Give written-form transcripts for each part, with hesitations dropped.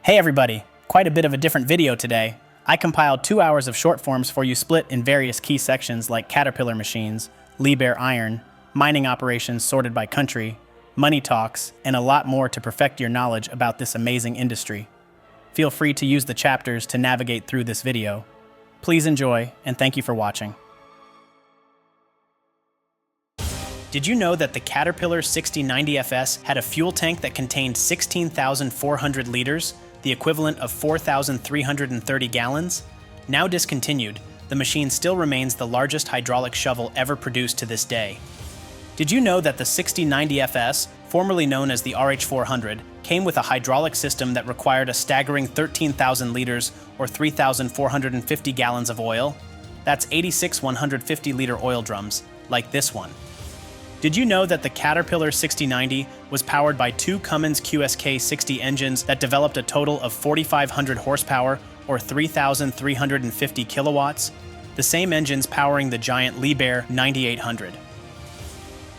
Hey everybody, quite a bit of a different video today. I compiled 2 hours of short forms for you split in various key sections like Caterpillar machines, Liebherr iron, mining operations sorted by country, money talks, and a lot more to perfect your knowledge about this amazing industry. Feel free to use the chapters to navigate through this video. Please enjoy, and thank you for watching. Did you know that the Caterpillar 6090 FS had a fuel tank that contained 16,400 liters, the equivalent of 4,330 gallons? Now discontinued, the machine still remains the largest hydraulic shovel ever produced to this day. Did you know that the 6090 FS, formerly known as the RH400, came with a hydraulic system that required a staggering 13,000 liters or 3,450 gallons of oil? That's 86 150-liter oil drums, like this one. Did you know that the Caterpillar 6090 was powered by 2 Cummins QSK 60 engines that developed a total of 4,500 horsepower or 3,350 kilowatts? The same engines powering the giant Liebherr 9800.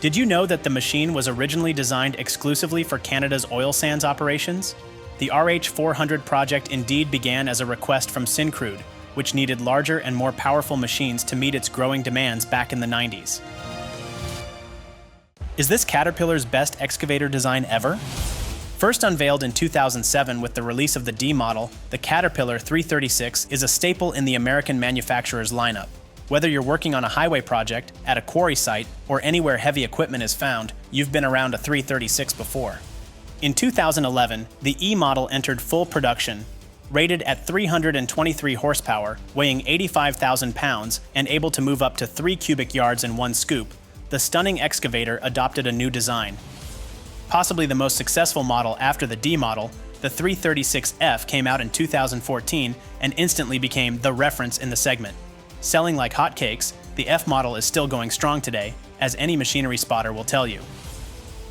Did you know that the machine was originally designed exclusively for Canada's oil sands operations? The RH400 project indeed began as a request from Syncrude, which needed larger and more powerful machines to meet its growing demands back in the 90s. Is this Caterpillar's best excavator design ever? First unveiled in 2007 with the release of the D model, the Caterpillar 336 is a staple in the American manufacturer's lineup. Whether you're working on a highway project, at a quarry site, or anywhere heavy equipment is found, you've been around a 336 before. In 2011, the E model entered full production. Rated at 323 horsepower, weighing 85,000 pounds, and able to move up to 3 cubic yards in one scoop, the stunning excavator adopted a new design. Possibly the most successful model after the D model, the 336F came out in 2014 and instantly became the reference in the segment. Selling like hotcakes, the F model is still going strong today, as any machinery spotter will tell you.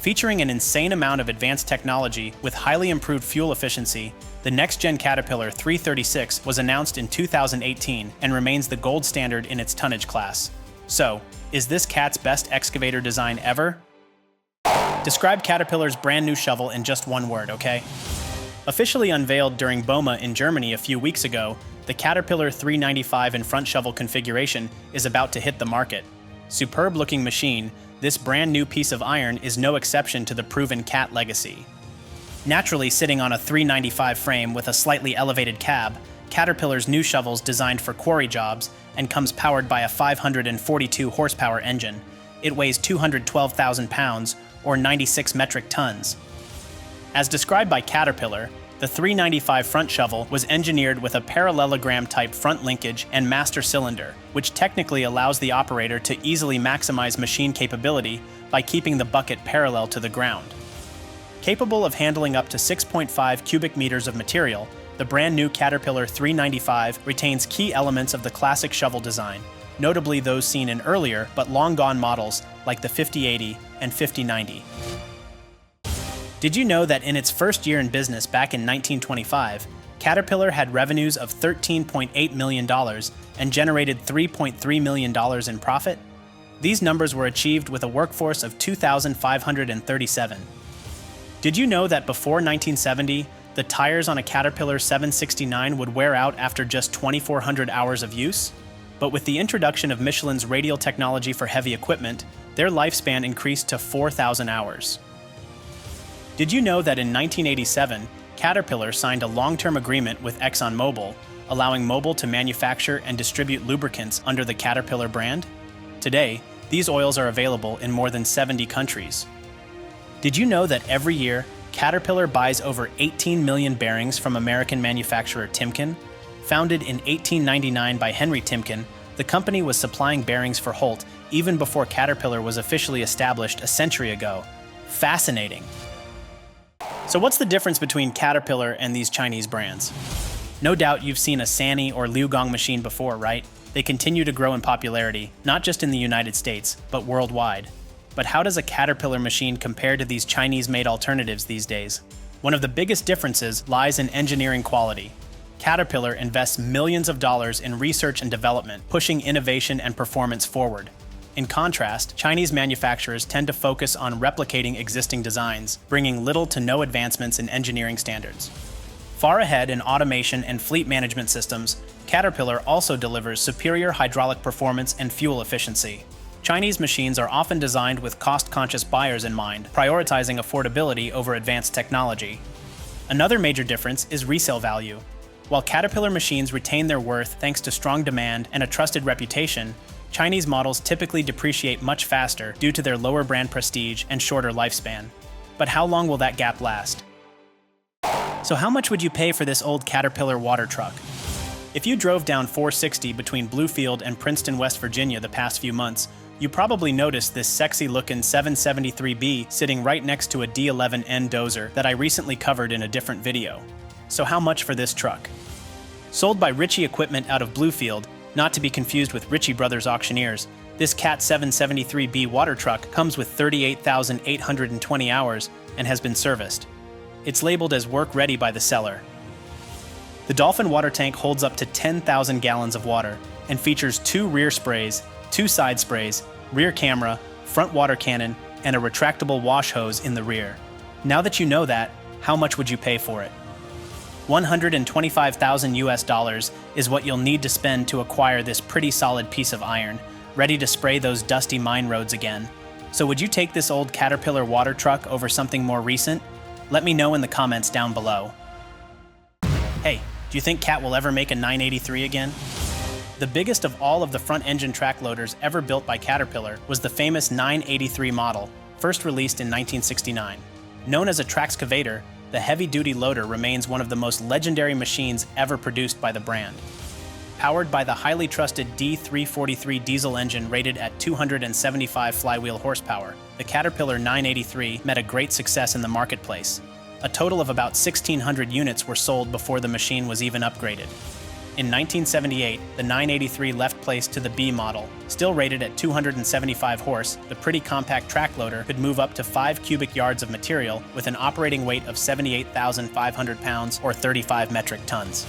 Featuring an insane amount of advanced technology with highly improved fuel efficiency, the next-gen Caterpillar 336 was announced in 2018 and remains the gold standard in its tonnage class. So, is this Cat's best excavator design ever? Describe Caterpillar's brand new shovel in just one word, okay? Officially unveiled during Bauma in Germany a few weeks ago, the Caterpillar 395 in front shovel configuration is about to hit the market. Superb-looking machine, this brand new piece of iron is no exception to the proven Cat legacy. Naturally sitting on a 395 frame with a slightly elevated cab, Caterpillar's new shovel's designed for quarry jobs and comes powered by a 542 horsepower engine. It weighs 212,000 pounds or 96 metric tons. As described by Caterpillar, the 395 front shovel was engineered with a parallelogram-type front linkage and master cylinder, which technically allows the operator to easily maximize machine capability by keeping the bucket parallel to the ground. Capable of handling up to 6.5 cubic meters of material, the brand new Caterpillar 395 retains key elements of the classic shovel design, notably those seen in earlier but long-gone models like the 5080 and 5090. Did you know that in its first year in business back in 1925, Caterpillar had revenues of $13.8 million and generated $3.3 million in profit? These numbers were achieved with a workforce of 2,537. Did you know that before 1970, the tires on a Caterpillar 769 would wear out after just 2,400 hours of use? But with the introduction of Michelin's radial technology for heavy equipment, their lifespan increased to 4,000 hours. Did you know that in 1987, Caterpillar signed a long-term agreement with ExxonMobil, allowing Mobil to manufacture and distribute lubricants under the Caterpillar brand? Today, these oils are available in more than 70 countries. Did you know that every year, Caterpillar buys over 18 million bearings from American manufacturer Timken? Founded in 1899 by Henry Timken, the company was supplying bearings for Holt even before Caterpillar was officially established a century ago. Fascinating. So what's the difference between Caterpillar and these Chinese brands? No doubt you've seen a Sany or Liugong machine before, right? They continue to grow in popularity, not just in the United States, but worldwide. But how does a Caterpillar machine compare to these Chinese-made alternatives these days? One of the biggest differences lies in engineering quality. Caterpillar invests millions of dollars in research and development, pushing innovation and performance forward. In contrast, Chinese manufacturers tend to focus on replicating existing designs, bringing little to no advancements in engineering standards. Far ahead in automation and fleet management systems, Caterpillar also delivers superior hydraulic performance and fuel efficiency. Chinese machines are often designed with cost-conscious buyers in mind, prioritizing affordability over advanced technology. Another major difference is resale value. While Caterpillar machines retain their worth thanks to strong demand and a trusted reputation, Chinese models typically depreciate much faster due to their lower brand prestige and shorter lifespan. But how long will that gap last? So how much would you pay for this old Caterpillar water truck? If you drove down 460 between Bluefield and Princeton, West Virginia the past few months, you probably noticed this sexy-looking 773B sitting right next to a D11N dozer that I recently covered in a different video. So how much for this truck? Sold by Ritchie Equipment out of Bluefield, not to be confused with Ritchie Brothers Auctioneers, this Cat 773B water truck comes with 38,820 hours and has been serviced. It's labeled as work ready by the seller. The Dolphin water tank holds up to 10,000 gallons of water and features 2 rear sprays, 2 side sprays, rear camera, front water cannon, and a retractable wash hose in the rear. Now that you know that, how much would you pay for it? $125,000 is what you'll need to spend to acquire this pretty solid piece of iron, ready to spray those dusty mine roads again. So would you take this old Caterpillar water truck over something more recent? Let me know in the comments down below. Hey, do you think Cat will ever make a 983 again? The biggest of all of the front-engine track loaders ever built by Caterpillar was the famous 983 model, first released in 1969. Known as a traxcavator, the heavy-duty loader remains one of the most legendary machines ever produced by the brand. Powered by the highly trusted D343 diesel engine rated at 275 flywheel horsepower, the Caterpillar 983 met a great success in the marketplace. A total of about 1,600 units were sold before the machine was even upgraded. In 1978, the 983 left place to the B model. Still rated at 275 horse, the pretty compact track loader could move up to 5 cubic yards of material with an operating weight of 78,500 pounds or 35 metric tons.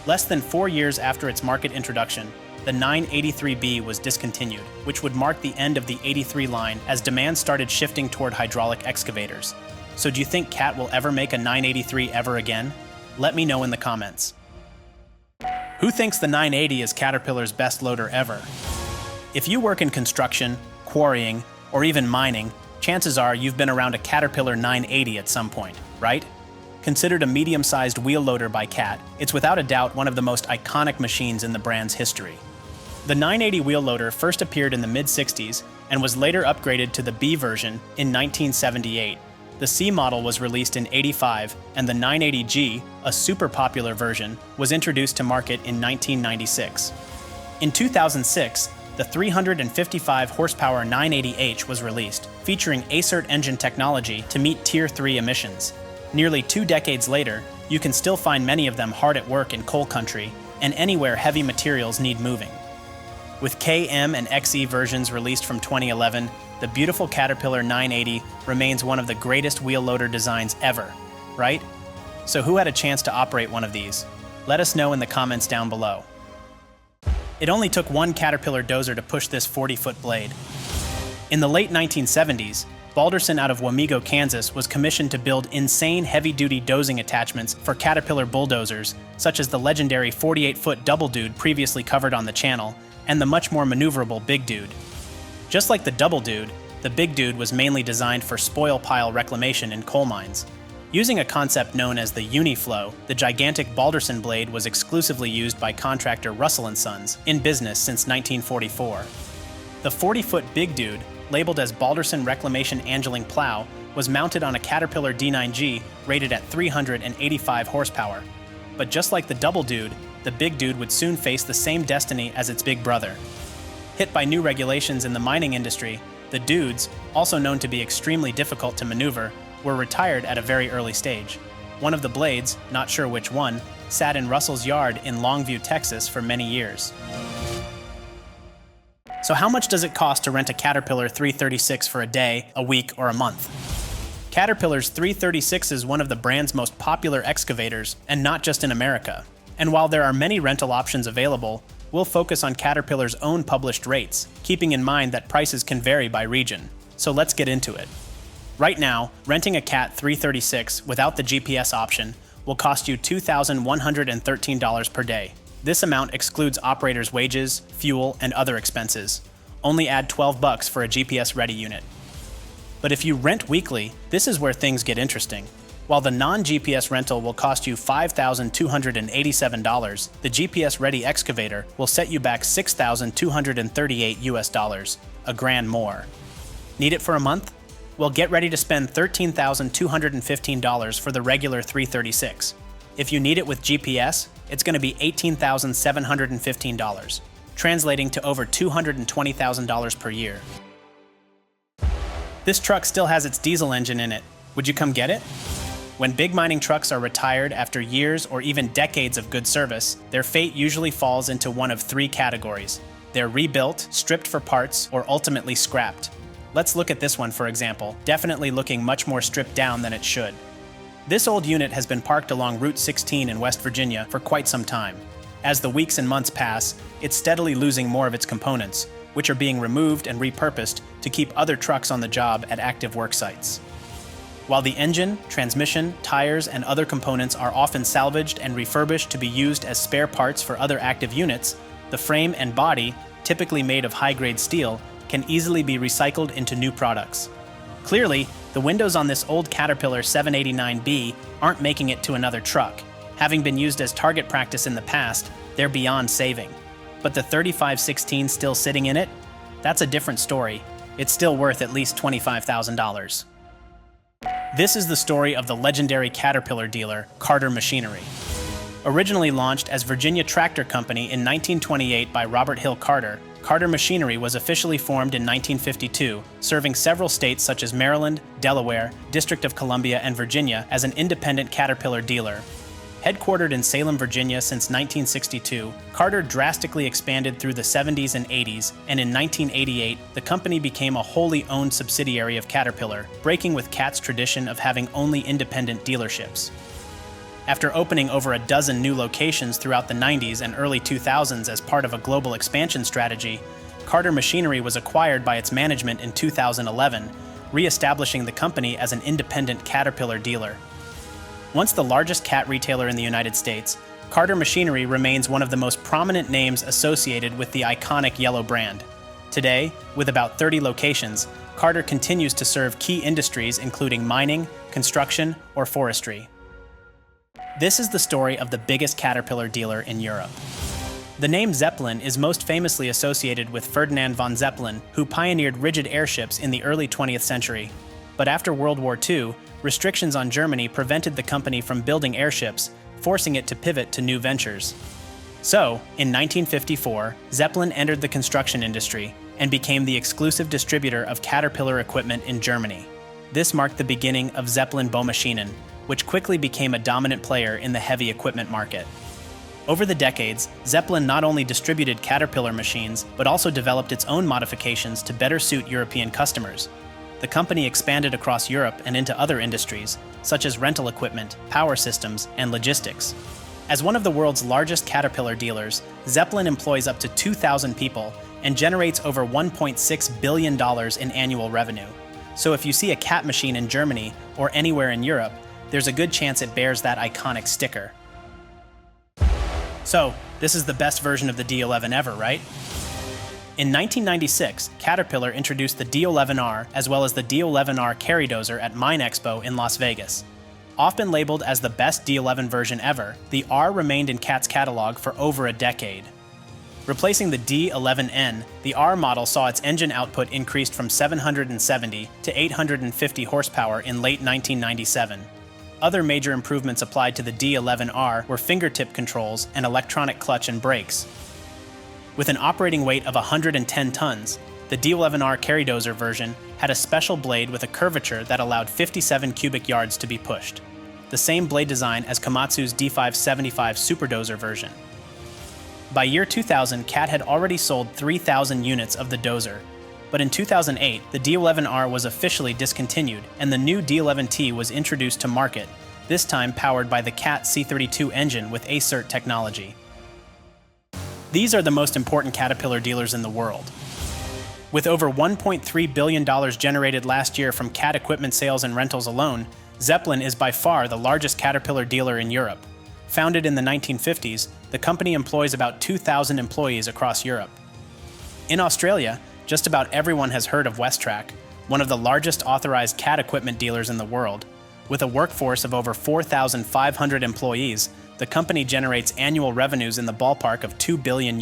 Less than 4 years after its market introduction, the 983B was discontinued, which would mark the end of the 83 line as demand started shifting toward hydraulic excavators. So do you think Cat will ever make a 983 ever again? Let me know in the comments. Who thinks the 980 is Caterpillar's best loader ever? If you work in construction, quarrying, or even mining, chances are you've been around a Caterpillar 980 at some point, right? Considered a medium-sized wheel loader by Cat, it's without a doubt one of the most iconic machines in the brand's history. The 980 wheel loader first appeared in the mid-60s and was later upgraded to the B version in 1978. The C model was released in '85, and the 980G, a super popular version, was introduced to market in 1996. In 2006, the 355 horsepower 980H was released, featuring ACERT engine technology to meet Tier 3 emissions. Nearly 2 decades later, you can still find many of them hard at work in coal country and anywhere heavy materials need moving. With KM and XE versions released from 2011, the beautiful Caterpillar 980 remains one of the greatest wheel loader designs ever, right? So who had a chance to operate one of these? Let us know in the comments down below. It only took one Caterpillar dozer to push this 40-foot blade. In the late 1970s, Balderson out of Wamego, Kansas was commissioned to build insane heavy-duty dozing attachments for Caterpillar bulldozers, such as the legendary 48-foot Double Dude previously covered on the channel, and the much more maneuverable Big Dude. Just like the Double Dude, the Big Dude was mainly designed for spoil pile reclamation in coal mines. Using a concept known as the Uniflow, the gigantic Balderson blade was exclusively used by contractor Russell & Sons, in business since 1944. The 40-foot Big Dude, labeled as Balderson Reclamation Angeling Plow, was mounted on a Caterpillar D9G rated at 385 horsepower. But just like the Double Dude, the Big Dude would soon face the same destiny as its big brother. Hit by new regulations in the mining industry, the Dudes, also known to be extremely difficult to maneuver, were retired at a very early stage. One of the blades, not sure which one, sat in Russell's yard in Longview, Texas for many years. So how much does it cost to rent a Caterpillar 336 for a day, a week, or a month? Caterpillar's 336 is one of the brand's most popular excavators, and not just in America. And while there are many rental options available, we'll focus on Caterpillar's own published rates, keeping in mind that prices can vary by region. So let's get into it. Right now, renting a Cat 336 without the GPS option will will cost you $2,113 per day. This amount excludes operators' wages, fuel, and other expenses. Only add $12 for a GPS-ready unit. But if you rent weekly, this is where things get interesting. While the non-GPS rental will cost you $5,287, the GPS-ready excavator will set you back $6,238, a grand more. Need it for a month? Well, get ready to spend $13,215 for the regular 336. If you need it with GPS, it's going to be $18,715, translating to over $220,000 per year. This truck still has its diesel engine in it. Would you come get it? When big mining trucks are retired after years or even decades of good service, their fate usually falls into one of three categories. They're rebuilt, stripped for parts, or ultimately scrapped. Let's look at this one, for example, definitely looking much more stripped down than it should. This old unit has been parked along Route 16 in West Virginia for quite some time. As the weeks and months pass, it's steadily losing more of its components, which are being removed and repurposed to keep other trucks on the job at active work sites. While the engine, transmission, tires, and other components are often salvaged and refurbished to be used as spare parts for other active units, the frame and body, typically made of high-grade steel, can easily be recycled into new products. Clearly, the windows on this old Caterpillar 789B aren't making it to another truck. Having been used as target practice in the past, they're beyond saving. But the 3516 still sitting in it? That's a different story. It's still worth at least $25,000. This is the story of the legendary Caterpillar dealer, Carter Machinery. Originally launched as Virginia Tractor Company in 1928 by Robert Hill Carter, Carter Machinery was officially formed in 1952, serving several states such as Maryland, Delaware, District of Columbia, and Virginia as an independent Caterpillar dealer. Headquartered in Salem, Virginia since 1962, Carter drastically expanded through the 70s and 80s, and in 1988, the company became a wholly owned subsidiary of Caterpillar, breaking with CAT's tradition of having only independent dealerships. After opening over a dozen new locations throughout the 90s and early 2000s as part of a global expansion strategy, Carter Machinery was acquired by its management in 2011, re-establishing the company as an independent Caterpillar dealer. Once the largest CAT retailer in the United States, Carter Machinery remains one of the most prominent names associated with the iconic yellow brand. Today, with about 30 locations, Carter continues to serve key industries including mining, construction, or forestry. This is the story of the biggest Caterpillar dealer in Europe. The name Zeppelin is most famously associated with Ferdinand von Zeppelin, who pioneered rigid airships in the early 20th century. But after World War II, restrictions on Germany prevented the company from building airships, forcing it to pivot to new ventures. So, in 1954, Zeppelin entered the construction industry and became the exclusive distributor of Caterpillar equipment in Germany. This marked the beginning of Zeppelin Bohrmaschinen, which quickly became a dominant player in the heavy equipment market. Over the decades, Zeppelin not only distributed Caterpillar machines, but also developed its own modifications to better suit European customers. The company expanded across Europe and into other industries, such as rental equipment, power systems, and logistics. As one of the world's largest Caterpillar dealers, Zeppelin employs up to 2,000 people and generates over $1.6 billion in annual revenue. So if you see a CAT machine in Germany or anywhere in Europe, there's a good chance it bears that iconic sticker. So, this is the best version of the D11 ever, right? In 1996, Caterpillar introduced the D11R as well as the D11R carry dozer at Mine Expo in Las Vegas. Often labeled as the best D11 version ever, the R remained in CAT's catalog for over a decade. Replacing the D11N, the R model saw its engine output increased from 770 to 850 horsepower in late 1997. Other major improvements applied to the D11R were fingertip controls and electronic clutch and brakes. With an operating weight of 110 tons, the D11R carry dozer version had a special blade with a curvature that allowed 57 cubic yards to be pushed, the same blade design as Komatsu's D575 superdozer version. By year 2000, CAT had already sold 3,000 units of the dozer, but in 2008, the D11R was officially discontinued and the new D11T was introduced to market, this time powered by the CAT C32 engine with ACERT technology. These are the most important Caterpillar dealers in the world. With over $1.3 billion generated last year from CAT equipment sales and rentals alone, Zeppelin is by far the largest Caterpillar dealer in Europe. Founded in the 1950s, the company employs about 2,000 employees across Europe. In Australia, just about everyone has heard of Westrac, one of the largest authorized CAT equipment dealers in the world. With a workforce of over 4,500 employees, the company generates annual revenues in the ballpark of $2 billion.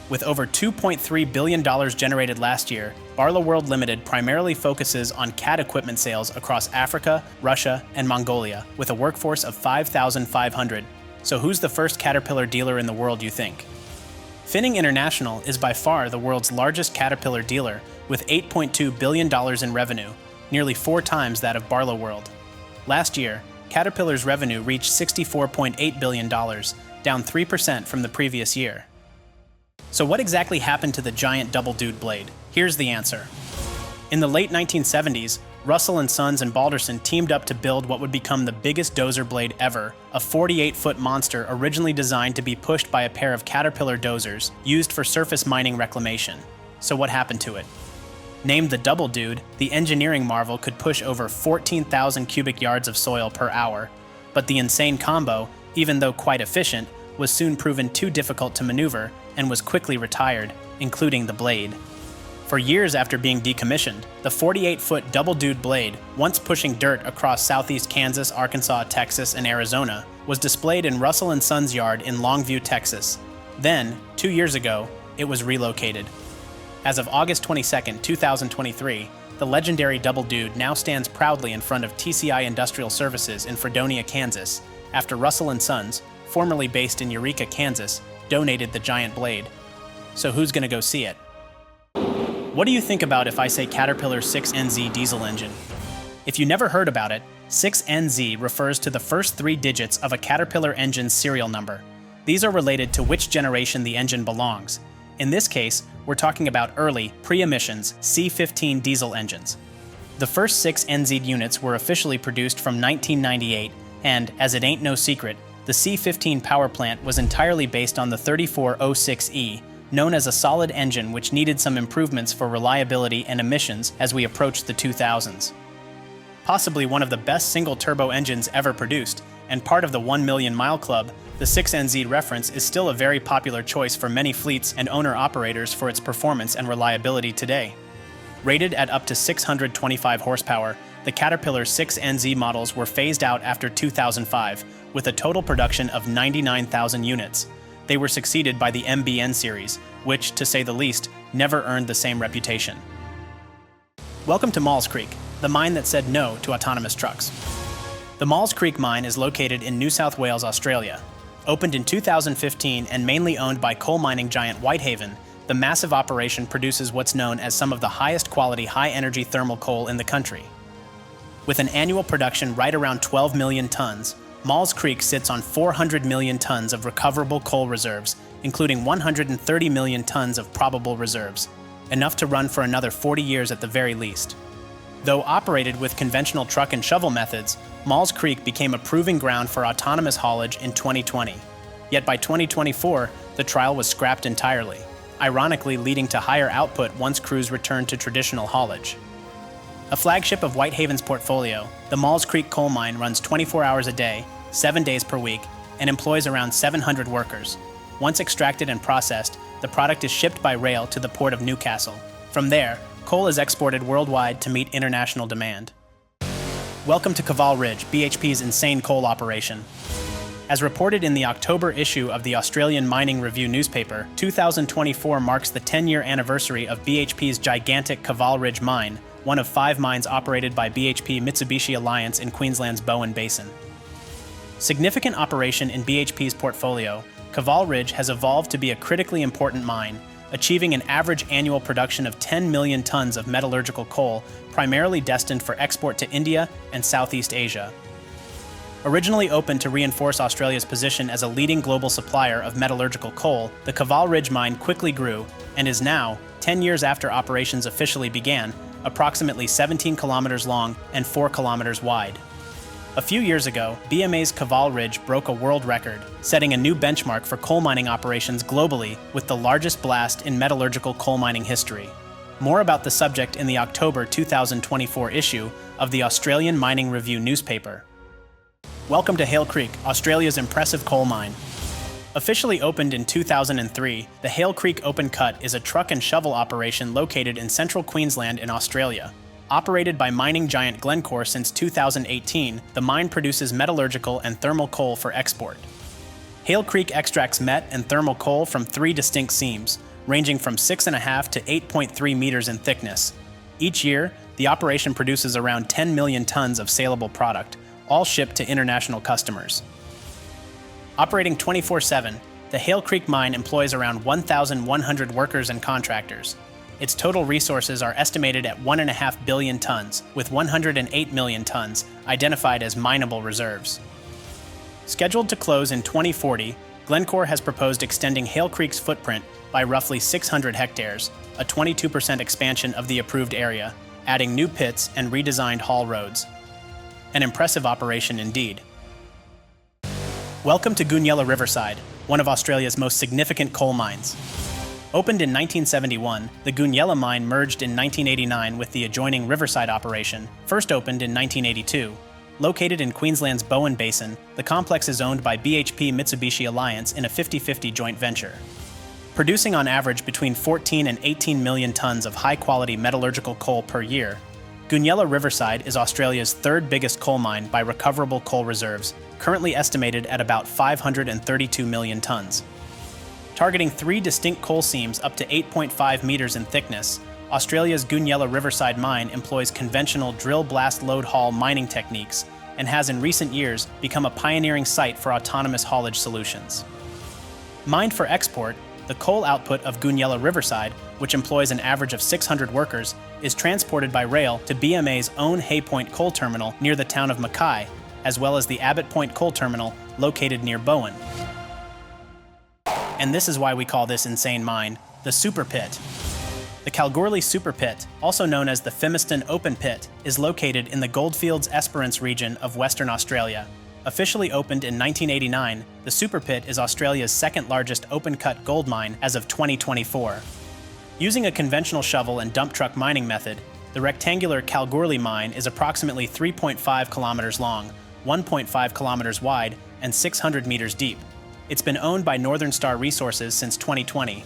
With over $2.3 billion generated last year, Barloworld Limited primarily focuses on CAT equipment sales across Africa, Russia, and Mongolia, with a workforce of 5,500. So who's the first Caterpillar dealer in the world, you think? Finning International is by far the world's largest Caterpillar dealer, with $8.2 billion in revenue, nearly 4 times that of Barloworld. Last year, Caterpillar's revenue reached $64.8 billion, down 3% from the previous year. So what exactly happened to the giant double-dude blade? Here's the answer. In the late 1970s, Russell & Sons and Balderson teamed up to build what would become the biggest dozer blade ever, a 48-foot monster originally designed to be pushed by a pair of Caterpillar dozers used for surface mining reclamation. So what happened to it? Named the Double Dude, the engineering marvel could push over 14,000 cubic yards of soil per hour, but the insane combo, even though quite efficient, was soon proven too difficult to maneuver and was quickly retired, including the blade. For years after being decommissioned, the 48-foot Double Dude blade, once pushing dirt across southeast Kansas, Arkansas, Texas, and Arizona, was displayed in Russell & Sons' yard in Longview, Texas. Then, 2 years ago, it was relocated. As of August 22, 2023, the legendary Double Dude now stands proudly in front of TCI Industrial Services in Fredonia, Kansas, after Russell & Sons, formerly based in Eureka, Kansas, donated the giant blade. So who's gonna go see it? What do you think about if I say Caterpillar 6NZ diesel engine? If you never heard about it, 6NZ refers to the first 3 digits of a Caterpillar engine's serial number. These are related to which generation the engine belongs. In this case, we're talking about early, pre-emissions C15 diesel engines. The first 6 NZ units were officially produced from 1998, and, as it ain't no secret, the C15 power plant was entirely based on the 3406E, known as a solid engine which needed some improvements for reliability and emissions as we approached the 2000s. Possibly one of the best single-turbo engines ever produced, and part of the 1 million mile club, the 6NZ reference is still a very popular choice for many fleets and owner-operators for its performance and reliability today. Rated at up to 625 horsepower, the Caterpillar 6NZ models were phased out after 2005, with a total production of 99,000 units. They were succeeded by the MBN series, which, to say the least, never earned the same reputation. Welcome to Maules Creek, the mine that said no to autonomous trucks. The Maules Creek mine is located in New South Wales, Australia. Opened in 2015 and mainly owned by coal mining giant Whitehaven, the massive operation produces what's known as some of the highest quality high-energy thermal coal in the country. With an annual production right around 12 million tons, Maules Creek sits on 400 million tons of recoverable coal reserves, including 130 million tons of probable reserves, enough to run for another 40 years at the very least. Though operated with conventional truck and shovel methods, Maules Creek became a proving ground for autonomous haulage in 2020. Yet by 2024, the trial was scrapped entirely, ironically leading to higher output once crews returned to traditional haulage. A flagship of Whitehaven's portfolio, the Maules Creek coal mine runs 24 hours a day, 7 days per week, and employs around 700 workers. Once extracted and processed, the product is shipped by rail to the port of Newcastle. From there, coal is exported worldwide to meet international demand. Welcome to Cavall Ridge, BHP's insane coal operation. As reported in the October issue of the Australian Mining Review newspaper, 2024 marks the 10-year anniversary of BHP's gigantic Cavall Ridge mine, one of 5 mines operated by BHP Mitsubishi Alliance in Queensland's Bowen Basin. Significant operation in BHP's portfolio, Cavall Ridge has evolved to be a critically important mine, achieving an average annual production of 10 million tons of metallurgical coal, primarily destined for export to India and Southeast Asia. Originally opened to reinforce Australia's position as a leading global supplier of metallurgical coal, the Cavall Ridge mine quickly grew and is now, 10 years after operations officially began, approximately 17 kilometers long and 4 kilometers wide. A few years ago, BMA's Cavall Ridge broke a world record, setting a new benchmark for coal mining operations globally with the largest blast in metallurgical coal mining history. More about the subject in the October 2024 issue of the Australian Mining Review newspaper. Welcome to Hale Creek, Australia's impressive coal mine. Officially opened in 2003, the Hale Creek Open Cut is a truck and shovel operation located in central Queensland in Australia. Operated by mining giant Glencore since 2018, the mine produces metallurgical and thermal coal for export. Hale Creek extracts met and thermal coal from 3 distinct seams, ranging from 6.5 to 8.3 meters in thickness. Each year, the operation produces around 10 million tons of saleable product, all shipped to international customers. Operating 24/7, the Hale Creek mine employs around 1,100 workers and contractors. Its total resources are estimated at 1.5 billion tons, with 108 million tons identified as mineable reserves. Scheduled to close in 2040, Glencore has proposed extending Hale Creek's footprint by roughly 600 hectares, a 22% expansion of the approved area, adding new pits and redesigned haul roads. An impressive operation indeed. Welcome to Goonyella Riverside, one of Australia's most significant coal mines. Opened in 1971, the Goonyella mine merged in 1989 with the adjoining Riverside operation, first opened in 1982. Located in Queensland's Bowen Basin, the complex is owned by BHP-Mitsubishi Alliance in a 50-50 joint venture. Producing on average between 14 and 18 million tons of high-quality metallurgical coal per year, Goonyella Riverside is Australia's third biggest coal mine by recoverable coal reserves, currently estimated at about 532 million tons. Targeting 3 distinct coal seams up to 8.5 meters in thickness, Australia's Goonyella Riverside mine employs conventional drill blast load haul mining techniques and has in recent years become a pioneering site for autonomous haulage solutions. Mined for export, the coal output of Goonyella Riverside, which employs an average of 600 workers, is transported by rail to BMA's own Hay Point coal terminal near the town of Mackay, as well as the Abbott Point coal terminal located near Bowen. And this is why we call this insane mine the Super Pit. The Kalgoorlie Super Pit, also known as the Fimiston Open Pit, is located in the Goldfields Esperance region of Western Australia. Officially opened in 1989, the Super Pit is Australia's second-largest open-cut gold mine as of 2024. Using a conventional shovel and dump truck mining method, the rectangular Kalgoorlie mine is approximately 3.5 kilometers long, 1.5 kilometers wide, and 600 meters deep. It's been owned by Northern Star Resources since 2020.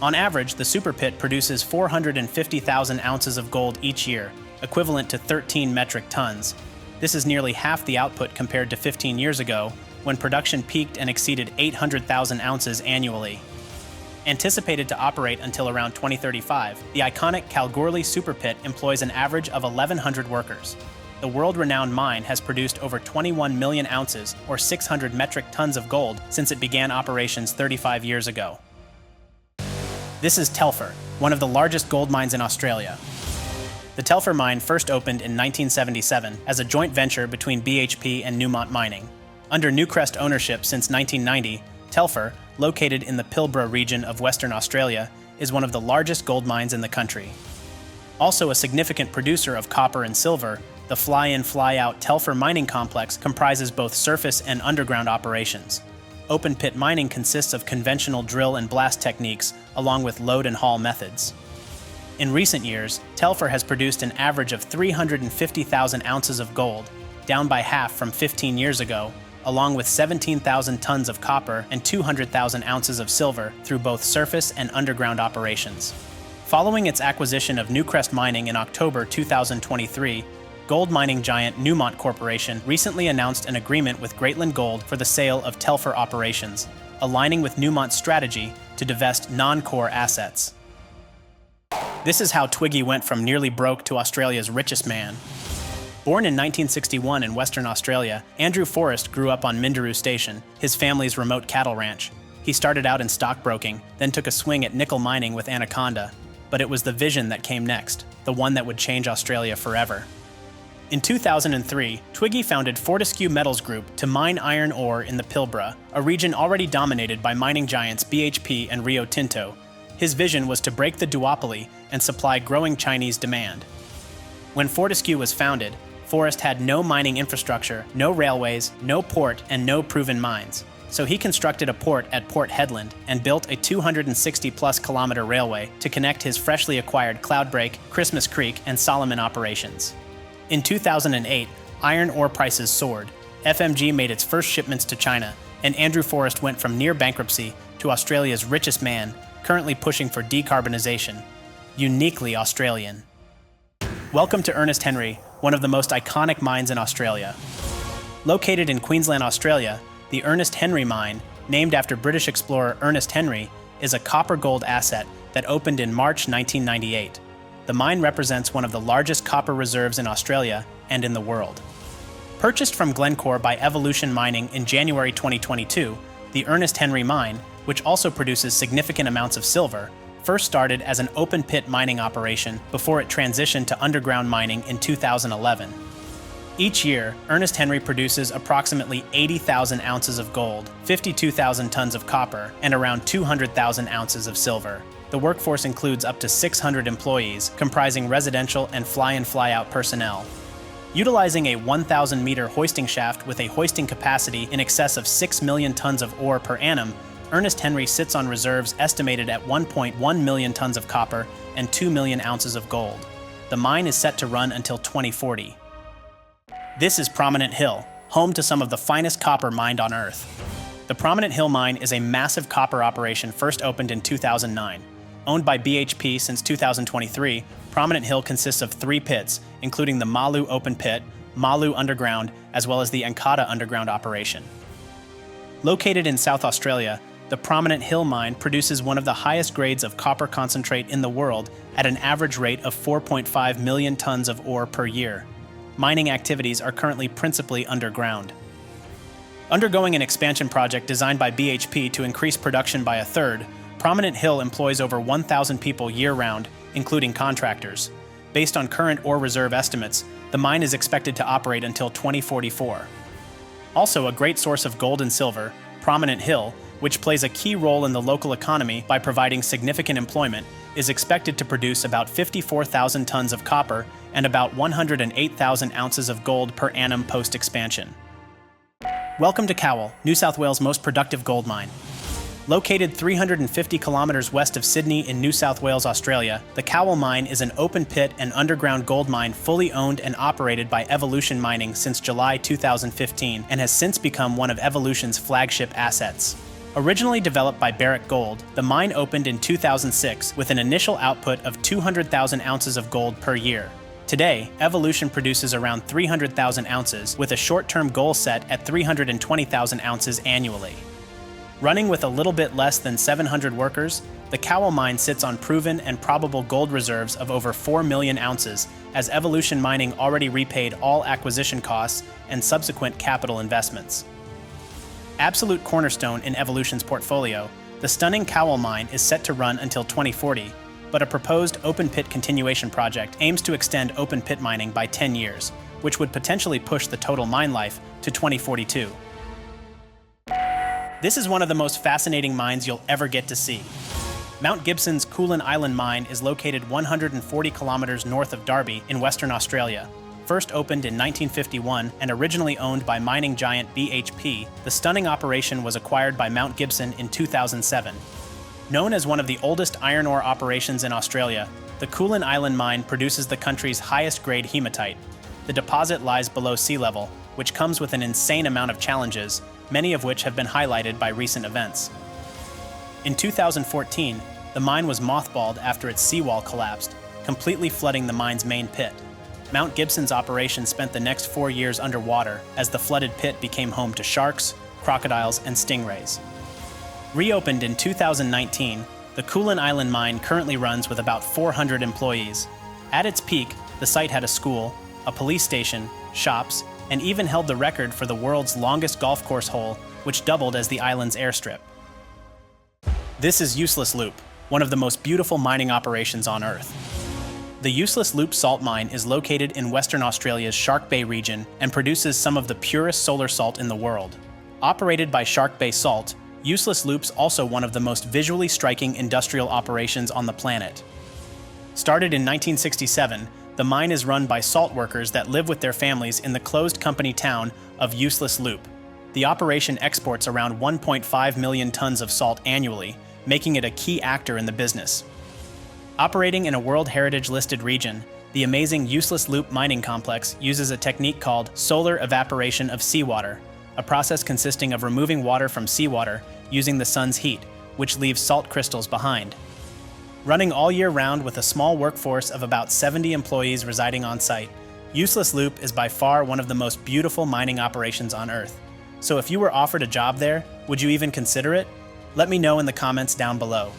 On average, the Super Pit produces 450,000 ounces of gold each year, equivalent to 13 metric tons. This is nearly half the output compared to 15 years ago, when production peaked and exceeded 800,000 ounces annually. Anticipated to operate until around 2035, the iconic Kalgoorlie Super Pit employs an average of 1,100 workers. The world-renowned mine has produced over 21 million ounces, or 600 metric tons of gold, since it began operations 35 years ago. This is Telfer, one of the largest gold mines in Australia. The Telfer mine first opened in 1977 as a joint venture between BHP and Newmont Mining. Under Newcrest ownership since 1990, Telfer, located in the Pilbara region of Western Australia, is one of the largest gold mines in the country. Also a significant producer of copper and silver, the fly-in fly-out Telfer mining complex comprises both surface and underground operations. Open-pit mining consists of conventional drill and blast techniques, along with load and haul methods. In recent years, Telfer has produced an average of 350,000 ounces of gold, down by half from 15 years ago, along with 17,000 tons of copper and 200,000 ounces of silver through both surface and underground operations. Following its acquisition of Newcrest Mining in October 2023, gold mining giant Newmont Corporation recently announced an agreement with Greatland Gold for the sale of Telfer operations, aligning with Newmont's strategy to divest non-core assets. This is how Twiggy went from nearly broke to Australia's richest man. Born in 1961 in Western Australia, Andrew Forrest grew up on Minderoo Station, his family's remote cattle ranch. He started out in stockbroking, then took a swing at nickel mining with Anaconda. But it was the vision that came next, the one that would change Australia forever. In 2003, Twiggy founded Fortescue Metals Group to mine iron ore in the Pilbara, a region already dominated by mining giants BHP and Rio Tinto. His vision was to break the duopoly and supply growing Chinese demand. When Fortescue was founded, Forrest had no mining infrastructure, no railways, no port, and no proven mines. so he constructed a port at Port Hedland and built a 260-plus kilometer railway to connect his freshly acquired Cloudbreak, Christmas Creek, and Solomon operations. In 2008, iron ore prices soared, FMG made its first shipments to China, and Andrew Forrest went from near bankruptcy to Australia's richest man, currently pushing for decarbonization. Uniquely Australian. Welcome to Ernest Henry, one of the most iconic mines in Australia. Located in Queensland, Australia, the Ernest Henry Mine, named after British explorer Ernest Henry, is a copper-gold asset that opened in March 1998. The mine represents one of the largest copper reserves in Australia and in the world. Purchased from Glencore by Evolution Mining in January 2022, the Ernest Henry Mine, which also produces significant amounts of silver, first started as an open-pit mining operation before it transitioned to underground mining in 2011. Each year, Ernest Henry produces approximately 80,000 ounces of gold, 52,000 tons of copper, and around 200,000 ounces of silver. The workforce includes up to 600 employees, comprising residential and fly-in fly-out personnel. Utilizing a 1,000-meter hoisting shaft with a hoisting capacity in excess of 6 million tons of ore per annum, Ernest Henry sits on reserves estimated at 1.1 million tons of copper and 2 million ounces of gold. The mine is set to run until 2040. This is Prominent Hill, home to some of the finest copper mined on Earth. The Prominent Hill Mine is a massive copper operation first opened in 2009. Owned by BHP since 2023, Prominent Hill consists of 3 pits, including the Malu open pit, Malu underground, as well as the Ankata underground operation. Located in South Australia, the Prominent Hill Mine produces one of the highest grades of copper concentrate in the world at an average rate of 4.5 million tons of ore per year. Mining activities are currently principally underground. Undergoing an expansion project designed by BHP to increase production by a third, Prominent Hill employs over 1,000 people year-round, including contractors. Based on current ore reserve estimates, the mine is expected to operate until 2044. Also a great source of gold and silver, Prominent Hill, which plays a key role in the local economy by providing significant employment, is expected to produce about 54,000 tons of copper and about 108,000 ounces of gold per annum post-expansion. Welcome to Cowal, New South Wales' most productive gold mine. Located 350 kilometers west of Sydney in New South Wales, Australia, the Cowal Mine is an open-pit and underground gold mine fully owned and operated by Evolution Mining since July 2015 and has since become one of Evolution's flagship assets. Originally developed by Barrick Gold, the mine opened in 2006 with an initial output of 200,000 ounces of gold per year. Today, Evolution produces around 300,000 ounces with a short-term goal set at 320,000 ounces annually. Running with a little bit less than 700 workers, the Cowal Mine sits on proven and probable gold reserves of over 4 million ounces, as Evolution Mining already repaid all acquisition costs and subsequent capital investments. Absolute cornerstone in Evolution's portfolio, the stunning Cowal Mine is set to run until 2040, but a proposed open-pit continuation project aims to extend open-pit mining by 10 years, which would potentially push the total mine life to 2042. This is one of the most fascinating mines you'll ever get to see. Mount Gibson's Koolan Island Mine is located 140 kilometers north of Derby in Western Australia. First opened in 1951 and originally owned by mining giant BHP, the stunning operation was acquired by Mount Gibson in 2007. Known as one of the oldest iron ore operations in Australia, the Koolan Island Mine produces the country's highest-grade hematite. The deposit lies below sea level, which comes with an insane amount of challenges, many of which have been highlighted by recent events. In 2014, the mine was mothballed after its seawall collapsed, completely flooding the mine's main pit. Mount Gibson's operation spent the next 4 years underwater as the flooded pit became home to sharks, crocodiles, and stingrays. Reopened in 2019, the Koolan Island Mine currently runs with about 400 employees. At its peak, the site had a school, a police station, shops, and even held the record for the world's longest golf course hole, which doubled as the island's airstrip. This is Useless Loop, one of the most beautiful mining operations on Earth. The Useless Loop salt mine is located in Western Australia's Shark Bay region and produces some of the purest solar salt in the world. Operated by Shark Bay Salt, Useless Loop's also one of the most visually striking industrial operations on the planet. Started in 1967, the mine is run by salt workers that live with their families in the closed company town of Useless Loop. The operation exports around 1.5 million tons of salt annually, making it a key actor in the business. Operating in a World Heritage-listed region, the amazing Useless Loop mining complex uses a technique called solar evaporation of seawater, a process consisting of removing water from seawater using the sun's heat, which leaves salt crystals behind. Running all year round with a small workforce of about 70 employees residing on site, Useless Loop is by far one of the most beautiful mining operations on Earth. So if you were offered a job there, would you even consider it? Let me know in the comments down below.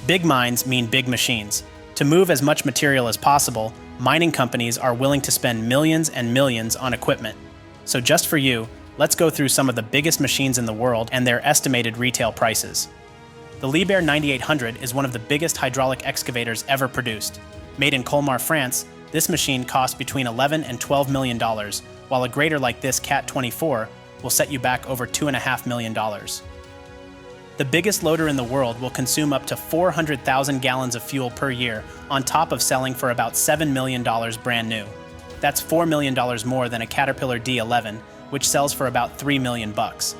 Big mines mean big machines. To move as much material as possible, mining companies are willing to spend millions and millions on equipment. So just for you, let's go through some of the biggest machines in the world and their estimated retail prices. The Liebherr 9800 is one of the biggest hydraulic excavators ever produced. Made in Colmar, France, this machine costs between $11 and $12 million, while a grader like this Cat 24 will set you back over $2.5 million. The biggest loader in the world will consume up to 400,000 gallons of fuel per year, on top of selling for about $7 million brand new. That's $4 million more than a Caterpillar D11, which sells for about $3 million bucks.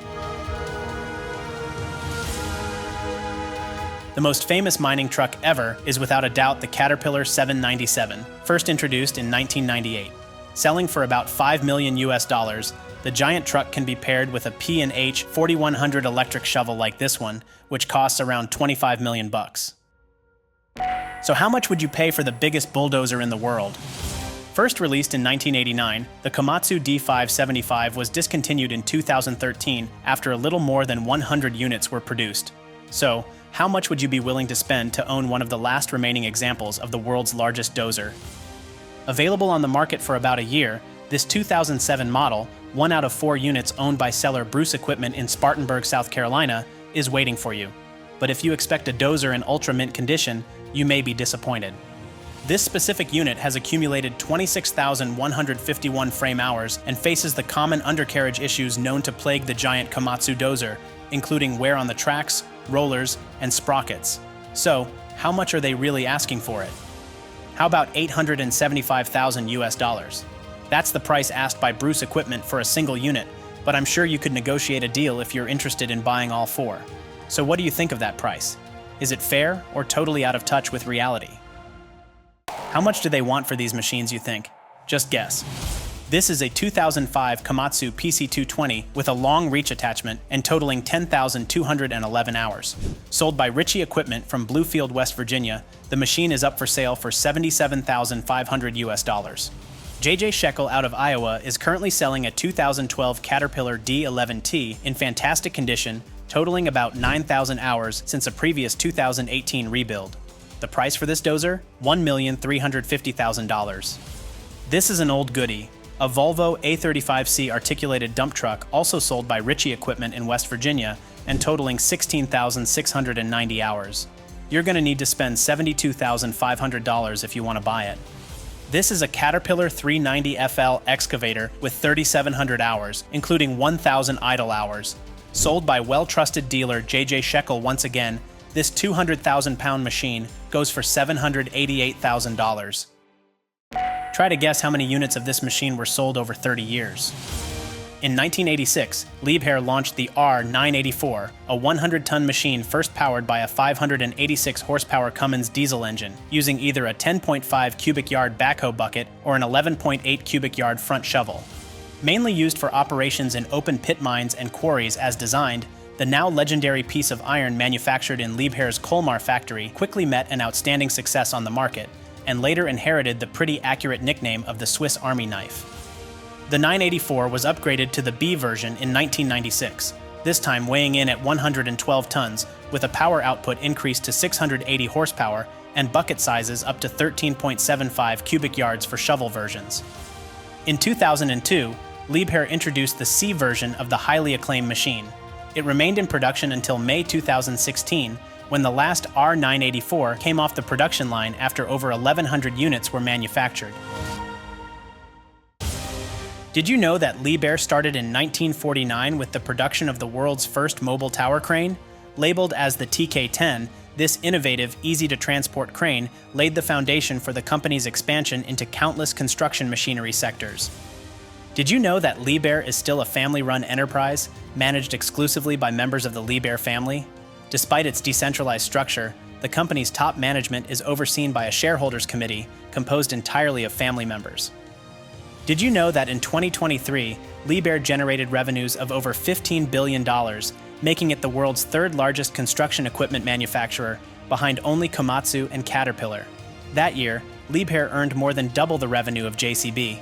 The most famous mining truck ever is without a doubt the Caterpillar 797, first introduced in 1998. Selling for about $5 million US, the giant truck can be paired with a P&H 4100 electric shovel like this one, which costs around $25 million bucks. So how much would you pay for the biggest bulldozer in the world? First released in 1989, the Komatsu D575 was discontinued in 2013 after a little more than 100 units were produced. So, how much would you be willing to spend to own one of the last remaining examples of the world's largest dozer? Available on the market for about a year, this 2007 model, 1 out of 4 units owned by seller Bruce Equipment in Spartanburg, South Carolina, is waiting for you. But if you expect a dozer in ultra mint condition, you may be disappointed. This specific unit has accumulated 26,151 frame hours and faces the common undercarriage issues known to plague the giant Komatsu dozer, including wear on the tracks, rollers, and sprockets. So, how much are they really asking for it? How about $875,000 US? That's the price asked by Bruce Equipment for a single unit, but I'm sure you could negotiate a deal if you're interested in buying all 4. So what do you think of that price? Is it fair or totally out of touch with reality? How much do they want for these machines, you think? Just guess. This is a 2005 Komatsu PC220 with a long reach attachment and totaling 10,211 hours. Sold by Ritchie Equipment from Bluefield, West Virginia, the machine is up for sale for $77,500 US. JJ Shekel out of Iowa is currently selling a 2012 Caterpillar D11T in fantastic condition, totaling about 9,000 hours since a previous 2018 rebuild. The price for this dozer? $1,350,000. This is an old goodie, a Volvo A35C articulated dump truck also sold by Ritchie Equipment in West Virginia and totaling 16,690 hours. You're going to need to spend $72,500 if you want to buy it. This is a Caterpillar 390FL excavator with 3,700 hours, including 1,000 idle hours. Sold by well-trusted dealer JJ Shekel once again, this 200,000-pound machine goes for $788,000. Try to guess how many units of this machine were sold over 30 years. In 1986, Liebherr launched the R984, a 100-ton machine first powered by a 586-horsepower Cummins diesel engine, using either a 10.5 cubic yard backhoe bucket or an 11.8 cubic yard front shovel. Mainly used for operations in open pit mines and quarries as designed, the now legendary piece of iron manufactured in Liebherr's Colmar factory quickly met an outstanding success on the market, and later inherited the pretty accurate nickname of the Swiss Army knife. The 984 was upgraded to the B version in 1996, this time weighing in at 112 tons, with a power output increased to 680 horsepower and bucket sizes up to 13.75 cubic yards for shovel versions. In 2002, Liebherr introduced the C version of the highly acclaimed machine. It remained in production until May 2016, when the last R984 came off the production line after over 1,100 units were manufactured. Did you know that Liebherr started in 1949 with the production of the world's first mobile tower crane? Labeled as the TK10, this innovative, easy-to-transport crane laid the foundation for the company's expansion into countless construction machinery sectors. Did you know that Liebherr is still a family-run enterprise, managed exclusively by members of the Liebherr family? Despite its decentralized structure, the company's top management is overseen by a shareholders committee composed entirely of family members. Did you know that in 2023, Liebherr generated revenues of over $15 billion, making it the world's third largest construction equipment manufacturer, behind only Komatsu and Caterpillar? That year, Liebherr earned more than double the revenue of JCB.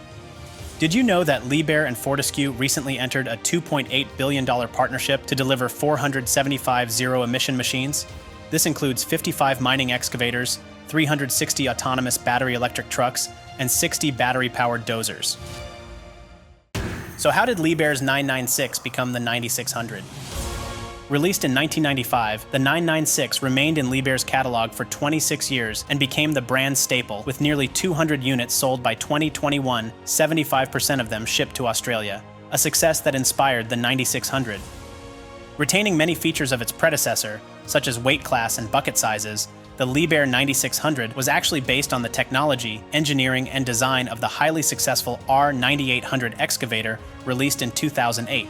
Did you know that Liebherr and Fortescue recently entered a $2.8 billion partnership to deliver 475 zero-emission machines? This includes 55 mining excavators, 360 autonomous battery electric trucks, and 60 battery-powered dozers. So how did Liebherr's 996 become the 9600? Released in 1995, the 996 remained in Liebherr's catalog for 26 years and became the brand staple, with nearly 200 units sold by 2021, 75% of them shipped to Australia, a success that inspired the 9600. Retaining many features of its predecessor, such as weight class and bucket sizes, the Liebherr 9600 was actually based on the technology, engineering, and design of the highly successful R9800 excavator released in 2008.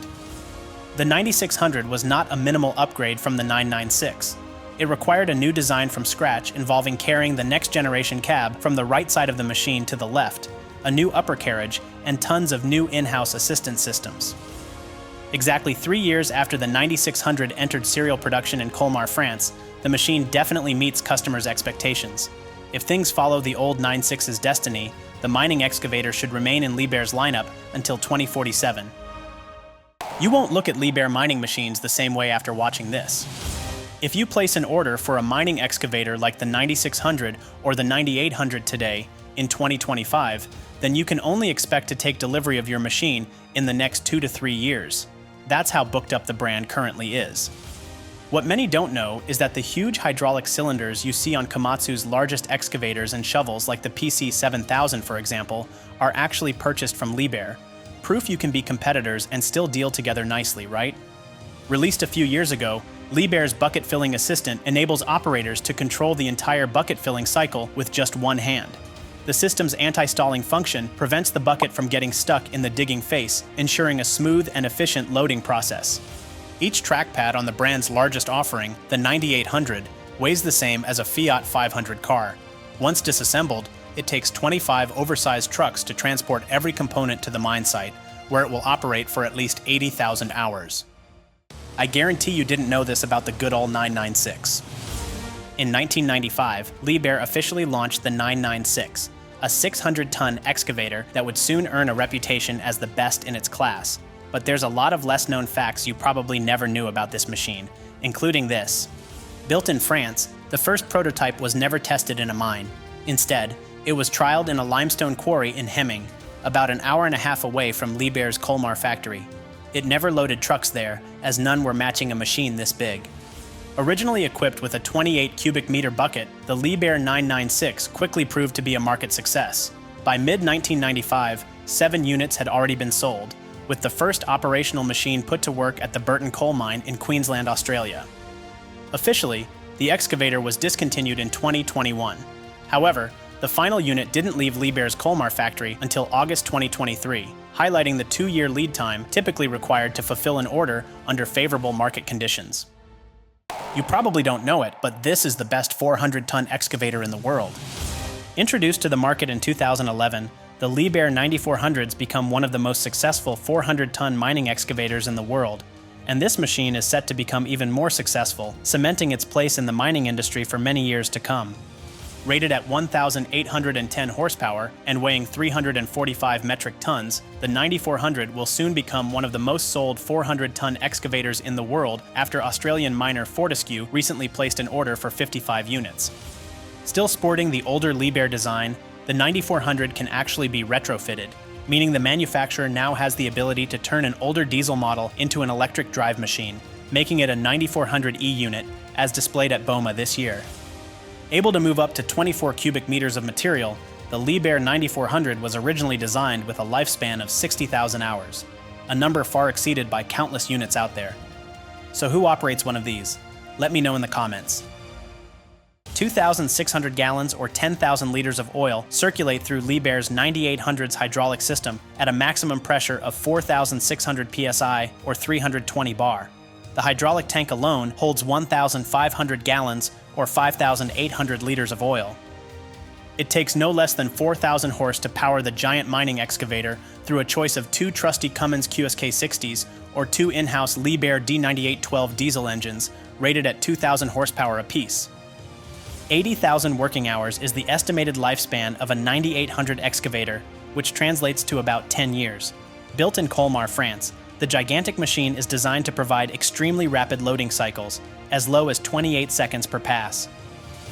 The 9600 was not a minimal upgrade from the 996. It required a new design from scratch involving carrying the next-generation cab from the right side of the machine to the left, a new upper carriage, and tons of new in-house assistance systems. Exactly 3 years after the 9600 entered serial production in Colmar, France, the machine definitely meets customers' expectations. If things follow the old 96's destiny, the mining excavator should remain in Liebherr's lineup until 2047. You won't look at Liebherr mining machines the same way after watching this. If you place an order for a mining excavator like the 9600 or the 9800 today, in 2025, then you can only expect to take delivery of your machine in the next 2 to 3 years. That's how booked up the brand currently is. What many don't know is that the huge hydraulic cylinders you see on Komatsu's largest excavators and shovels, like the PC7000 for example, are actually purchased from Liebherr. Proof you can be competitors and still deal together nicely, right? Released a few years ago, Liebherr's bucket filling assistant enables operators to control the entire bucket filling cycle with just one hand. The system's anti-stalling function prevents the bucket from getting stuck in the digging face, ensuring a smooth and efficient loading process. Each trackpad on the brand's largest offering, the 9800, weighs the same as a Fiat 500 car. Once disassembled, it takes 25 oversized trucks to transport every component to the mine site, where it will operate for at least 80,000 hours. I guarantee you didn't know this about the good old 996. In 1995, Liebherr officially launched the 996, a 600-ton excavator that would soon earn a reputation as the best in its class. But there's a lot of less-known facts you probably never knew about this machine, including this. Built in France, the first prototype was never tested in a mine. Instead, it was trialed in a limestone quarry in Hemming, about an hour and a half away from Liebherr's Colmar factory. It never loaded trucks there, as none were matching a machine this big. Originally equipped with a 28 cubic meter bucket, the Liebherr 996 quickly proved to be a market success. By mid-1995, 7 units had already been sold, with the first operational machine put to work at the Burton coal mine in Queensland, Australia. Officially, the excavator was discontinued in 2021. However, the final unit didn't leave Liebherr's Colmar factory until August 2023, highlighting the 2-year lead time typically required to fulfill an order under favorable market conditions. You probably don't know it, but this is the best 400-ton excavator in the world. Introduced to the market in 2011, the Liebherr 9400s become one of the most successful 400-ton mining excavators in the world, and this machine is set to become even more successful, cementing its place in the mining industry for many years to come. Rated at 1,810 horsepower and weighing 345 metric tons, the 9400 will soon become one of the most sold 400-ton excavators in the world after Australian miner Fortescue recently placed an order for 55 units. Still sporting the older Liebherr design, the 9400 can actually be retrofitted, meaning the manufacturer now has the ability to turn an older diesel model into an electric drive machine, making it a 9400E unit, as displayed at Bauma this year. Able to move up to 24 cubic meters of material, the Liebherr 9400 was originally designed with a lifespan of 60,000 hours, a number far exceeded by countless units out there. So who operates one of these? Let me know in the comments. 2,600 gallons or 10,000 liters of oil circulate through Liebherr's 9800's hydraulic system at a maximum pressure of 4,600 psi or 320 bar. The hydraulic tank alone holds 1,500 gallons or 5,800 liters of oil. It takes no less than 4,000 horse to power the giant mining excavator through a choice of 2 trusty Cummins QSK60s or 2 in-house Liebherr D9812 diesel engines rated at 2,000 horsepower apiece. 80,000 working hours is the estimated lifespan of a 9800 excavator, which translates to about 10 years. Built in Colmar, France, the gigantic machine is designed to provide extremely rapid loading cycles, as low as 28 seconds per pass.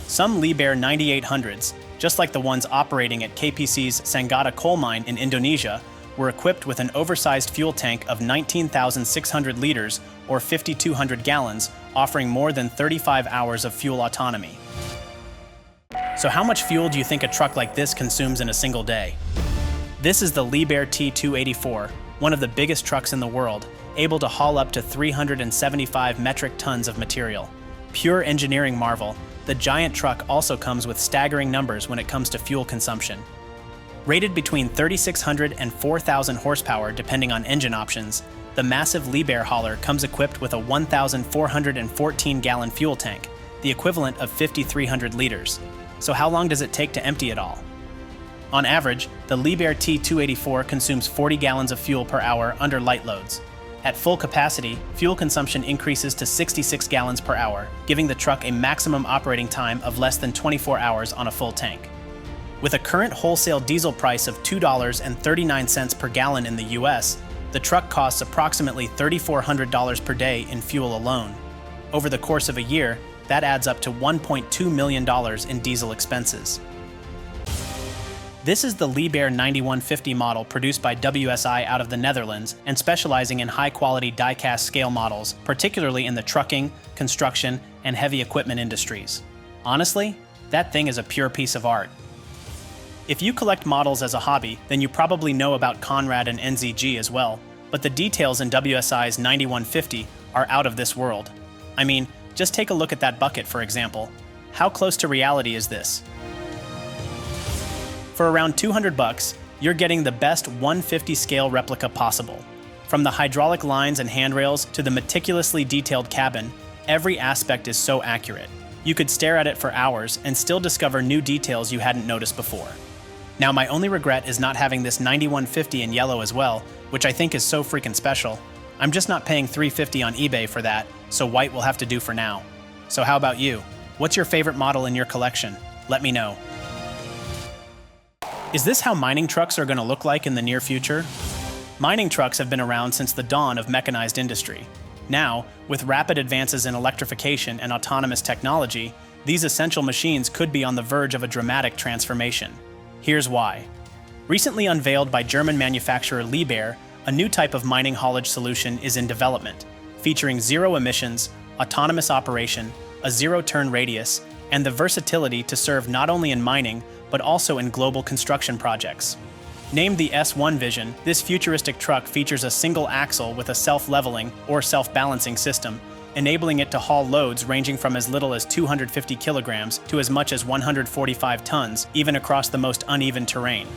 Some Liebherr 9800s, just like the ones operating at KPC's Sanggata coal mine in Indonesia, were equipped with an oversized fuel tank of 19,600 liters or 5,200 gallons, offering more than 35 hours of fuel autonomy. So how much fuel do you think a truck like this consumes in a single day? This is the Liebherr T284, one of the biggest trucks in the world, able to haul up to 375 metric tons of material. Pure engineering marvel, the giant truck also comes with staggering numbers when it comes to fuel consumption. Rated between 3,600 and 4,000 horsepower depending on engine options, the massive Liebherr hauler comes equipped with a 1,414-gallon fuel tank, the equivalent of 5,300 liters. So how long does it take to empty it all? On average, the Liebherr T284 consumes 40 gallons of fuel per hour under light loads. At full capacity, fuel consumption increases to 66 gallons per hour, giving the truck a maximum operating time of less than 24 hours on a full tank. With a current wholesale diesel price of $2.39 per gallon in the US, the truck costs approximately $3,400 per day in fuel alone. Over the course of a year, that adds up to $1.2 million in diesel expenses. This is the Liebherr 9150 model produced by WSI out of the Netherlands and specializing in high-quality die-cast scale models, particularly in the trucking, construction, and heavy equipment industries. Honestly, that thing is a pure piece of art. If you collect models as a hobby, then you probably know about Conrad and NZG as well, but the details in WSI's 9150 are out of this world. I mean, just take a look at that bucket, for example. How close to reality is this? For around $200, you're getting the best 150 scale replica possible. From the hydraulic lines and handrails to the meticulously detailed cabin, every aspect is so accurate. You could stare at it for hours and still discover new details you hadn't noticed before. Now, my only regret is not having this 9150 in yellow as well, which I think is so freaking special. I'm just not paying $350 on eBay for that, so white will have to do for now. So how about you? What's your favorite model in your collection? Let me know. Is this how mining trucks are going to look like in the near future? Mining trucks have been around since the dawn of mechanized industry. Now, with rapid advances in electrification and autonomous technology, these essential machines could be on the verge of a dramatic transformation. Here's why. Recently unveiled by German manufacturer Liebherr, a new type of mining haulage solution is in development, featuring zero emissions, autonomous operation, a zero-turn radius, and the versatility to serve not only in mining, but also in global construction projects. Named the S1 Vision, this futuristic truck features a single axle with a self-leveling or self-balancing system, enabling it to haul loads ranging from as little as 250 kilograms to as much as 145 tons, even across the most uneven terrain.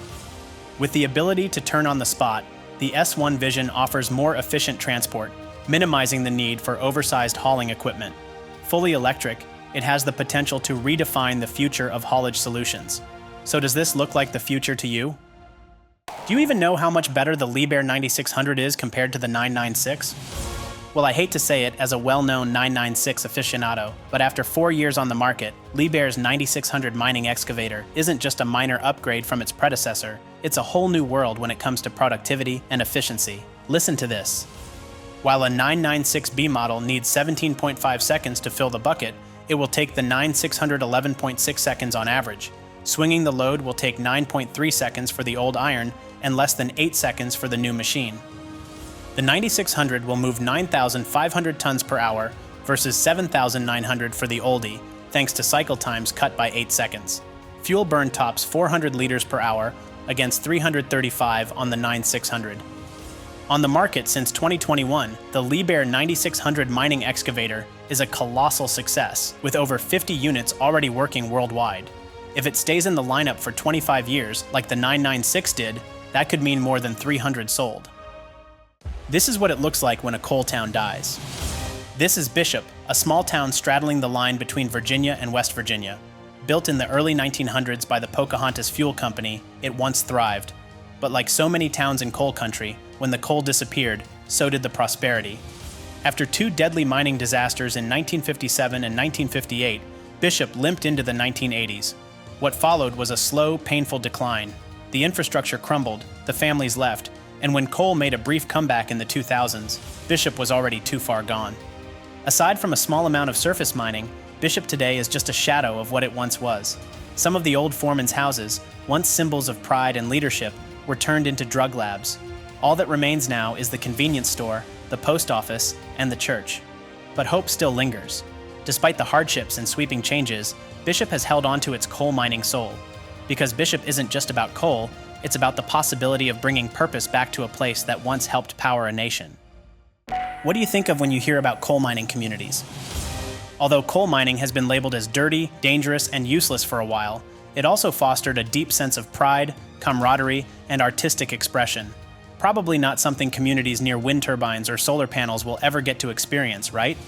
With the ability to turn on the spot, the S1 Vision offers more efficient transport, minimizing the need for oversized hauling equipment. Fully electric, it has the potential to redefine the future of haulage solutions. So does this look like the future to you? Do you even know how much better the Liebherr 9600 is compared to the 996? Well, I hate to say it as a well-known 996 aficionado, but after 4 years on the market, Liebherr's 9600 mining excavator isn't just a minor upgrade from its predecessor, it's a whole new world when it comes to productivity and efficiency. Listen to this. While a 996B model needs 17.5 seconds to fill the bucket, it will take the 9600 11.6 seconds on average. Swinging the load will take 9.3 seconds for the old iron and less than 8 seconds for the new machine. The 9600 will move 9,500 tons per hour versus 7,900 for the oldie, thanks to cycle times cut by 8 seconds. Fuel burn tops 400 liters per hour against 335 on the 9600. On the market since 2021, the Liebherr 9600 mining excavator is a colossal success, with over 50 units already working worldwide. If it stays in the lineup for 25 years, like the 996 did, that could mean more than 300 sold. This is what it looks like when a coal town dies. This is Bishop, a small town straddling the line between Virginia and West Virginia. Built in the early 1900s by the Pocahontas Fuel Company, it once thrived. But like so many towns in coal country, when the coal disappeared, so did the prosperity. After two deadly mining disasters in 1957 and 1958, Bishop limped into the 1980s. What followed was a slow, painful decline. The infrastructure crumbled, the families left, and when coal made a brief comeback in the 2000s, Bishop was already too far gone. Aside from a small amount of surface mining, Bishop today is just a shadow of what it once was. Some of the old foremen's houses, once symbols of pride and leadership, were turned into drug labs. All that remains now is the convenience store, the post office, and the church. But hope still lingers. Despite the hardships and sweeping changes, Bishop has held on to its coal mining soul. Because Bishop isn't just about coal, it's about the possibility of bringing purpose back to a place that once helped power a nation. What do you think of when you hear about coal mining communities? Although coal mining has been labeled as dirty, dangerous, and useless for a while, it also fostered a deep sense of pride, camaraderie, and artistic expression. Probably not something communities near wind turbines or solar panels will ever get to experience, right?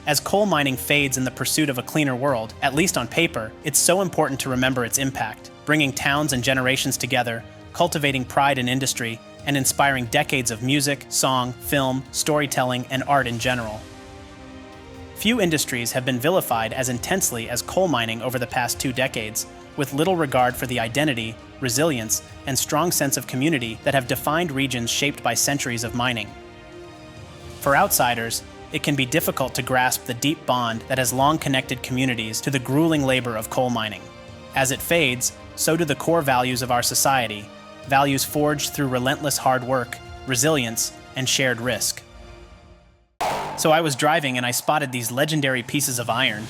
As coal mining fades in the pursuit of a cleaner world, at least on paper, it's so important to remember its impact, bringing towns and generations together, cultivating pride in industry, and inspiring decades of music, song, film, storytelling, and art in general. Few industries have been vilified as intensely as coal mining over the past 2 decades, with little regard for the identity, resilience, and strong sense of community that have defined regions shaped by centuries of mining. For outsiders, it can be difficult to grasp the deep bond that has long connected communities to the grueling labor of coal mining. As it fades, so do the core values of our society, values forged through relentless hard work, resilience, and shared risk. So I was driving and I spotted these legendary pieces of iron.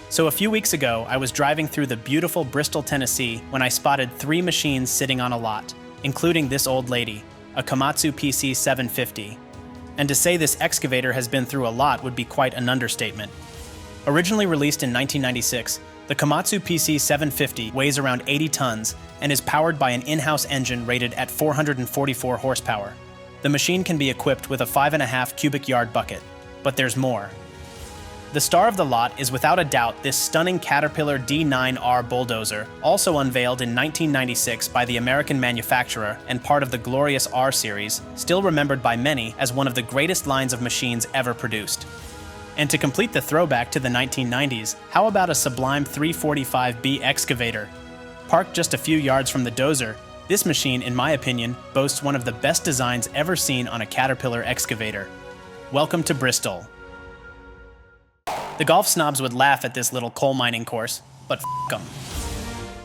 So a few weeks ago, I was driving through the beautiful Bristol, Tennessee, when I spotted 3 machines sitting on a lot, including this old lady, a Komatsu PC 750. And to say this excavator has been through a lot would be quite an understatement. Originally released in 1996, the Komatsu PC 750 weighs around 80 tons and is powered by an in-house engine rated at 444 horsepower. The machine can be equipped with a 5.5 cubic yard bucket, but there's more. The star of the lot is without a doubt this stunning Caterpillar D9R bulldozer, also unveiled in 1996 by the American manufacturer and part of the glorious R series, still remembered by many as one of the greatest lines of machines ever produced. And to complete the throwback to the 1990s, how about a sublime 345B excavator? Parked just a few yards from the dozer, this machine, in my opinion, boasts one of the best designs ever seen on a Caterpillar excavator. Welcome to Bristol. The golf snobs would laugh at this little coal mining course, but f*** them.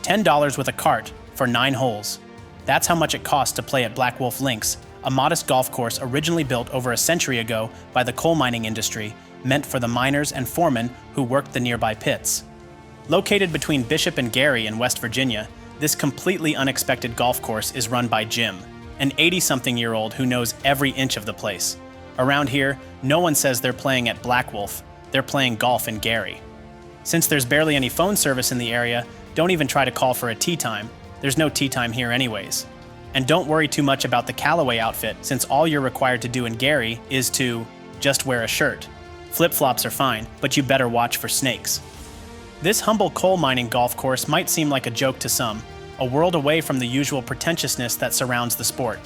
$10 with a cart for 9 holes. That's how much it costs to play at Black Wolf Links, a modest golf course originally built over a century ago by the coal mining industry, meant for the miners and foremen who worked the nearby pits. Located between Bishop and Gary in West Virginia, this completely unexpected golf course is run by Jim, an 80-something-year-old who knows every inch of the place. Around here, no one says they're playing at Black Wolf, they're playing golf in Gary. Since there's barely any phone service in the area, don't even try to call for a tee time. There's no tee time here anyways. And don't worry too much about the Callaway outfit, since all you're required to do in Gary is to just wear a shirt. Flip-flops are fine, but you better watch for snakes. This humble coal mining golf course might seem like a joke to some, a world away from the usual pretentiousness that surrounds the sport.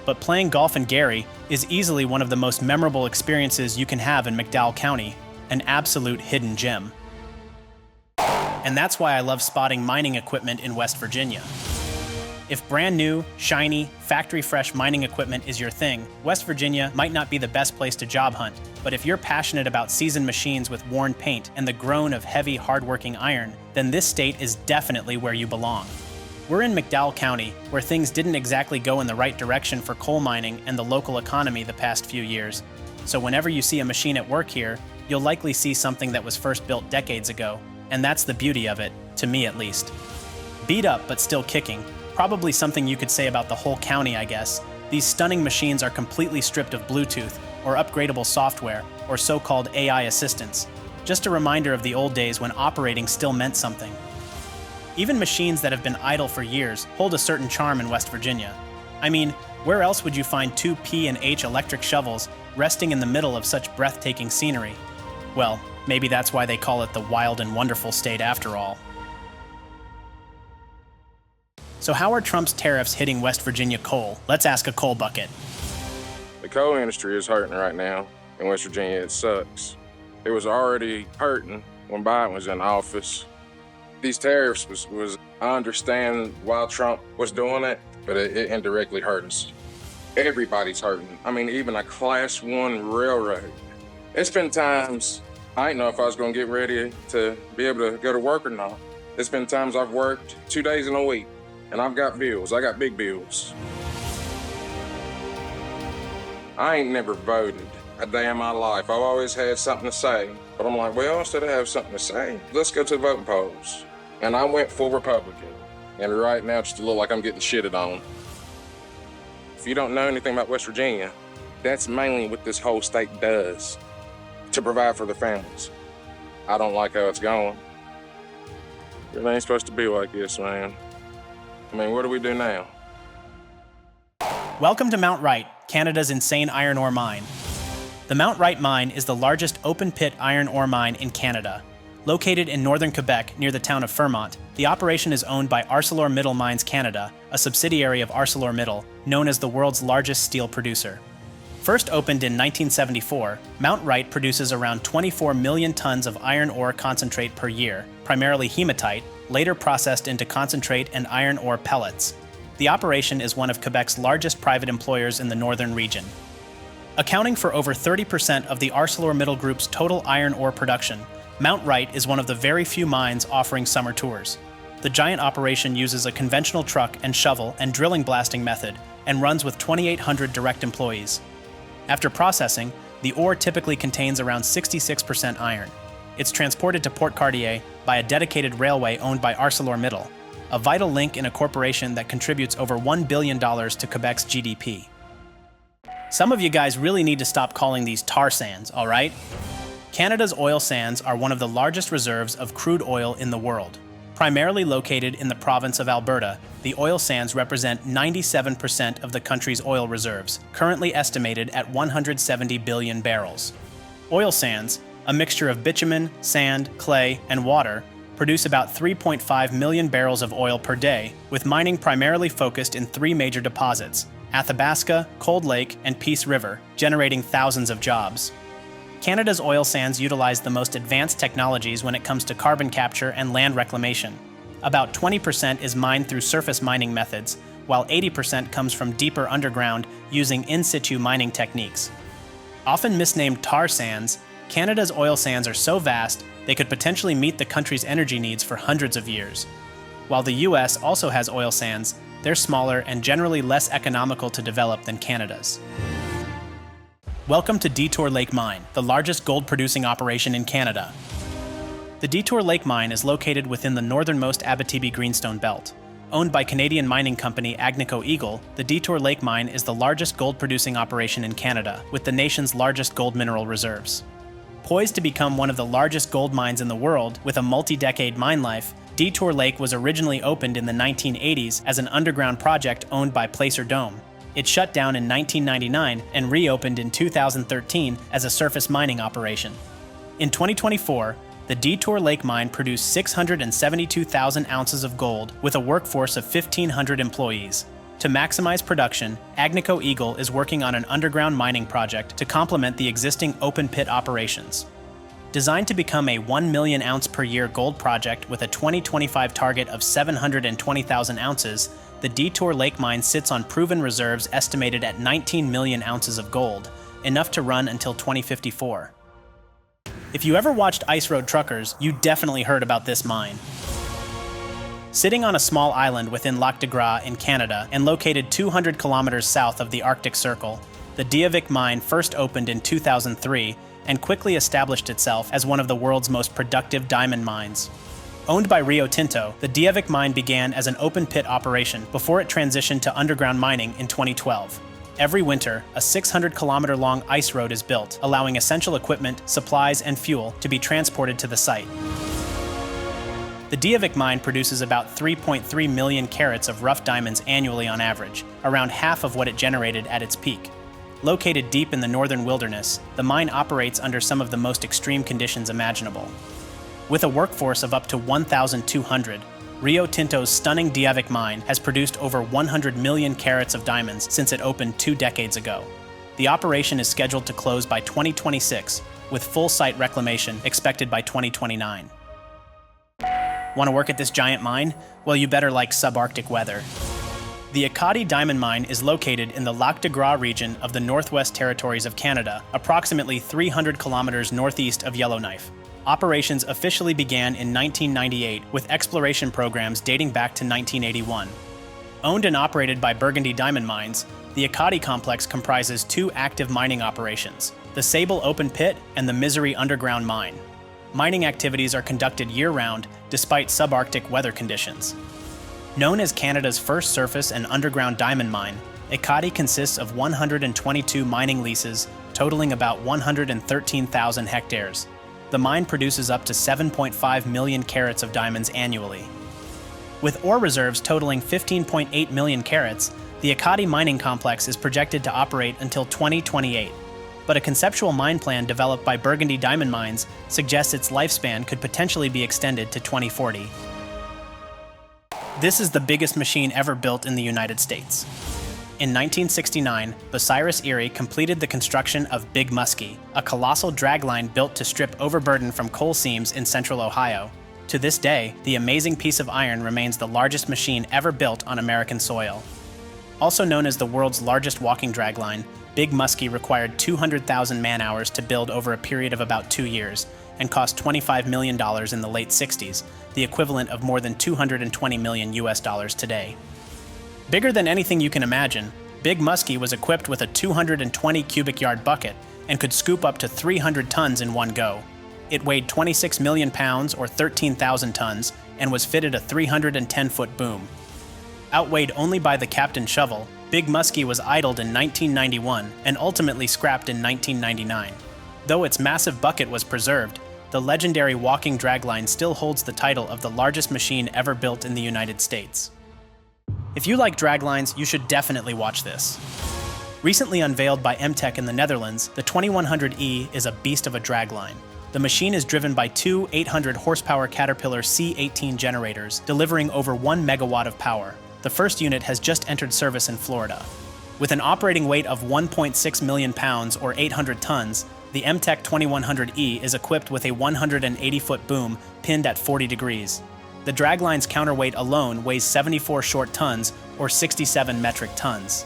But playing golf in Gary is easily one of the most memorable experiences you can have in McDowell County, an absolute hidden gem. And that's why I love spotting mining equipment in West Virginia. If brand new, shiny, factory-fresh mining equipment is your thing, West Virginia might not be the best place to job hunt, but if you're passionate about seasoned machines with worn paint and the groan of heavy, hard-working iron, then this state is definitely where you belong. We're in McDowell County, where things didn't exactly go in the right direction for coal mining and the local economy the past few years. So whenever you see a machine at work here, you'll likely see something that was first built decades ago, and that's the beauty of it, to me at least. Beat up but still kicking, probably something you could say about the whole county, I guess, These stunning machines are completely stripped of Bluetooth or upgradable software or so-called AI assistants. Just a reminder of the old days when operating still meant something. Even machines that have been idle for years hold a certain charm in West Virginia. I mean, where else would you find two P&H electric shovels resting in the middle of such breathtaking scenery? Well, maybe that's why they call it the wild and wonderful state after all. So how are Trump's tariffs hitting West Virginia coal? Let's ask a coal bucket. The coal industry is hurting right now in West Virginia. It sucks. It was already hurting when Biden was in office. These tariffs was I understand why Trump was doing it, but it indirectly hurts. Everybody's hurting. I mean, even a Class 1 railroad. It's been times I didn't know if I was gonna get ready to be able to go to work or not. It's been times I've worked 2 days in a week, and I've got bills. I got big bills. I ain't never voted a day in my life. I've always had something to say. But I'm like, well, instead of having something to say, let's go to the voting polls. And I went full Republican. And right now, it just look like I'm getting shitted on. If you don't know anything about West Virginia, that's mainly what this whole state does to provide for the families. I don't like how it's going. It ain't supposed to be like this, man. I mean, what do we do now? Welcome to Mount Wright, Canada's insane iron ore mine. The Mount Wright mine is the largest open-pit iron ore mine in Canada. Located in northern Quebec near the town of Fremont, the operation is owned by ArcelorMittal Mines Canada, a subsidiary of ArcelorMittal, known as the world's largest steel producer. First opened in 1974, Mount Wright produces around 24 million tons of iron ore concentrate per year, primarily hematite, later processed into concentrate and iron ore pellets. The operation is one of Quebec's largest private employers in the northern region. Accounting for over 30% of the ArcelorMittal Group's total iron ore production, Mount Wright is one of the very few mines offering summer tours. The giant operation uses a conventional truck and shovel and drilling blasting method and runs with 2,800 direct employees. After processing, the ore typically contains around 66% iron. It's transported to Port Cartier by a dedicated railway owned by ArcelorMittal, a vital link in a corporation that contributes over $1 billion to Quebec's GDP. Some of you guys really need to stop calling these tar sands, all right? Canada's oil sands are one of the largest reserves of crude oil in the world. Primarily located in the province of Alberta, the oil sands represent 97% of the country's oil reserves, currently estimated at 170 billion barrels. Oil sands, a mixture of bitumen, sand, clay, and water, produce about 3.5 million barrels of oil per day, with mining primarily focused in three major deposits: Athabasca, Cold Lake, and Peace River, generating thousands of jobs. Canada's oil sands utilize the most advanced technologies when it comes to carbon capture and land reclamation. About 20% is mined through surface mining methods, while 80% comes from deeper underground using in-situ mining techniques. Often misnamed tar sands, Canada's oil sands are so vast they could potentially meet the country's energy needs for hundreds of years. While the US also has oil sands, they're smaller and generally less economical to develop than Canada's. Welcome to Detour Lake Mine, the largest gold-producing operation in Canada. The Detour Lake Mine is located within the northernmost Abitibi Greenstone Belt. Owned by Canadian mining company Agnico Eagle, the Detour Lake Mine is the largest gold-producing operation in Canada, with the nation's largest gold mineral reserves. Poised to become one of the largest gold mines in the world, with a multi-decade mine life, Detour Lake was originally opened in the 1980s as an underground project owned by Placer Dome. It shut down in 1999 and reopened in 2013 as a surface mining operation. In 2024, the Detour Lake Mine produced 672,000 ounces of gold with a workforce of 1,500 employees. To maximize production, Agnico Eagle is working on an underground mining project to complement the existing open-pit operations. Designed to become a 1 million ounce per year gold project with a 2025 target of 720,000 ounces, the Detour Lake Mine sits on proven reserves estimated at 19 million ounces of gold, enough to run until 2054. If you ever watched Ice Road Truckers, you definitely heard about this mine. Sitting on a small island within Lac de Gras in Canada and located 200 kilometers south of the Arctic Circle, the Diavik mine first opened in 2003 and quickly established itself as one of the world's most productive diamond mines. Owned by Rio Tinto, the Diavik mine began as an open-pit operation before it transitioned to underground mining in 2012. Every winter, a 600-kilometer-long ice road is built, allowing essential equipment, supplies, and fuel to be transported to the site. The Diavik mine produces about 3.3 million carats of rough diamonds annually on average, around half of what it generated at its peak. Located deep in the northern wilderness, the mine operates under some of the most extreme conditions imaginable. With a workforce of up to 1,200, Rio Tinto's stunning Diavik mine has produced over 100 million carats of diamonds since it opened 2 decades ago. The operation is scheduled to close by 2026, with full site reclamation expected by 2029. Want to work at this giant mine? Well, you better like subarctic weather. The Ekati diamond mine is located in the Lac de Gras region of the Northwest Territories of Canada, approximately 300 kilometers northeast of Yellowknife. Operations officially began in 1998 with exploration programs dating back to 1981. Owned and operated by Burgundy Diamond Mines, the Ekati complex comprises 2 active mining operations, the Sable Open Pit and the Misery Underground Mine. Mining activities are conducted year-round despite subarctic weather conditions. Known as Canada's first surface and underground diamond mine, Ekati consists of 122 mining leases totaling about 113,000 hectares. The mine produces up to 7.5 million carats of diamonds annually. With ore reserves totaling 15.8 million carats, the Ekati mining complex is projected to operate until 2028. But a conceptual mine plan developed by Burgundy Diamond Mines suggests its lifespan could potentially be extended to 2040. This is the biggest machine ever built in the United States. In 1969, Bucyrus Erie completed the construction of Big Muskie, a colossal dragline built to strip overburden from coal seams in central Ohio. To this day, the amazing piece of iron remains the largest machine ever built on American soil. Also known as the world's largest walking dragline, Big Muskie required 200,000 man-hours to build over a period of about 2 years, and cost $25 million in the late 60s, the equivalent of more than $220 million US today. Bigger than anything you can imagine, Big Muskie was equipped with a 220 cubic yard bucket and could scoop up to 300 tons in one go. It weighed 26 million pounds or 13,000 tons and was fitted a 310-foot boom. Outweighed only by the Captain shovel, Big Muskie was idled in 1991 and ultimately scrapped in 1999. Though its massive bucket was preserved, the legendary walking dragline still holds the title of the largest machine ever built in the United States. If you like draglines, you should definitely watch this. Recently unveiled by MTech in the Netherlands, the 2100E is a beast of a dragline. The machine is driven by 2 800-horsepower Caterpillar C18 generators, delivering over 1 megawatt of power. The first unit has just entered service in Florida. With an operating weight of 1.6 million pounds or 800 tons, the MTech 2100E is equipped with a 180-foot boom pinned at 40 degrees. The dragline's counterweight alone weighs 74 short tons or 67 metric tons.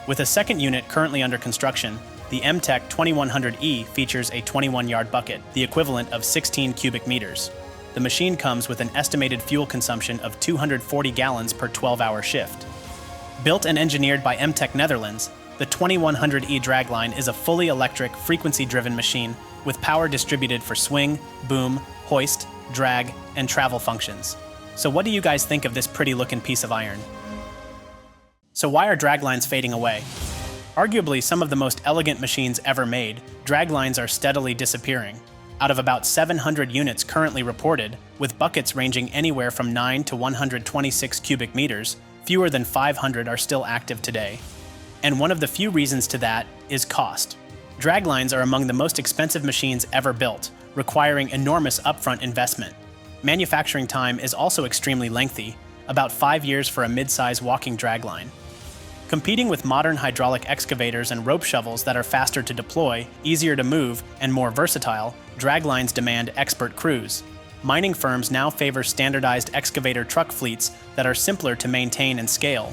With a second unit currently under construction, the MTech 2100E features a 21-yard bucket, the equivalent of 16 cubic meters. The machine comes with an estimated fuel consumption of 240 gallons per 12-hour shift. Built and engineered by MTech Netherlands, the 2100E dragline is a fully electric, frequency-driven machine with power distributed for swing, boom, hoist, drag, and travel functions. So what do you guys think of this pretty-looking piece of iron? So why are draglines fading away? Arguably some of the most elegant machines ever made, draglines are steadily disappearing. Out of about 700 units currently reported, with buckets ranging anywhere from 9 to 126 cubic meters, fewer than 500 are still active today. And one of the few reasons to that is cost. Draglines are among the most expensive machines ever built, requiring enormous upfront investment. Manufacturing time is also extremely lengthy, about 5 years for a mid-size walking dragline. Competing with modern hydraulic excavators and rope shovels that are faster to deploy, easier to move, and more versatile, draglines demand expert crews. Mining firms now favor standardized excavator truck fleets that are simpler to maintain and scale.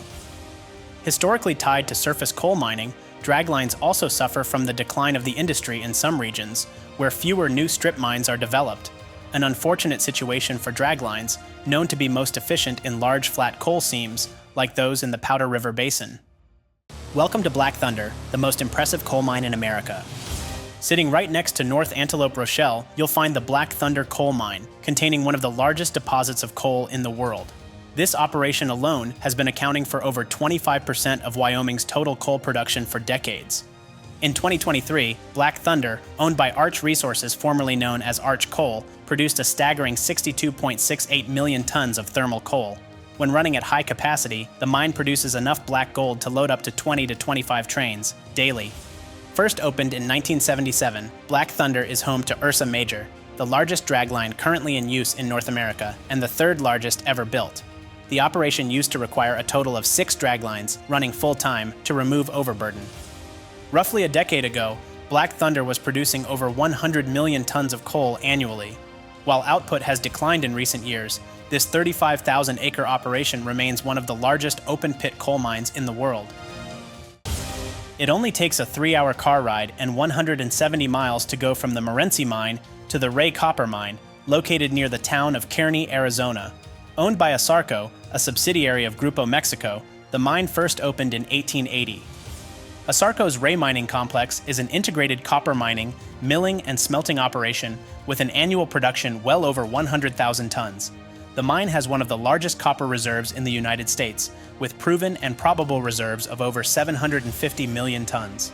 Historically tied to surface coal mining, draglines also suffer from the decline of the industry in some regions, where fewer new strip mines are developed, an unfortunate situation for draglines, known to be most efficient in large flat coal seams, like those in the Powder River Basin. Welcome to Black Thunder, the most impressive coal mine in America. Sitting right next to North Antelope Rochelle, you'll find the Black Thunder Coal Mine, containing one of the largest deposits of coal in the world. This operation alone has been accounting for over 25% of Wyoming's total coal production for decades. In 2023, Black Thunder, owned by Arch Resources, formerly known as Arch Coal, produced a staggering 62.68 million tons of thermal coal. When running at high capacity, the mine produces enough black gold to load up to 20 to 25 trains daily. First opened in 1977, Black Thunder is home to Ursa Major, the largest dragline currently in use in North America and the third largest ever built. The operation used to require a total of 6 draglines running full-time to remove overburden. Roughly a decade ago, Black Thunder was producing over 100 million tons of coal annually. While output has declined in recent years, this 35,000-acre operation remains one of the largest open-pit coal mines in the world. It only takes a 3-hour car ride and 170 miles to go from the Morenci mine to the Ray Copper Mine, located near the town of Kearney, Arizona. Owned by Asarco, a subsidiary of Grupo Mexico, the mine first opened in 1880. Asarco's Ray Mining Complex is an integrated copper mining, milling, and smelting operation with an annual production well over 100,000 tons. The mine has one of the largest copper reserves in the United States, with proven and probable reserves of over 750 million tons.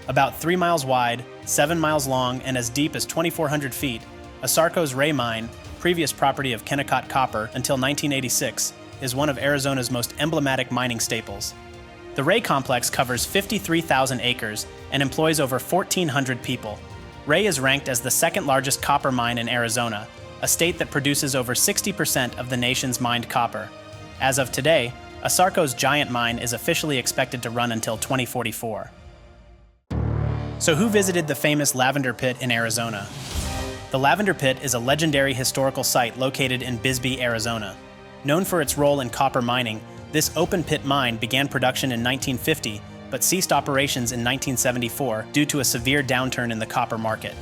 About 3 miles wide, 7 miles long, and as deep as 2,400 feet, Asarco's Ray Mine, previous property of Kennecott Copper until 1986, is one of Arizona's most emblematic mining staples. The Ray complex covers 53,000 acres and employs over 1,400 people. Ray is ranked as the second largest copper mine in Arizona, a state that produces over 60% of the nation's mined copper. As of today, Asarco's giant mine is officially expected to run until 2044. So who visited the famous Lavender Pit in Arizona? The Lavender Pit is a legendary historical site located in Bisbee, Arizona. Known for its role in copper mining, this open-pit mine began production in 1950, but ceased operations in 1974 due to a severe downturn in the copper market.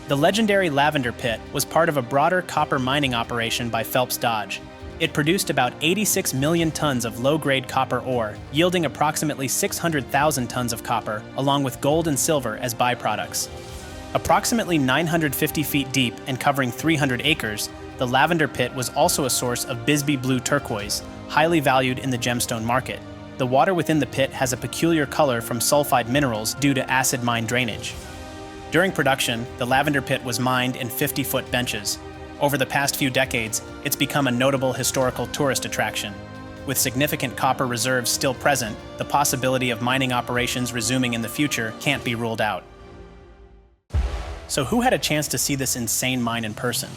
The legendary Lavender Pit was part of a broader copper mining operation by Phelps Dodge. It produced about 86 million tons of low-grade copper ore, yielding approximately 600,000 tons of copper, along with gold and silver as byproducts. Approximately 950 feet deep and covering 300 acres, the Lavender Pit was also a source of Bisbee blue turquoise, highly valued in the gemstone market. The water within the pit has a peculiar color from sulfide minerals due to acid mine drainage. During production, the Lavender Pit was mined in 50-foot benches. Over the past few decades, it's become a notable historical tourist attraction. With significant copper reserves still present, the possibility of mining operations resuming in the future can't be ruled out. So who had a chance to see this insane mine in person?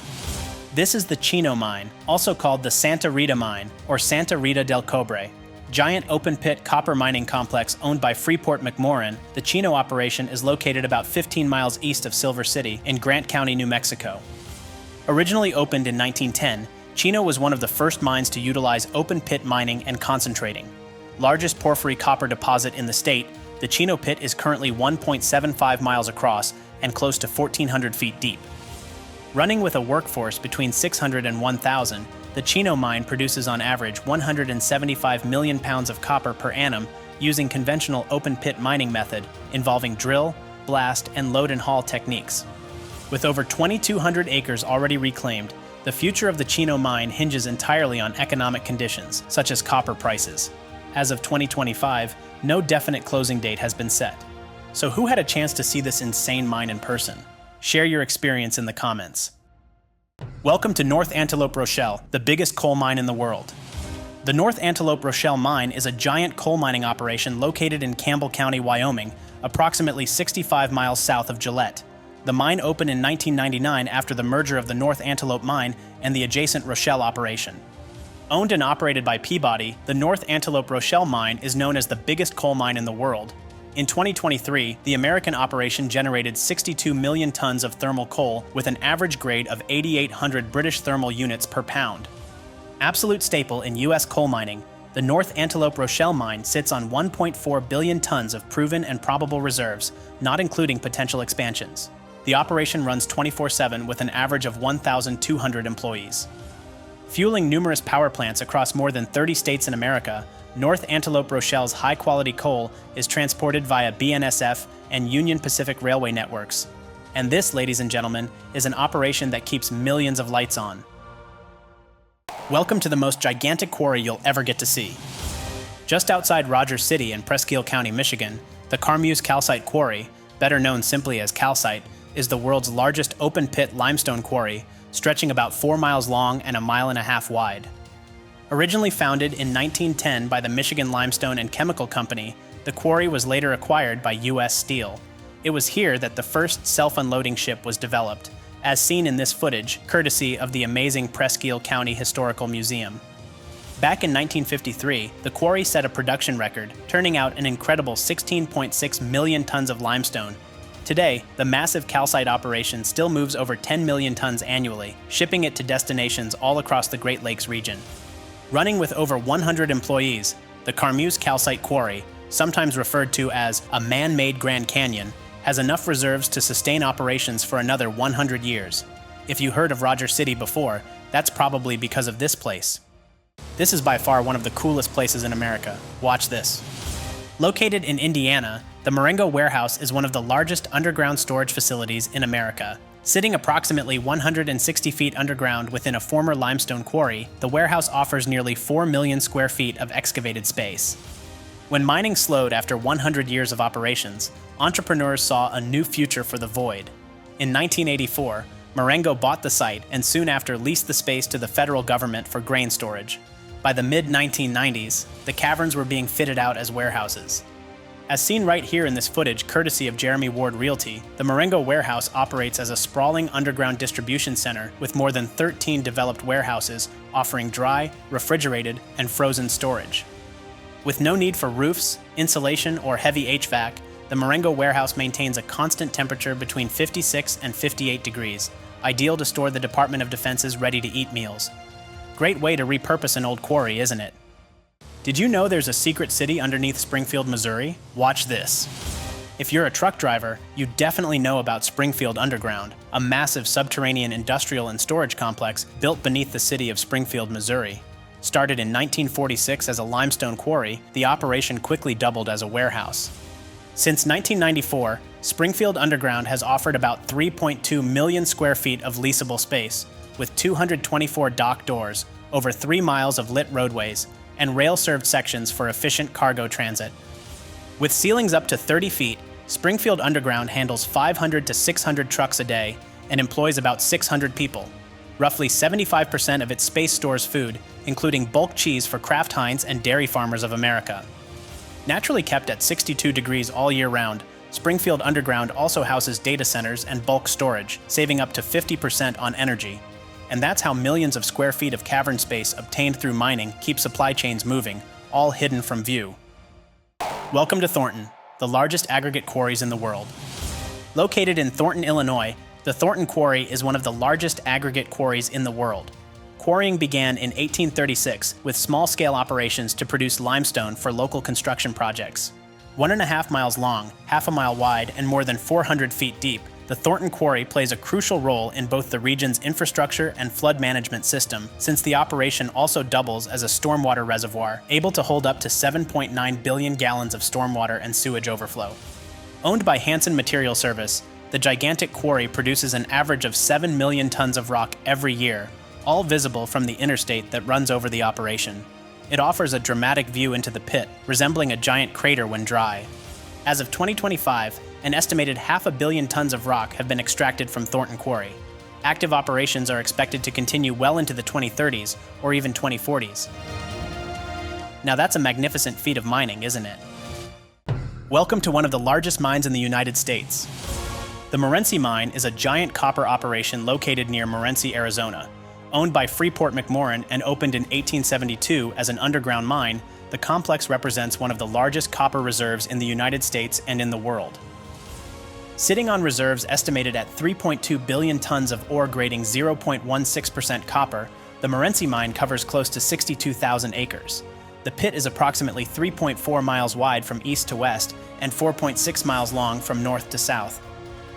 This is the Chino Mine, also called the Santa Rita Mine or Santa Rita del Cobre. Giant open-pit copper mining complex owned by Freeport-McMoRan, the Chino operation is located about 15 miles east of Silver City in Grant County, New Mexico. Originally opened in 1910, Chino was one of the first mines to utilize open-pit mining and concentrating. Largest porphyry copper deposit in the state, the Chino Pit is currently 1.75 miles across and close to 1,400 feet deep. Running with a workforce between 600 and 1,000, the Chino Mine produces on average 175 million pounds of copper per annum using conventional open-pit mining method involving drill, blast, and load and haul techniques. With over 2,200 acres already reclaimed, the future of the Chino Mine hinges entirely on economic conditions, such as copper prices. As of 2025, no definite closing date has been set. So who had a chance to see this insane mine in person? Share your experience in the comments. Welcome to North Antelope Rochelle, the biggest coal mine in the world. The North Antelope Rochelle Mine is a giant coal mining operation located in Campbell County, Wyoming, approximately 65 miles south of Gillette. The mine opened in 1999 after the merger of the North Antelope Mine and the adjacent Rochelle operation. Owned and operated by Peabody, the North Antelope Rochelle Mine is known as the biggest coal mine in the world. In 2023, the American operation generated 62 million tons of thermal coal with an average grade of 8,800 British thermal units per pound. Absolute staple in U.S. coal mining, the North Antelope Rochelle Mine sits on 1.4 billion tons of proven and probable reserves, not including potential expansions. The operation runs 24/7 with an average of 1,200 employees. Fueling numerous power plants across more than 30 states in America, North Antelope Rochelle's high-quality coal is transported via BNSF and Union Pacific Railway networks. And this, ladies and gentlemen, is an operation that keeps millions of lights on. Welcome to the most gigantic quarry you'll ever get to see. Just outside Rogers City in Presque County, Michigan, the Carmeuse Calcite Quarry, better known simply as calcite, is the world's largest open-pit limestone quarry, stretching about 4 miles long and 1.5 miles wide. Originally founded in 1910 by the Michigan Limestone and Chemical Company, the quarry was later acquired by U.S. Steel. It was here that the first self-unloading ship was developed, as seen in this footage, courtesy of the amazing Presque County Historical Museum. Back in 1953, the quarry set a production record, turning out an incredible 16.6 million tons of limestone. Today, the massive calcite operation still moves over 10 million tons annually, shipping it to destinations all across the Great Lakes region. Running with over 100 employees, the Carmeuse Calcite Quarry, sometimes referred to as a man-made Grand Canyon, has enough reserves to sustain operations for another 100 years. If you heard of Rogers City before, that's probably because of this place. This is by far one of the coolest places in America. Watch this. Located in Indiana, the Marengo Warehouse is one of the largest underground storage facilities in America. Sitting approximately 160 feet underground within a former limestone quarry, the warehouse offers nearly 4 million square feet of excavated space. When mining slowed after 100 years of operations, entrepreneurs saw a new future for the void. In 1984, Marengo bought the site and soon after leased the space to the federal government for grain storage. By the mid-1990s, the caverns were being fitted out as warehouses. As seen right here in this footage courtesy of Jeremy Ward Realty, the Marengo Warehouse operates as a sprawling underground distribution center with more than 13 developed warehouses offering dry, refrigerated, and frozen storage. With no need for roofs, insulation, or heavy HVAC, the Marengo Warehouse maintains a constant temperature between 56 and 58 degrees, ideal to store the Department of Defense's ready-to-eat meals. Great way to repurpose an old quarry, isn't it? Did you know there's a secret city underneath Springfield, Missouri? Watch this. If you're a truck driver, you definitely know about Springfield Underground, a massive subterranean industrial and storage complex built beneath the city of Springfield, Missouri. Started in 1946 as a limestone quarry, the operation quickly doubled as a warehouse. Since 1994, Springfield Underground has offered about 3.2 million square feet of leasable space, with 224 dock doors, over 3 miles of lit roadways, and rail-served sections for efficient cargo transit. With ceilings up to 30 feet, Springfield Underground handles 500 to 600 trucks a day and employs about 600 people. Roughly 75% of its space stores food, including bulk cheese for Kraft Heinz and Dairy Farmers of America. Naturally kept at 62 degrees all year round, Springfield Underground also houses data centers and bulk storage, saving up to 50% on energy. And that's how millions of square feet of cavern space obtained through mining keep supply chains moving, all hidden from view. Welcome to Thornton, the largest aggregate quarries in the world. Located in Thornton, Illinois, the Thornton Quarry is one of the largest aggregate quarries in the world. Quarrying began in 1836 with small-scale operations to produce limestone for local construction projects. 1.5 miles long, 0.5 mile wide, and more than 400 feet deep, the Thornton Quarry plays a crucial role in both the region's infrastructure and flood management system, since the operation also doubles as a stormwater reservoir, able to hold up to 7.9 billion gallons of stormwater and sewage overflow. Owned by Hansen Material Service, the gigantic quarry produces an average of 7 million tons of rock every year, all visible from the interstate that runs over the operation. It offers a dramatic view into the pit, resembling a giant crater when dry. As of 2025, an estimated 500 million tons of rock have been extracted from Thornton Quarry. Active operations are expected to continue well into the 2030s or even 2040s. Now that's a magnificent feat of mining, isn't it? Welcome to one of the largest mines in the United States. The Morenci Mine is a giant copper operation located near Morenci, Arizona. Owned by Freeport-McMoRan and opened in 1872 as an underground mine, the complex represents one of the largest copper reserves in the United States and in the world. Sitting on reserves estimated at 3.2 billion tons of ore grading 0.16% copper, the Morenci Mine covers close to 62,000 acres. The pit is approximately 3.4 miles wide from east to west and 4.6 miles long from north to south.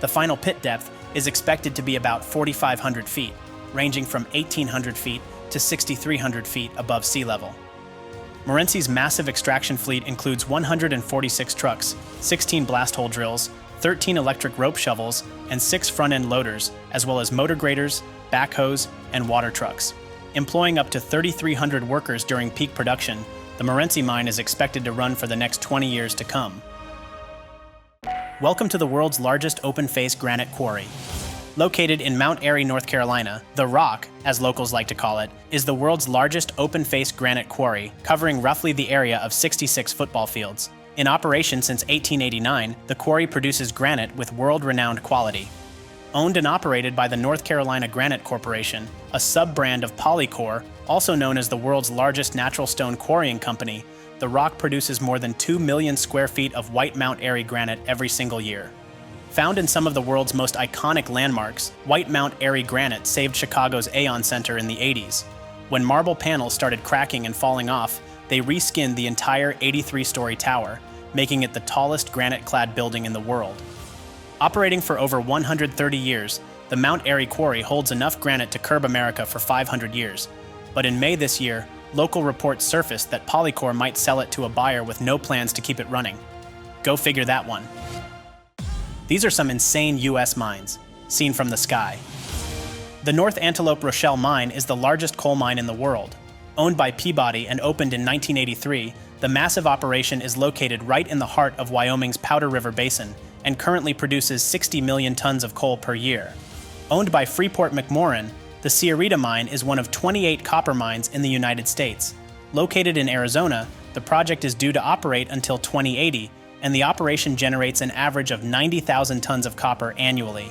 The final pit depth is expected to be about 4,500 feet, ranging from 1,800 feet to 6,300 feet above sea level. Morenci's massive extraction fleet includes 146 trucks, 16 blast hole drills, 13 electric rope shovels, and 6 front-end loaders, as well as motor graders, backhoes, and water trucks. Employing up to 3,300 workers during peak production, the Morenci mine is expected to run for the next 20 years to come. Welcome to the world's largest open-face granite quarry. Located in Mount Airy, North Carolina, The Rock, as locals like to call it, is the world's largest open-face granite quarry, covering roughly the area of 66 football fields. In operation since 1889, the quarry produces granite with world-renowned quality. Owned and operated by the North Carolina Granite Corporation, a sub-brand of Polycor, also known as the world's largest natural stone quarrying company, The Rock produces more than 2 million square feet of white Mount Airy granite every single year. Found in some of the world's most iconic landmarks, white Mount Airy granite saved Chicago's Aon Center in the 80s. When marble panels started cracking and falling off, they reskinned the entire 83-story tower, making it the tallest granite-clad building in the world. Operating for over 130 years, the Mount Airy quarry holds enough granite to curb America for 500 years. But in May this year, local reports surfaced that Polycor might sell it to a buyer with no plans to keep it running. Go figure that one. These are some insane U.S. mines, seen from the sky. The North Antelope Rochelle mine is the largest coal mine in the world. Owned by Peabody and opened in 1983, the massive operation is located right in the heart of Wyoming's Powder River Basin and currently produces 60 million tons of coal per year. Owned by Freeport-McMoRan, the Sierrita mine is one of 28 copper mines in the United States. Located in Arizona, the project is due to operate until 2080, and the operation generates an average of 90,000 tons of copper annually.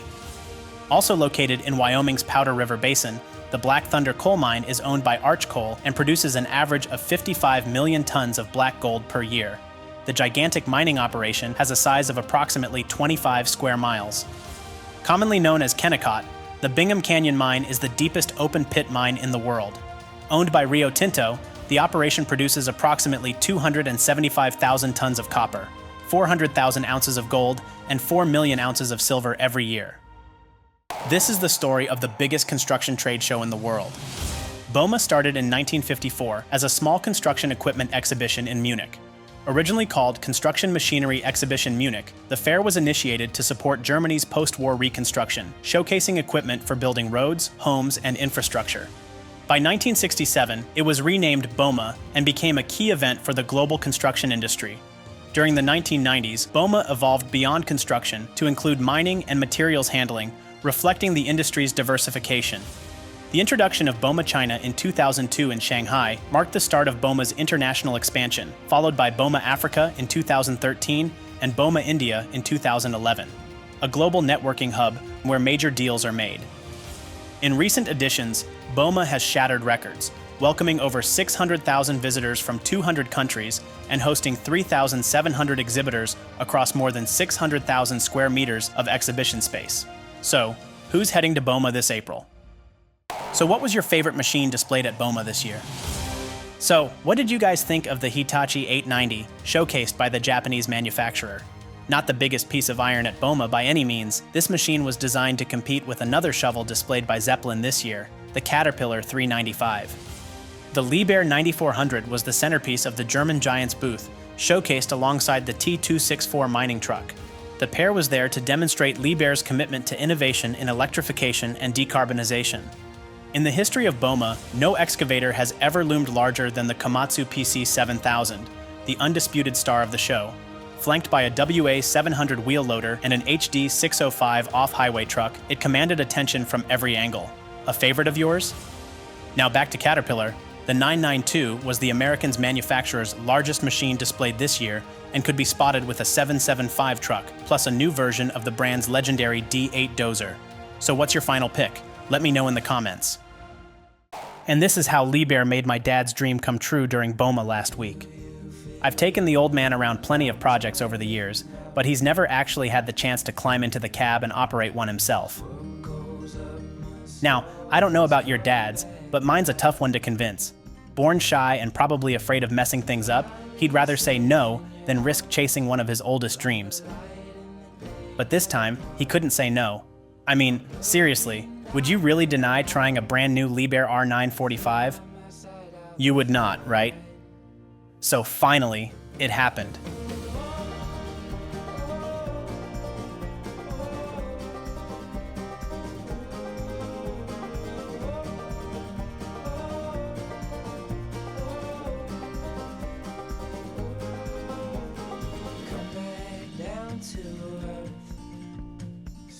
Also located in Wyoming's Powder River Basin, the Black Thunder coal mine is owned by Arch Coal and produces an average of 55 million tons of black gold per year. The gigantic mining operation has a size of approximately 25 square miles. Commonly known as Kennecott, the Bingham Canyon mine is the deepest open-pit mine in the world. Owned by Rio Tinto, the operation produces approximately 275,000 tons of copper, 400,000 ounces of gold, and 4 million ounces of silver every year. This is the story of the biggest construction trade show in the world. Bauma started in 1954 as a small construction equipment exhibition in Munich. Originally called Construction Machinery Exhibition Munich, the fair was initiated to support Germany's post-war reconstruction, showcasing equipment for building roads, homes, and infrastructure. By 1967, it was renamed Bauma and became a key event for the global construction industry. During the 1990s, Bauma evolved beyond construction to include mining and materials handling, reflecting the industry's diversification. The introduction of Bauma China in 2002 in Shanghai marked the start of Bauma's international expansion, followed by Bauma Africa in 2013 and Bauma India in 2011, a global networking hub where major deals are made. In recent editions, Bauma has shattered records, welcoming over 600,000 visitors from 200 countries and hosting 3,700 exhibitors across more than 600,000 square meters of exhibition space. So, who's heading to Bauma this April? So what was your favorite machine displayed at Bauma this year? So, what did you guys think of the Hitachi 890 showcased by the Japanese manufacturer? Not the biggest piece of iron at Bauma by any means, this machine was designed to compete with another shovel displayed by Zeppelin this year, the Caterpillar 395. The Liebherr 9400 was the centerpiece of the German giant's booth, showcased alongside the T264 mining truck. The pair was there to demonstrate Liebherr's commitment to innovation in electrification and decarbonization. In the history of Bauma, no excavator has ever loomed larger than the Komatsu PC 7000, the undisputed star of the show. Flanked by a WA 700 wheel loader and an HD 605 off-highway truck, it commanded attention from every angle. A favorite of yours? Now back to Caterpillar. The 992 was the American manufacturer's largest machine displayed this year and could be spotted with a 775 truck, plus a new version of the brand's legendary D8 dozer. So what's your final pick? Let me know in the comments. And this is how Liebherr made my dad's dream come true during Bauma last week. I've taken the old man around plenty of projects over the years, but he's never actually had the chance to climb into the cab and operate one himself. Now, I don't know about your dads, but mine's a tough one to convince. Born shy and probably afraid of messing things up, he'd rather say no than risk chasing one of his oldest dreams. But this time, he couldn't say no. I mean, seriously, would you really deny trying a brand new Liebherr R945? You would not, right? So finally, it happened.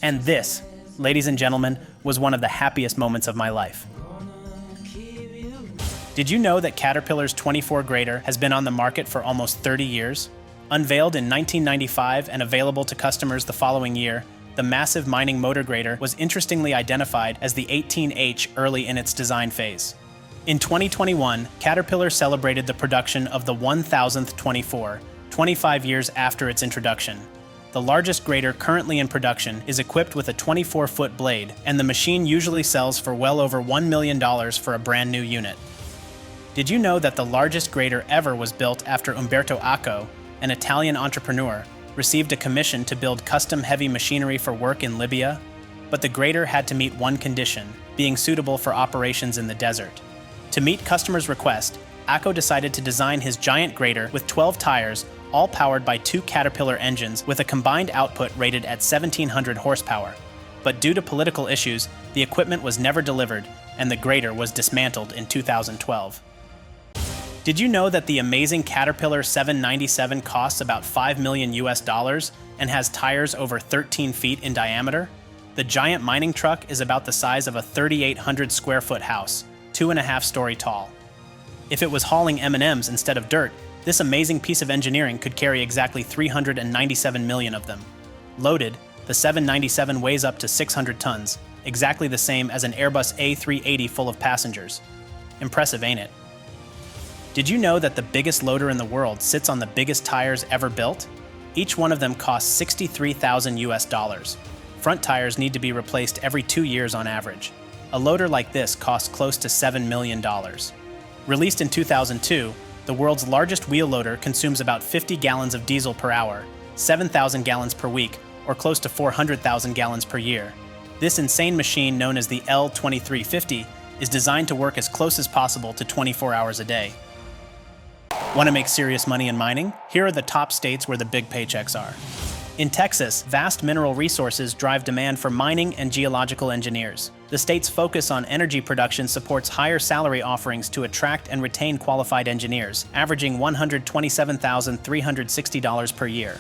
And this, ladies and gentlemen, was one of the happiest moments of my life. Did you know that Caterpillar's 24 grader has been on the market for almost 30 years? Unveiled in 1995 and available to customers the following year, the massive mining motor grader was interestingly identified as the 18H early in its design phase. In 2021, Caterpillar celebrated the production of the 1000th 24, 25 years after its introduction. The largest grader currently in production is equipped with a 24-foot blade, and the machine usually sells for well over $1 million for a brand new unit. Did you know that the largest grader ever was built after Umberto Eco, an Italian entrepreneur, received a commission to build custom heavy machinery for work in Libya? But the grader had to meet one condition, being suitable for operations in the desert. To meet customers' request, Eco decided to design his giant grader with 12 tires, all powered by 2 Caterpillar engines with a combined output rated at 1,700 horsepower. But due to political issues, the equipment was never delivered, and the grader was dismantled in 2012. Did you know that the amazing Caterpillar 797 costs about $5 million and has tires over 13 feet in diameter? The giant mining truck is about the size of a 3,800 square foot house, 2.5-story tall. If it was hauling M&Ms instead of dirt, this amazing piece of engineering could carry exactly 397 million of them. Loaded, the 797 weighs up to 600 tons, exactly the same as an Airbus A380 full of passengers. Impressive, ain't it? Did you know that the biggest loader in the world sits on the biggest tires ever built? Each one of them costs $63,000. Front tires need to be replaced every 2 years on average. A loader like this costs close to $7 million. Released in 2002, the world's largest wheel loader consumes about 50 gallons of diesel per hour, 7,000 gallons per week, or close to 400,000 gallons per year. This insane machine, known as the L2350, is designed to work as close as possible to 24 hours a day. Want to make serious money in mining? Here are the top states where the big paychecks are. In Texas, vast mineral resources drive demand for mining and geological engineers. The state's focus on energy production supports higher salary offerings to attract and retain qualified engineers, averaging $127,360 per year.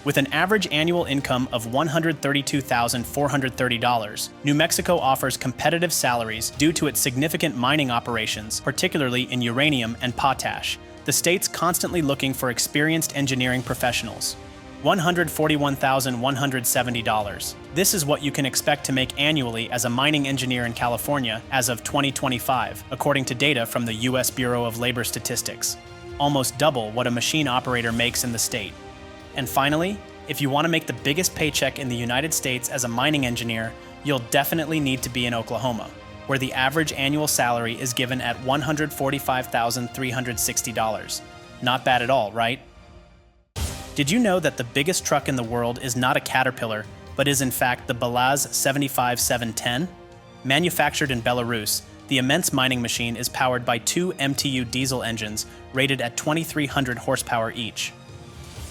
With an average annual income of $132,430, New Mexico offers competitive salaries due to its significant mining operations, particularly in uranium and potash. The state's constantly looking for experienced engineering professionals. $141,170. This is what you can expect to make annually as a mining engineer in California as of 2025, according to data from the U.S. Bureau of Labor Statistics. Almost double what a machine operator makes in the state. And finally, if you want to make the biggest paycheck in the United States as a mining engineer, you'll definitely need to be in Oklahoma, where the average annual salary is given at $145,360. Not bad at all, right? Did you know that the biggest truck in the world is not a Caterpillar, but is in fact the Belaz 75710? Manufactured in Belarus, the immense mining machine is powered by 2 MTU diesel engines rated at 2,300 horsepower each.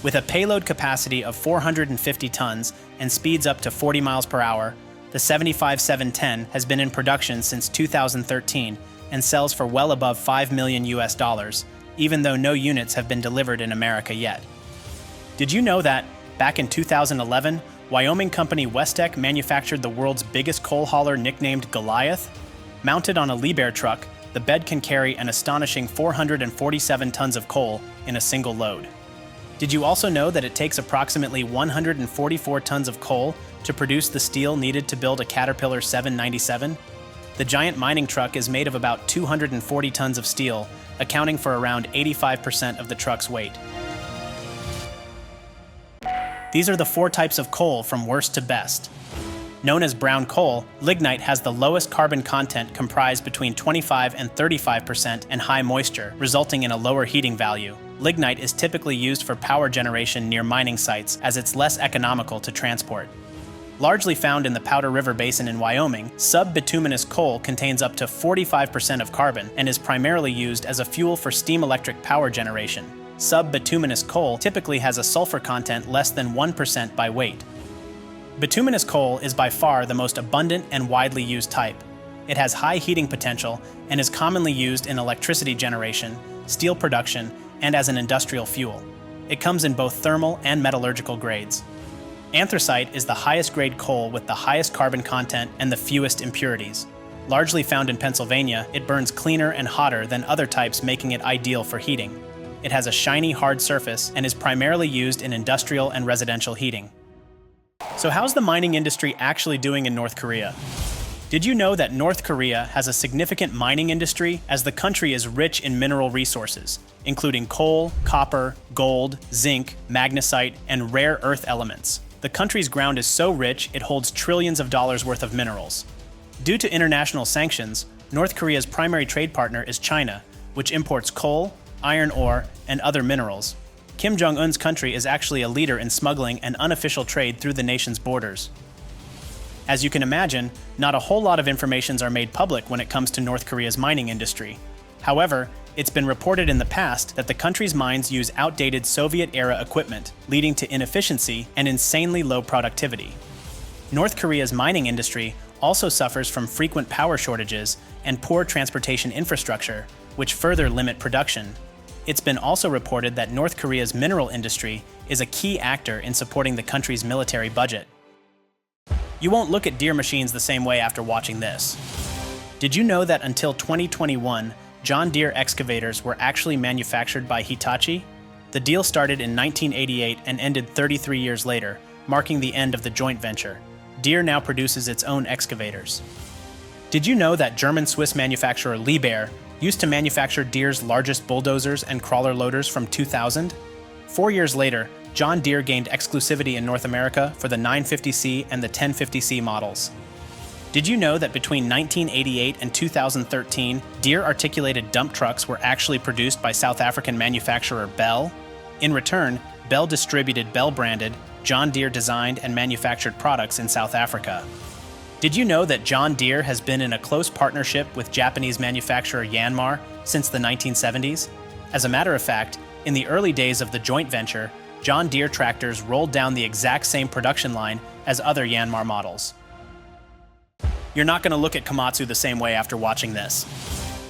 With a payload capacity of 450 tons and speeds up to 40 miles per hour, the 75710 has been in production since 2013 and sells for well above $5 million, even though no units have been delivered in America yet. Did you know that, back in 2011, Wyoming company Westech manufactured the world's biggest coal hauler nicknamed Goliath? Mounted on a Liebherr truck, the bed can carry an astonishing 447 tons of coal in a single load. Did you also know that it takes approximately 144 tons of coal to produce the steel needed to build a Caterpillar 797? The giant mining truck is made of about 240 tons of steel, accounting for around 85% of the truck's weight. These are the 4 types of coal from worst to best. Known as brown coal, lignite has the lowest carbon content, comprised between 25 and 35% and high moisture, resulting in a lower heating value. Lignite is typically used for power generation near mining sites, as it's less economical to transport. Largely found in the Powder River Basin in Wyoming, subbituminous coal contains up to 45% of carbon and is primarily used as a fuel for steam electric power generation. Subbituminous coal typically has a sulfur content less than 1% by weight. Bituminous coal is by far the most abundant and widely used type. It has high heating potential and is commonly used in electricity generation, steel production, and as an industrial fuel. It comes in both thermal and metallurgical grades. Anthracite is the highest grade coal with the highest carbon content and the fewest impurities. Largely found in Pennsylvania, it burns cleaner and hotter than other types, making it ideal for heating. It has a shiny, hard surface and is primarily used in industrial and residential heating. So how's the mining industry actually doing in North Korea? Did you know that North Korea has a significant mining industry, as the country is rich in mineral resources, including coal, copper, gold, zinc, magnesite, and rare earth elements? The country's ground is so rich it holds trillions of dollars worth of minerals. Due to international sanctions, North Korea's primary trade partner is China, which imports coal, iron ore, and other minerals. Kim Jong-un's country is actually a leader in smuggling and unofficial trade through the nation's borders. As you can imagine, not a whole lot of informations are made public when it comes to North Korea's mining industry. However, it's been reported in the past that the country's mines use outdated Soviet-era equipment, leading to inefficiency and insanely low productivity. North Korea's mining industry also suffers from frequent power shortages and poor transportation infrastructure, which further limit production. It's been also reported that North Korea's mineral industry is a key actor in supporting the country's military budget. You won't look at Deere machines the same way after watching this. Did you know that until 2021, John Deere excavators were actually manufactured by Hitachi? The deal started in 1988 and ended 33 years later, marking the end of the joint venture. Deere now produces its own excavators. Did you know that German-Swiss manufacturer Liebherr used to manufacture Deere's largest bulldozers and crawler loaders from 2000? 4 years later, John Deere gained exclusivity in North America for the 950C and the 1050C models. Did you know that between 1988 and 2013, Deere articulated dump trucks were actually produced by South African manufacturer Bell? In return, Bell distributed Bell-branded, John Deere designed and manufactured products in South Africa. Did you know that John Deere has been in a close partnership with Japanese manufacturer Yanmar since the 1970s? As a matter of fact, in the early days of the joint venture, John Deere tractors rolled down the exact same production line as other Yanmar models. You're not going to look at Komatsu the same way after watching this.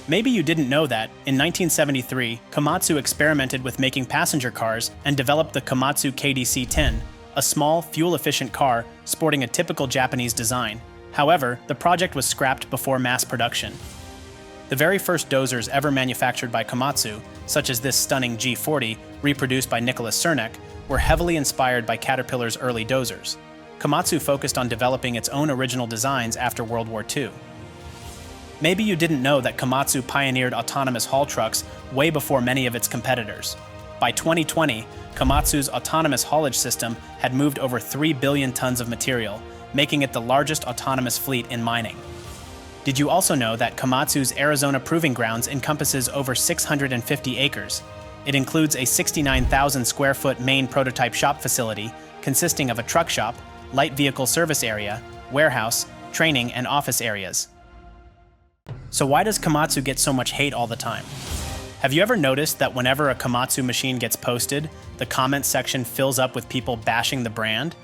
Maybe you didn't know that, in 1973, Komatsu experimented with making passenger cars and developed the Komatsu KDC-10, a small, fuel-efficient car sporting a typical Japanese design. However, the project was scrapped before mass production. The very first dozers ever manufactured by Komatsu, such as this stunning G40, reproduced by Nicholas Cernek, were heavily inspired by Caterpillar's early dozers. Komatsu focused on developing its own original designs after World War II. Maybe you didn't know that Komatsu pioneered autonomous haul trucks way before many of its competitors. By 2020, Komatsu's autonomous haulage system had moved over 3 billion tons of material, making it the largest autonomous fleet in mining. Did you also know that Komatsu's Arizona Proving Grounds encompasses over 650 acres? It includes a 69,000 square foot main prototype shop facility consisting of a truck shop, light vehicle service area, warehouse, training, and office areas. So why does Komatsu get so much hate all the time? Have you ever noticed that whenever a Komatsu machine gets posted, the comments section fills up with people bashing the brand?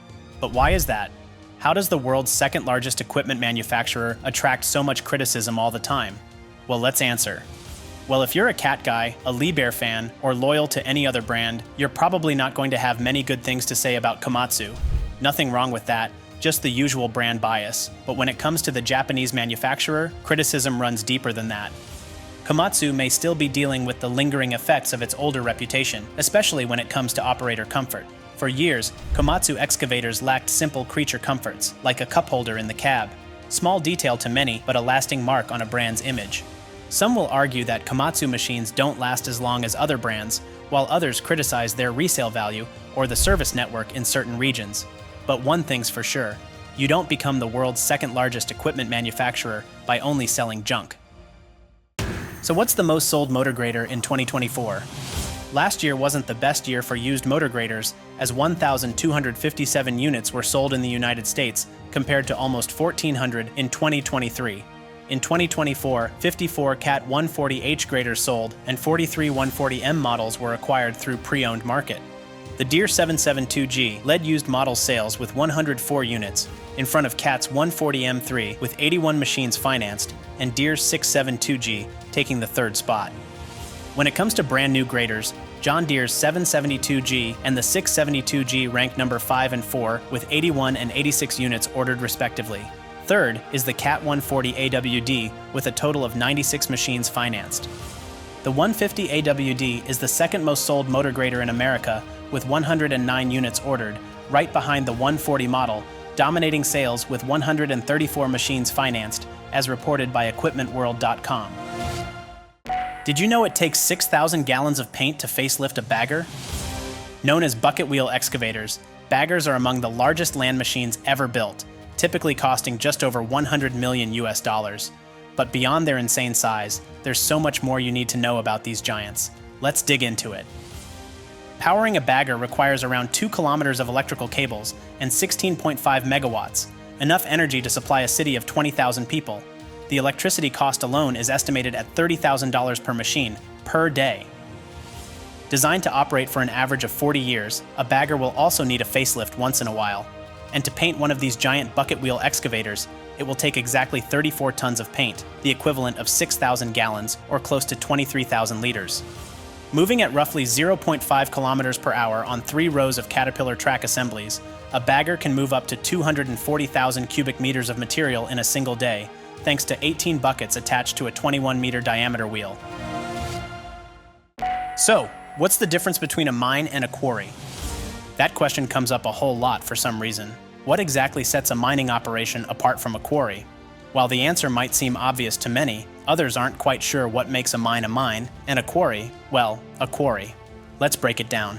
But why is that? How does the world's second largest equipment manufacturer attract so much criticism all the time? Well, let's answer. Well, if you're a cat guy, a Liebherr fan, or loyal to any other brand, you're probably not going to have many good things to say about Komatsu. Nothing wrong with that, just the usual brand bias. But when it comes to the Japanese manufacturer, criticism runs deeper than that. Komatsu may still be dealing with the lingering effects of its older reputation, especially when it comes to operator comfort. For years, Komatsu excavators lacked simple creature comforts, like a cup holder in the cab. Small detail to many, but a lasting mark on a brand's image. Some will argue that Komatsu machines don't last as long as other brands, while others criticize their resale value or the service network in certain regions. But one thing's for sure, you don't become the world's second largest equipment manufacturer by only selling junk. So what's the most sold motor grader in 2024? Last year wasn't the best year for used motor graders, as 1,257 units were sold in the United States compared to almost 1,400 in 2023. In 2024, 54 Cat 140H graders sold and 43 140M models were acquired through pre-owned market. The Deere 772G led used model sales with 104 units, in front of Cat's 140M3 with 81 machines financed, and Deere's 672G taking the third spot. When it comes to brand new graders, John Deere's 772G and the 672G rank number 5 and 4 with 81 and 86 units ordered respectively. Third is the Cat 140 AWD with a total of 96 machines financed. The 150 AWD is the second most sold motor grader in America with 109 units ordered, right behind the 140 model, dominating sales with 134 machines financed, as reported by equipmentworld.com. Did you know it takes 6,000 gallons of paint to facelift a bagger? Known as bucket wheel excavators, baggers are among the largest land machines ever built, typically costing just over 100 million US dollars. But beyond their insane size, there's so much more you need to know about these giants. Let's dig into it. Powering a bagger requires around 2 kilometers of electrical cables and 16.5 megawatts, enough energy to supply a city of 20,000 people. The electricity cost alone is estimated at $30,000 per machine, per day. Designed to operate for an average of 40 years, a bagger will also need a facelift once in a while. And to paint one of these giant bucket wheel excavators, it will take exactly 34 tons of paint, the equivalent of 6,000 gallons, or close to 23,000 liters. Moving at roughly 0.5 kilometers per hour on 3 rows of Caterpillar track assemblies, a bagger can move up to 240,000 cubic meters of material in a single day, thanks to 18 buckets attached to a 21-meter diameter wheel. So, what's the difference between a mine and a quarry? That question comes up a whole lot for some reason. What exactly sets a mining operation apart from a quarry? While the answer might seem obvious to many, others aren't quite sure what makes a mine, and a quarry, well, a quarry. Let's break it down.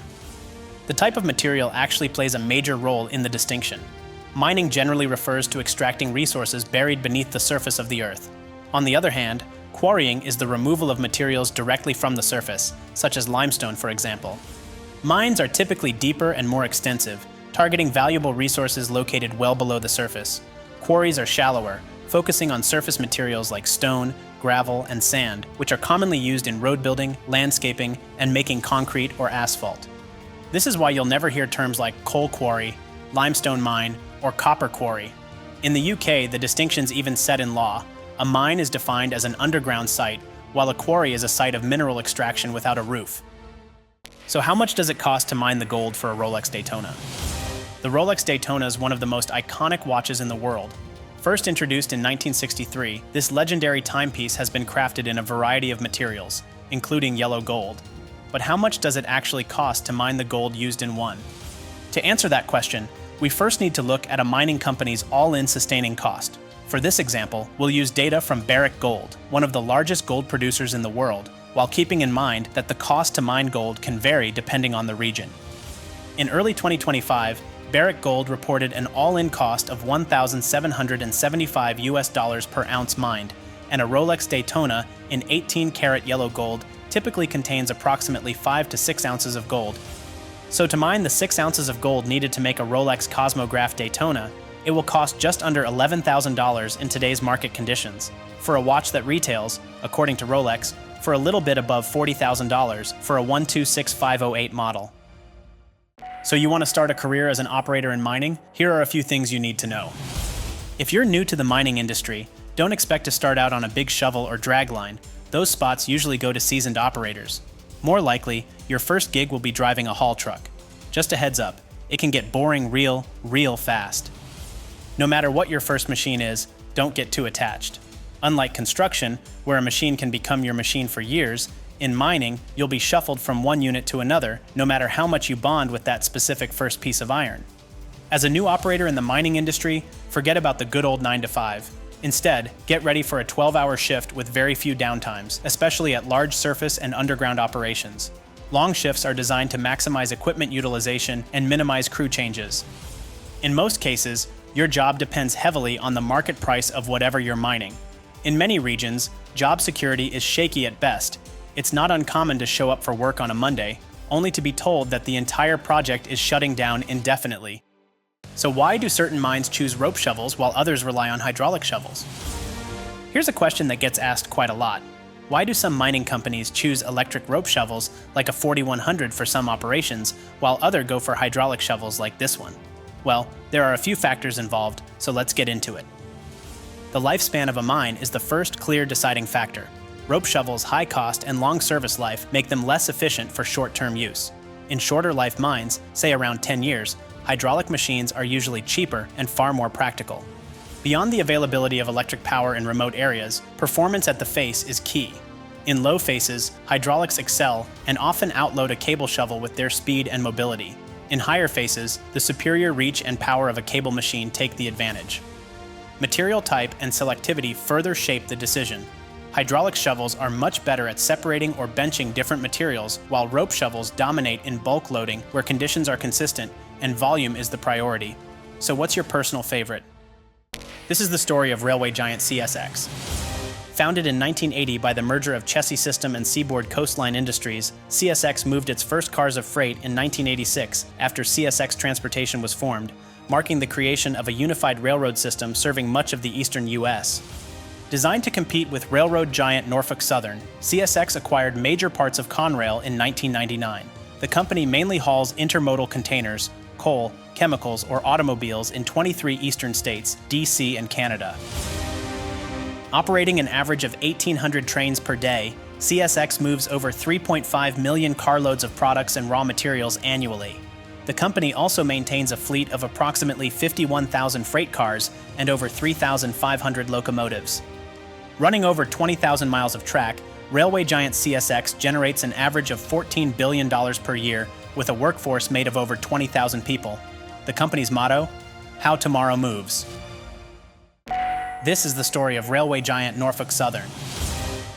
The type of material actually plays a major role in the distinction. Mining generally refers to extracting resources buried beneath the surface of the earth. On the other hand, quarrying is the removal of materials directly from the surface, such as limestone, for example. Mines are typically deeper and more extensive, targeting valuable resources located well below the surface. Quarries are shallower, focusing on surface materials like stone, gravel, and sand, which are commonly used in road building, landscaping, and making concrete or asphalt. This is why you'll never hear terms like coal quarry, limestone mine, or copper quarry. In the UK, the distinction's even set in law. A mine is defined as an underground site, while a quarry is a site of mineral extraction without a roof. So how much does it cost to mine the gold for a Rolex Daytona? The Rolex Daytona is one of the most iconic watches in the world. First introduced in 1963, this legendary timepiece has been crafted in a variety of materials, including yellow gold. But how much does it actually cost to mine the gold used in one? To answer that question, we first need to look at a mining company's all-in sustaining cost. For this example, we'll use data from Barrick Gold, one of the largest gold producers in the world, while keeping in mind that the cost to mine gold can vary depending on the region. In early 2025, Barrick Gold reported an all-in cost of $1,775 US per ounce mined, and a Rolex Daytona in 18-karat yellow gold typically contains approximately 5 to 6 ounces of gold. So to mine the 6 ounces of gold needed to make a Rolex Cosmograph Daytona, it will cost just under $11,000 in today's market conditions, for a watch that retails, according to Rolex, for a little bit above $40,000 for a 126508 model. So you want to start a career as an operator in mining? Here are a few things you need to know. If you're new to the mining industry, don't expect to start out on a big shovel or dragline. Those spots usually go to seasoned operators. More likely, your first gig will be driving a haul truck. Just a heads up, it can get boring real fast. No matter what your first machine is, don't get too attached. Unlike construction, where a machine can become your machine for years, in mining, you'll be shuffled from one unit to another, no matter how much you bond with that specific first piece of iron. As a new operator in the mining industry, forget about the good old 9 to 5. Instead, get ready for a 12-hour shift with very few downtimes, especially at large surface and underground operations. Long shifts are designed to maximize equipment utilization and minimize crew changes. In most cases, your job depends heavily on the market price of whatever you're mining. In many regions, job security is shaky at best. It's not uncommon to show up for work on a Monday, only to be told that the entire project is shutting down indefinitely. So why do certain mines choose rope shovels while others rely on hydraulic shovels? Here's a question that gets asked quite a lot. Why do some mining companies choose electric rope shovels like a 4100 for some operations, while others go for hydraulic shovels like this one? Well, there are a few factors involved, so let's get into it. The lifespan of a mine is the first clear deciding factor. Rope shovels' high cost and long service life make them less efficient for short-term use. In shorter life mines, say around 10 years, hydraulic machines are usually cheaper and far more practical. Beyond the availability of electric power in remote areas, performance at the face is key. In low faces, hydraulics excel and often outload a cable shovel with their speed and mobility. In higher faces, the superior reach and power of a cable machine take the advantage. Material type and selectivity further shape the decision. Hydraulic shovels are much better at separating or benching different materials, while rope shovels dominate in bulk loading where conditions are consistent and volume is the priority. So what's your personal favorite? This is the story of railway giant CSX. Founded in 1980 by the merger of Chessie System and Seaboard Coastline Industries, CSX moved its first cars of freight in 1986 after CSX Transportation was formed, marking the creation of a unified railroad system serving much of the eastern U.S. Designed to compete with railroad giant Norfolk Southern, CSX acquired major parts of Conrail in 1999. The company mainly hauls intermodal containers, coal, chemicals, or automobiles in 23 eastern states, D.C., and Canada. Operating an average of 1,800 trains per day, CSX moves over 3.5 million carloads of products and raw materials annually. The company also maintains a fleet of approximately 51,000 freight cars and over 3,500 locomotives. Running over 20,000 miles of track, railway giant CSX generates an average of $14 billion per year with a workforce made of over 20,000 people. The company's motto? How tomorrow moves. This is the story of railway giant Norfolk Southern.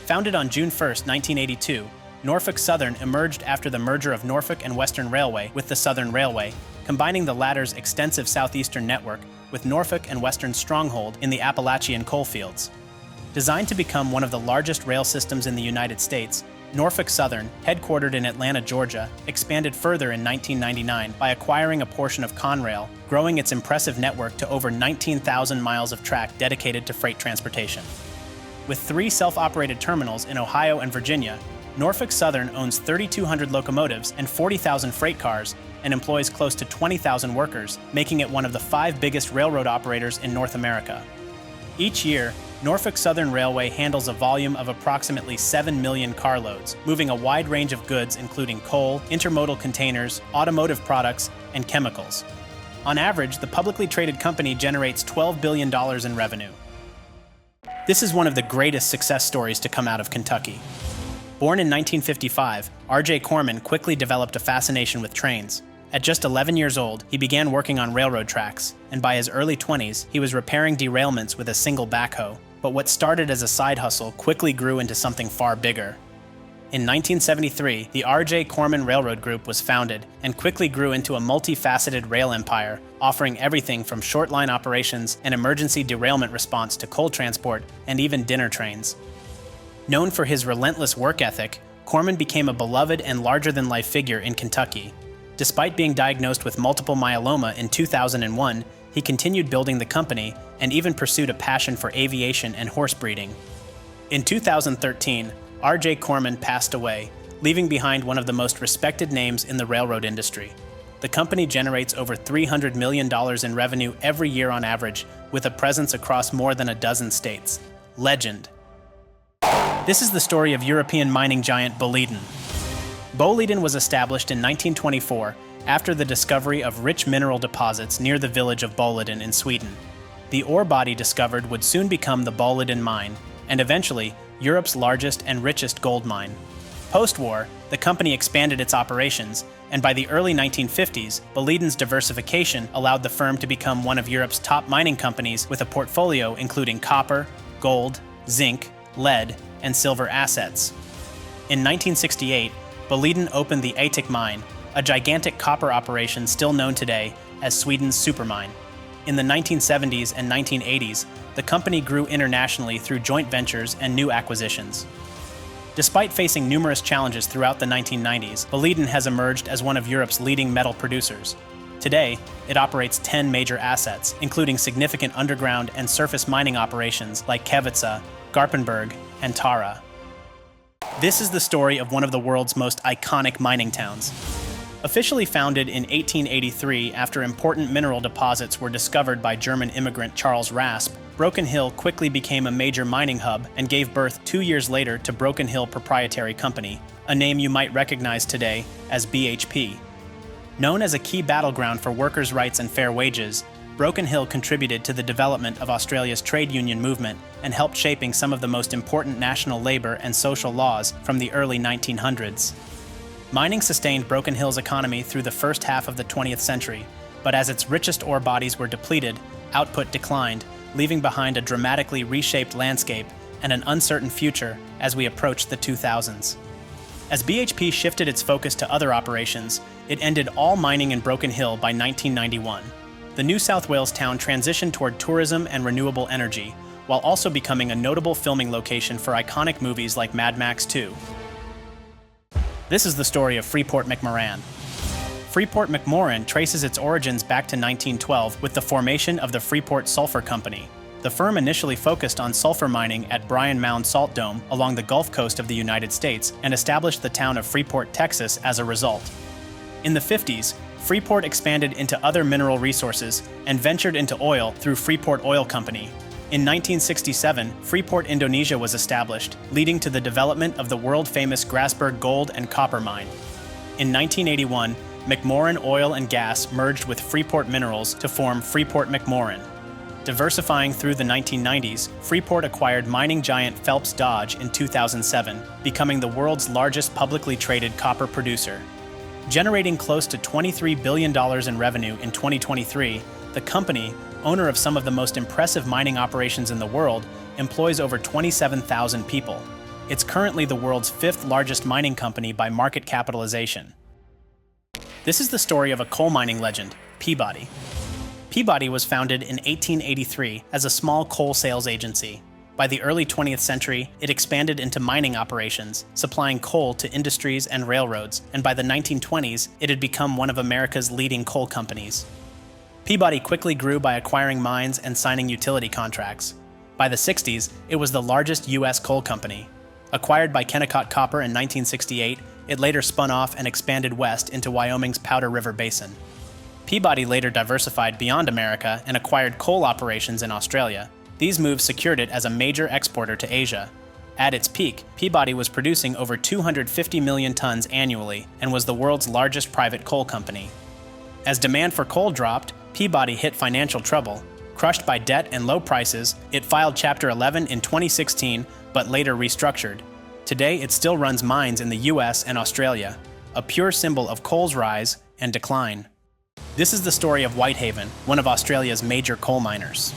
Founded on June 1, 1982, Norfolk Southern emerged after the merger of Norfolk and Western Railway with the Southern Railway, combining the latter's extensive southeastern network with Norfolk and Western's stronghold in the Appalachian coalfields. Designed to become one of the largest rail systems in the United States, Norfolk Southern, headquartered in Atlanta, Georgia, expanded further in 1999 by acquiring a portion of Conrail, growing its impressive network to over 19,000 miles of track dedicated to freight transportation. With 3 self-operated terminals in Ohio and Virginia, Norfolk Southern owns 3,200 locomotives and 40,000 freight cars and employs close to 20,000 workers, making it one of the 5 biggest railroad operators in North America. Each year, Norfolk Southern Railway handles a volume of approximately 7 million carloads, moving a wide range of goods including coal, intermodal containers, automotive products, and chemicals. On average, the publicly traded company generates $12 billion in revenue. This is one of the greatest success stories to come out of Kentucky. Born in 1955, R.J. Corman quickly developed a fascination with trains. At just 11 years old, he began working on railroad tracks, and by his early 20s, he was repairing derailments with a single backhoe. But what started as a side hustle quickly grew into something far bigger. In 1973, the R.J. Corman Railroad Group was founded and quickly grew into a multifaceted rail empire, offering everything from short-line operations and emergency derailment response to coal transport and even dinner trains. Known for his relentless work ethic, Corman became a beloved and larger-than-life figure in Kentucky. Despite being diagnosed with multiple myeloma in 2001, he continued building the company and even pursued a passion for aviation and horse breeding. In 2013, R.J. Corman passed away, leaving behind one of the most respected names in the railroad industry. The company generates over $300 million in revenue every year on average, with a presence across more than a dozen states. Legend. This is the story of European mining giant Boliden. Boliden was established in 1924 after the discovery of rich mineral deposits near the village of Boliden in Sweden. The ore body discovered would soon become the Boliden mine, and eventually, Europe's largest and richest gold mine. Post-war, the company expanded its operations, and by the early 1950s, Boliden's diversification allowed the firm to become one of Europe's top mining companies with a portfolio including copper, gold, zinc, lead, and silver assets. In 1968, Boliden opened the Aitik mine, a gigantic copper operation still known today as Sweden's supermine. In the 1970s and 1980s, the company grew internationally through joint ventures and new acquisitions. Despite facing numerous challenges throughout the 1990s, Boliden has emerged as one of Europe's leading metal producers. Today, it operates 10 major assets, including significant underground and surface mining operations like Kevitsa, Garpenberg, and Tara. This is the story of one of the world's most iconic mining towns. Officially founded in 1883 after important mineral deposits were discovered by German immigrant Charles Rasp, Broken Hill quickly became a major mining hub and gave birth 2 years later to Broken Hill Proprietary Company, a name you might recognize today as BHP. Known as a key battleground for workers' rights and fair wages, Broken Hill contributed to the development of Australia's trade union movement and helped shaping some of the most important national labor and social laws from the early 1900s. Mining sustained Broken Hill's economy through the first half of the 20th century, but as its richest ore bodies were depleted, output declined, leaving behind a dramatically reshaped landscape and an uncertain future as we approached the 2000s. As BHP shifted its focus to other operations, it ended all mining in Broken Hill by 1991. The New South Wales town transitioned toward tourism and renewable energy, while also becoming a notable filming location for iconic movies like Mad Max 2. This is the story of Freeport-McMoRan. Freeport-McMoRan traces its origins back to 1912 with the formation of the Freeport Sulphur Company. The firm initially focused on sulfur mining at Bryan Mound Salt Dome along the Gulf Coast of the United States and established the town of Freeport, Texas as a result. In the 50s, Freeport expanded into other mineral resources and ventured into oil through Freeport Oil Company. In 1967, Freeport Indonesia was established, leading to the development of the world-famous Grasberg gold and copper mine. In 1981, McMoRan Oil and Gas merged with Freeport Minerals to form Freeport-McMoRan. Diversifying through the 1990s, Freeport acquired mining giant Phelps Dodge in 2007, becoming the world's largest publicly traded copper producer. Generating close to $23 billion in revenue in 2023, the company, owner of some of the most impressive mining operations in the world, employs over 27,000 people. It's currently the world's 5th largest mining company by market capitalization. This is the story of a coal mining legend, Peabody. Peabody was founded in 1883 as a small coal sales agency. By the early 20th century, it expanded into mining operations, supplying coal to industries and railroads, and by the 1920s, it had become one of America's leading coal companies. Peabody quickly grew by acquiring mines and signing utility contracts. By the 60s, it was the largest U.S. coal company. Acquired by Kennecott Copper in 1968, it later spun off and expanded west into Wyoming's Powder River Basin. Peabody later diversified beyond America and acquired coal operations in Australia. These moves secured it as a major exporter to Asia. At its peak, Peabody was producing over 250 million tons annually and was the world's largest private coal company. As demand for coal dropped, Peabody hit financial trouble. Crushed by debt and low prices, it filed Chapter 11 in 2016, but later restructured. Today, it still runs mines in the US and Australia, a pure symbol of coal's rise and decline. This is the story of Whitehaven, one of Australia's major coal miners.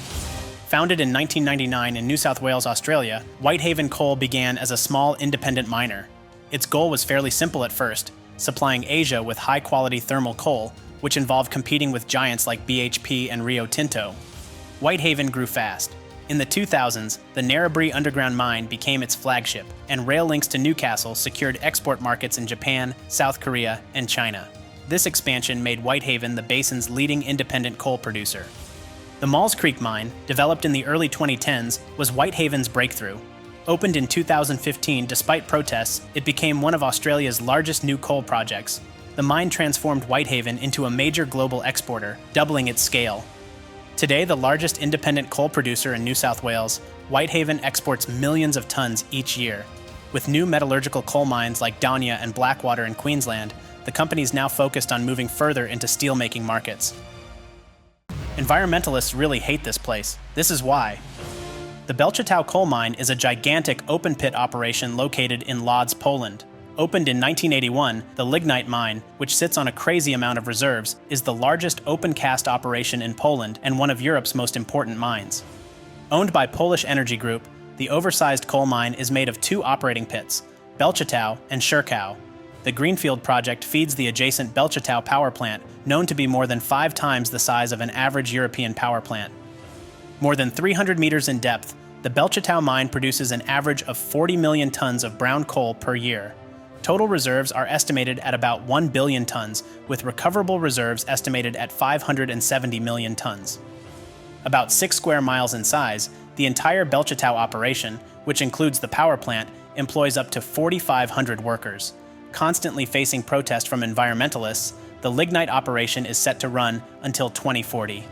Founded in 1999 in New South Wales, Australia, Whitehaven Coal began as a small independent miner. Its goal was fairly simple at first, supplying Asia with high-quality thermal coal, which involved competing with giants like BHP and Rio Tinto. Whitehaven grew fast. In the 2000s, the Narrabri underground mine became its flagship, and rail links to Newcastle secured export markets in Japan, South Korea, and China. This expansion made Whitehaven the basin's leading independent coal producer. The Maules Creek mine, developed in the early 2010s, was Whitehaven's breakthrough. Opened in 2015 despite protests, it became one of Australia's largest new coal projects. The mine transformed Whitehaven into a major global exporter, doubling its scale. Today, the largest independent coal producer in New South Wales, Whitehaven exports millions of tons each year. With new metallurgical coal mines like Daunia and Blackwater in Queensland, the company is now focused on moving further into steelmaking markets. Environmentalists really hate this place. This is why. The Belchatow coal mine is a gigantic open-pit operation located in Lodz, Poland. Opened in 1981, the lignite mine, which sits on a crazy amount of reserves, is the largest open-cast operation in Poland and one of Europe's most important mines. Owned by Polish Energy Group, the oversized coal mine is made of 2 operating pits, Belchatow and Sherkow. The Greenfield project feeds the adjacent Belchatow power plant, known to be more than 5 times the size of an average European power plant. More than 300 meters in depth, the Belchatow mine produces an average of 40 million tons of brown coal per year. Total reserves are estimated at about 1 billion tons, with recoverable reserves estimated at 570 million tons. About 6 square miles in size, the entire Belchatow operation, which includes the power plant, employs up to 4,500 workers. Constantly facing protest from environmentalists, the lignite operation is set to run until 2040.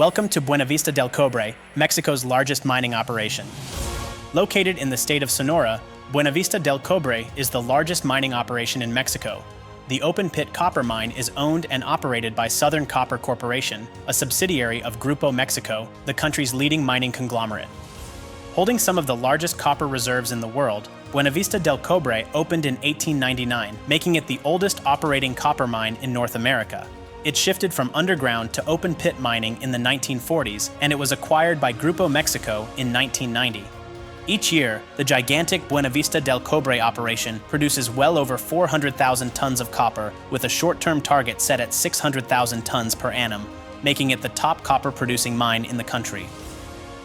Welcome to Buenavista del Cobre, Mexico's largest mining operation. Located in the state of Sonora, Buenavista del Cobre is the largest mining operation in Mexico. The open-pit copper mine is owned and operated by Southern Copper Corporation, a subsidiary of Grupo Mexico, the country's leading mining conglomerate. Holding some of the largest copper reserves in the world, Buenavista del Cobre opened in 1899, making it the oldest operating copper mine in North America. It shifted from underground to open-pit mining in the 1940s, and it was acquired by Grupo Mexico in 1990. Each year, the gigantic Buenavista del Cobre operation produces well over 400,000 tons of copper, with a short-term target set at 600,000 tons per annum, making it the top copper-producing mine in the country.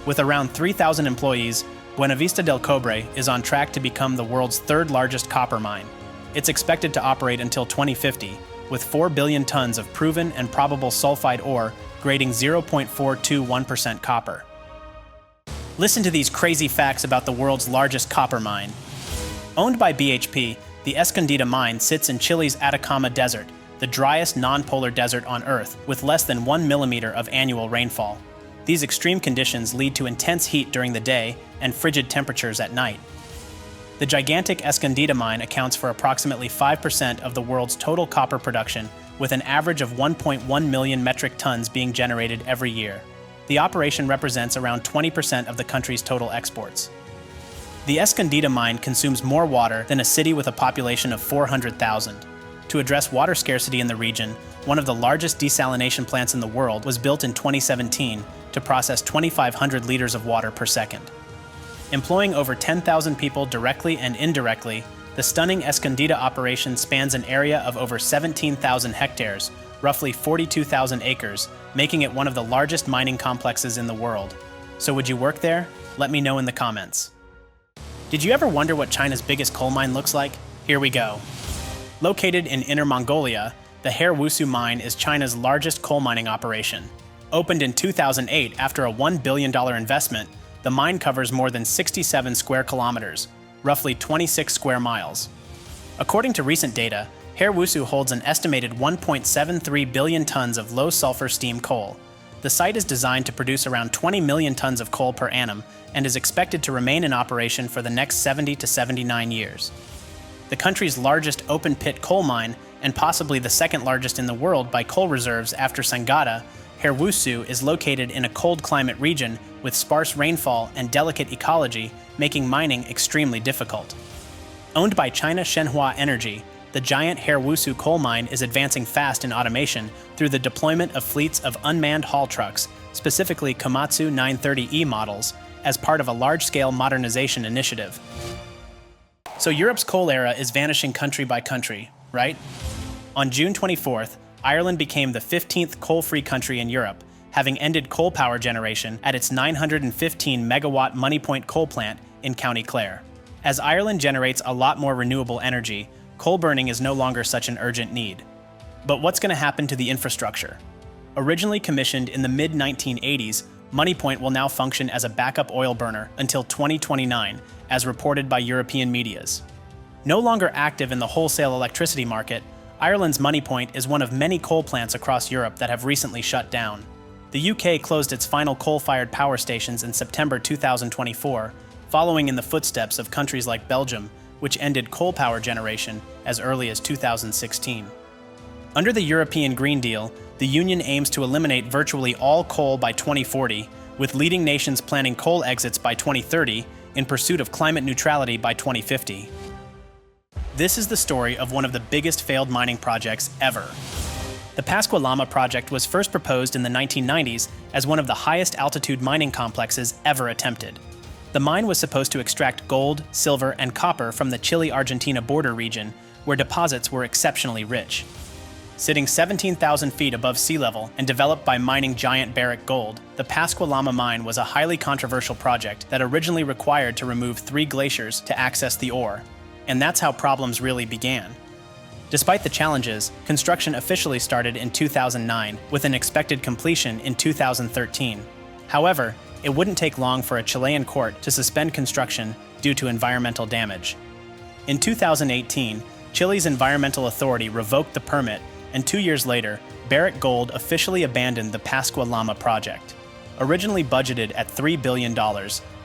With around 3,000 employees, Buenavista del Cobre is on track to become the world's third-largest copper mine. It's expected to operate until 2050, with 4 billion tons of proven and probable sulfide ore grading 0.421% copper. Listen to these crazy facts about the world's largest copper mine. Owned by BHP, the Escondida mine sits in Chile's Atacama Desert, the driest non-polar desert on Earth, with less than 1 millimeter of annual rainfall. These extreme conditions lead to intense heat during the day and frigid temperatures at night. The gigantic Escondida mine accounts for approximately 5% of the world's total copper production, with an average of 1.1 million metric tons being generated every year. The operation represents around 20% of the country's total exports. The Escondida mine consumes more water than a city with a population of 400,000. To address water scarcity in the region, one of the largest desalination plants in the world was built in 2017 to process 2,500 liters of water per second. Employing over 10,000 people directly and indirectly, the stunning Escondida operation spans an area of over 17,000 hectares, roughly 42,000 acres, making it one of the largest mining complexes in the world. So would you work there? Let me know in the comments. Did you ever wonder what China's biggest coal mine looks like? Here we go. Located in Inner Mongolia, the Hairwusu mine is China's largest coal mining operation. Opened in 2008 after a $1 billion investment, the mine covers more than 67 square kilometers, roughly 26 square miles. According to recent data, Hairwusu holds an estimated 1.73 billion tons of low-sulfur steam coal. The site is designed to produce around 20 million tons of coal per annum and is expected to remain in operation for the next 70 to 79 years. The country's largest open-pit coal mine, and possibly the second largest in the world by coal reserves after Sangada, Hairwusu is located in a cold climate region with sparse rainfall and delicate ecology, making mining extremely difficult. Owned by China Shenhua Energy, the giant Hairwusu coal mine is advancing fast in automation through the deployment of fleets of unmanned haul trucks, specifically Komatsu 930E models, as part of a large-scale modernization initiative. So Europe's coal era is vanishing country by country, right? On June 24th, Ireland became the 15th coal-free country in Europe, having ended coal power generation at its 915-megawatt Moneypoint coal plant in County Clare. As Ireland generates a lot more renewable energy, coal burning is no longer such an urgent need. But what's going to happen to the infrastructure? Originally commissioned in the mid-1980s, Moneypoint will now function as a backup oil burner until 2029, as reported by European medias. No longer active in the wholesale electricity market, Ireland's Moneypoint is one of many coal plants across Europe that have recently shut down. The UK closed its final coal-fired power stations in September 2024, following in the footsteps of countries like Belgium, which ended coal power generation as early as 2016. Under the European Green Deal, the Union aims to eliminate virtually all coal by 2040, with leading nations planning coal exits by 2030 in pursuit of climate neutrality by 2050. This is the story of one of the biggest failed mining projects ever. The Pascua-Lama project was first proposed in the 1990s as one of the highest altitude mining complexes ever attempted. The mine was supposed to extract gold, silver, and copper from the Chile-Argentina border region, where deposits were exceptionally rich. Sitting 17,000 feet above sea level and developed by mining giant Barrick Gold, the Pascua-Lama mine was a highly controversial project that originally required to remove 3 glaciers to access the ore. And that's how problems really began. Despite the challenges, construction officially started in 2009, with an expected completion in 2013. However, it wouldn't take long for a Chilean court to suspend construction due to environmental damage. In 2018, Chile's environmental authority revoked the permit and 2 years later, Barrick Gold officially abandoned the Pascua Lama project. Originally budgeted at $3 billion,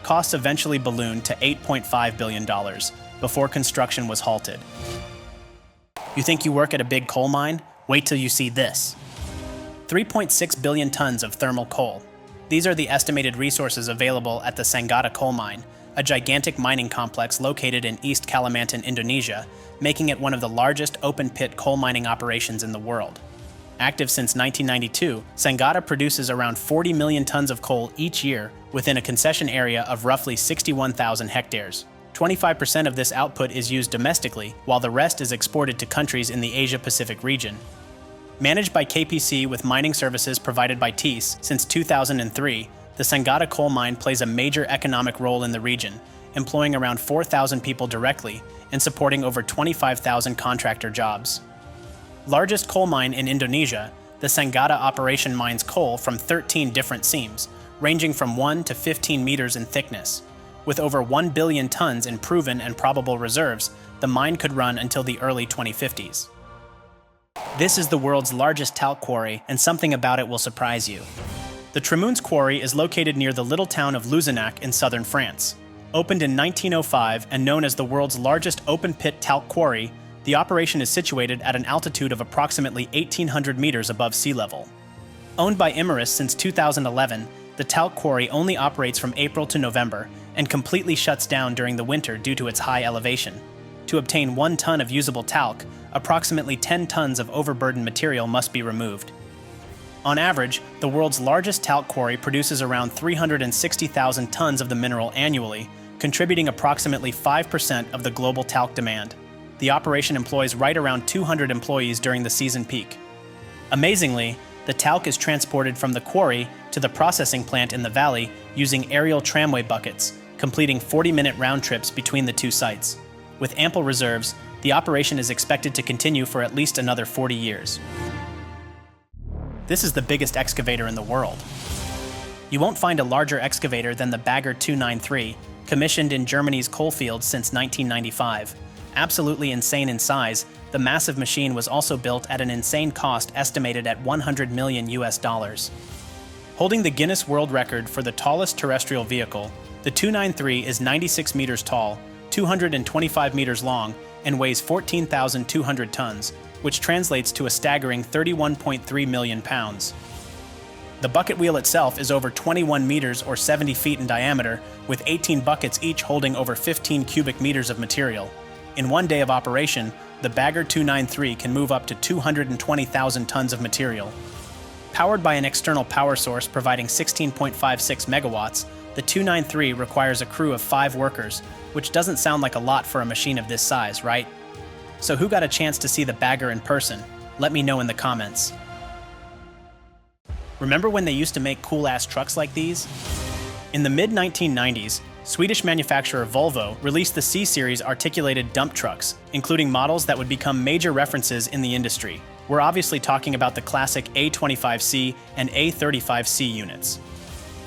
costs eventually ballooned to $8.5 billion before construction was halted. You think you work at a big coal mine? Wait till you see this. 3.6 billion tons of thermal coal. These are the estimated resources available at the Sangatta coal mine, a gigantic mining complex located in East Kalimantan, Indonesia, making it one of the largest open-pit coal mining operations in the world. Active since 1992, Sangatta produces around 40 million tons of coal each year within a concession area of roughly 61,000 hectares. 25% of this output is used domestically, while the rest is exported to countries in the Asia-Pacific region. Managed by KPC with mining services provided by TIS since 2003, the Sangatta coal mine plays a major economic role in the region, employing around 4,000 people directly and supporting over 25,000 contractor jobs. Largest coal mine in Indonesia, the Sangatta operation mines coal from 13 different seams, ranging from 1 to 15 meters in thickness. With over 1 billion tons in proven and probable reserves, the mine could run until the early 2050s. This is the world's largest talc quarry, and something about it will surprise you. The Tremoun's quarry is located near the little town of Luzenac in southern France. Opened in 1905 and known as the world's largest open-pit talc quarry, the operation is situated at an altitude of approximately 1,800 meters above sea level. Owned by Imerys since 2011, the talc quarry only operates from April to November and completely shuts down during the winter due to its high elevation. To obtain 1 ton of usable talc, approximately 10 tons of overburdened material must be removed. On average, the world's largest talc quarry produces around 360,000 tons of the mineral annually, contributing approximately 5% of the global talc demand. The operation employs right around 200 employees during the season peak. Amazingly, the talc is transported from the quarry to the processing plant in the valley using aerial tramway buckets, completing 40-minute round trips between the two sites. With ample reserves, the operation is expected to continue for at least another 40 years. This is the biggest excavator in the world. You won't find a larger excavator than the Bagger 293, commissioned in Germany's coalfields since 1995. Absolutely insane in size, the massive machine was also built at an insane cost estimated at $100 million. Holding the Guinness World Record for the tallest terrestrial vehicle, the 293 is 96 meters tall, 225 meters long, and weighs 14,200 tons, which translates to a staggering 31.3 million pounds. The bucket wheel itself is over 21 meters or 70 feet in diameter, with 18 buckets each holding over 15 cubic meters of material. In 1 day of operation, the Bagger 293 can move up to 220,000 tons of material. Powered by an external power source providing 16.56 megawatts, the 293 requires a crew of 5 workers, which doesn't sound like a lot for a machine of this size, right? So who got a chance to see the Bagger in person? Let me know in the comments. Remember when they used to make cool-ass trucks like these? In the mid-1990s, Swedish manufacturer Volvo released the C-Series articulated dump trucks, including models that would become major references in the industry. We're obviously talking about the classic A25C and A35C units.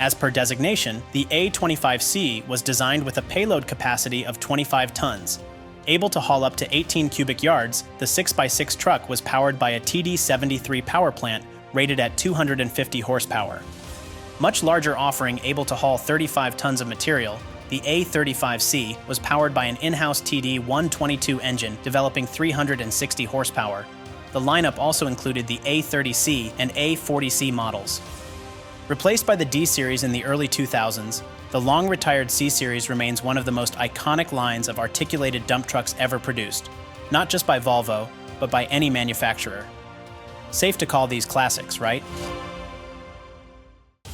As per designation, the A25C was designed with a payload capacity of 25 tons. Able to haul up to 18 cubic yards, the 6x6 truck was powered by a TD73 power plant rated at 250 horsepower. Much larger offering able to haul 35 tons of material, the A35C was powered by an in-house TD122 engine developing 360 horsepower. The lineup also included the A30C and A40C models. Replaced by the D-Series in the early 2000s, the long-retired C-Series remains one of the most iconic lines of articulated dump trucks ever produced, not just by Volvo, but by any manufacturer. Safe to call these classics, right?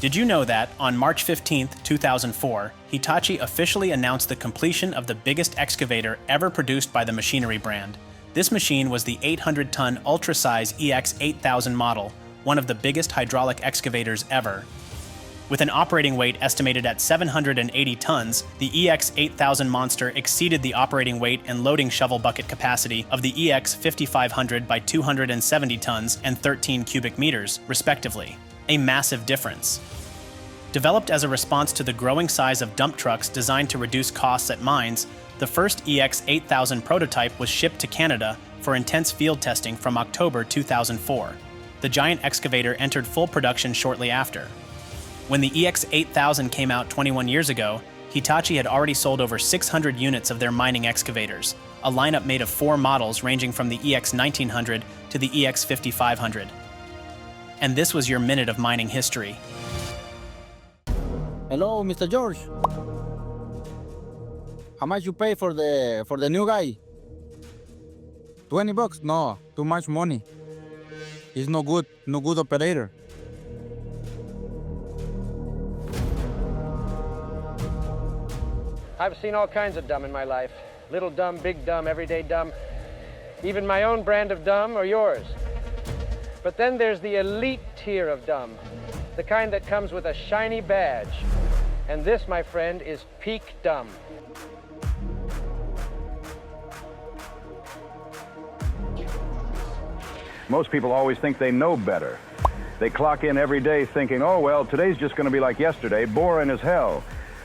Did you know that, on March 15, 2004, Hitachi officially announced the completion of the biggest excavator ever produced by the machinery brand? This machine was the 800-ton ultra-size EX8000 model, one of the biggest hydraulic excavators ever. With an operating weight estimated at 780 tons, the EX8000 monster exceeded the operating weight and loading shovel bucket capacity of the EX5500 by 270 tons and 13 cubic meters, respectively. A massive difference. Developed as a response to the growing size of dump trucks designed to reduce costs at mines, the first EX8000 prototype was shipped to Canada for intense field testing from October 2004. The giant excavator entered full production shortly after. When the EX8000 came out 21 years ago, Hitachi had already sold over 600 units of their mining excavators, a lineup made of 4 models ranging from the EX1900 to the EX5500. And this was your minute of mining history. Hello, Mr. George. How much you pay for the new guy? $20? No, too much money. He's no good operator. I've seen all kinds of dumb in my life. Little dumb, big dumb, everyday dumb. Even my own brand of dumb or yours. But then there's the elite tier of dumb. The kind that comes with a shiny badge. And this, my friend, is peak dumb. Most people always think they know better. They clock in every day thinking, oh, well, today's just going to be like yesterday, boring as hell.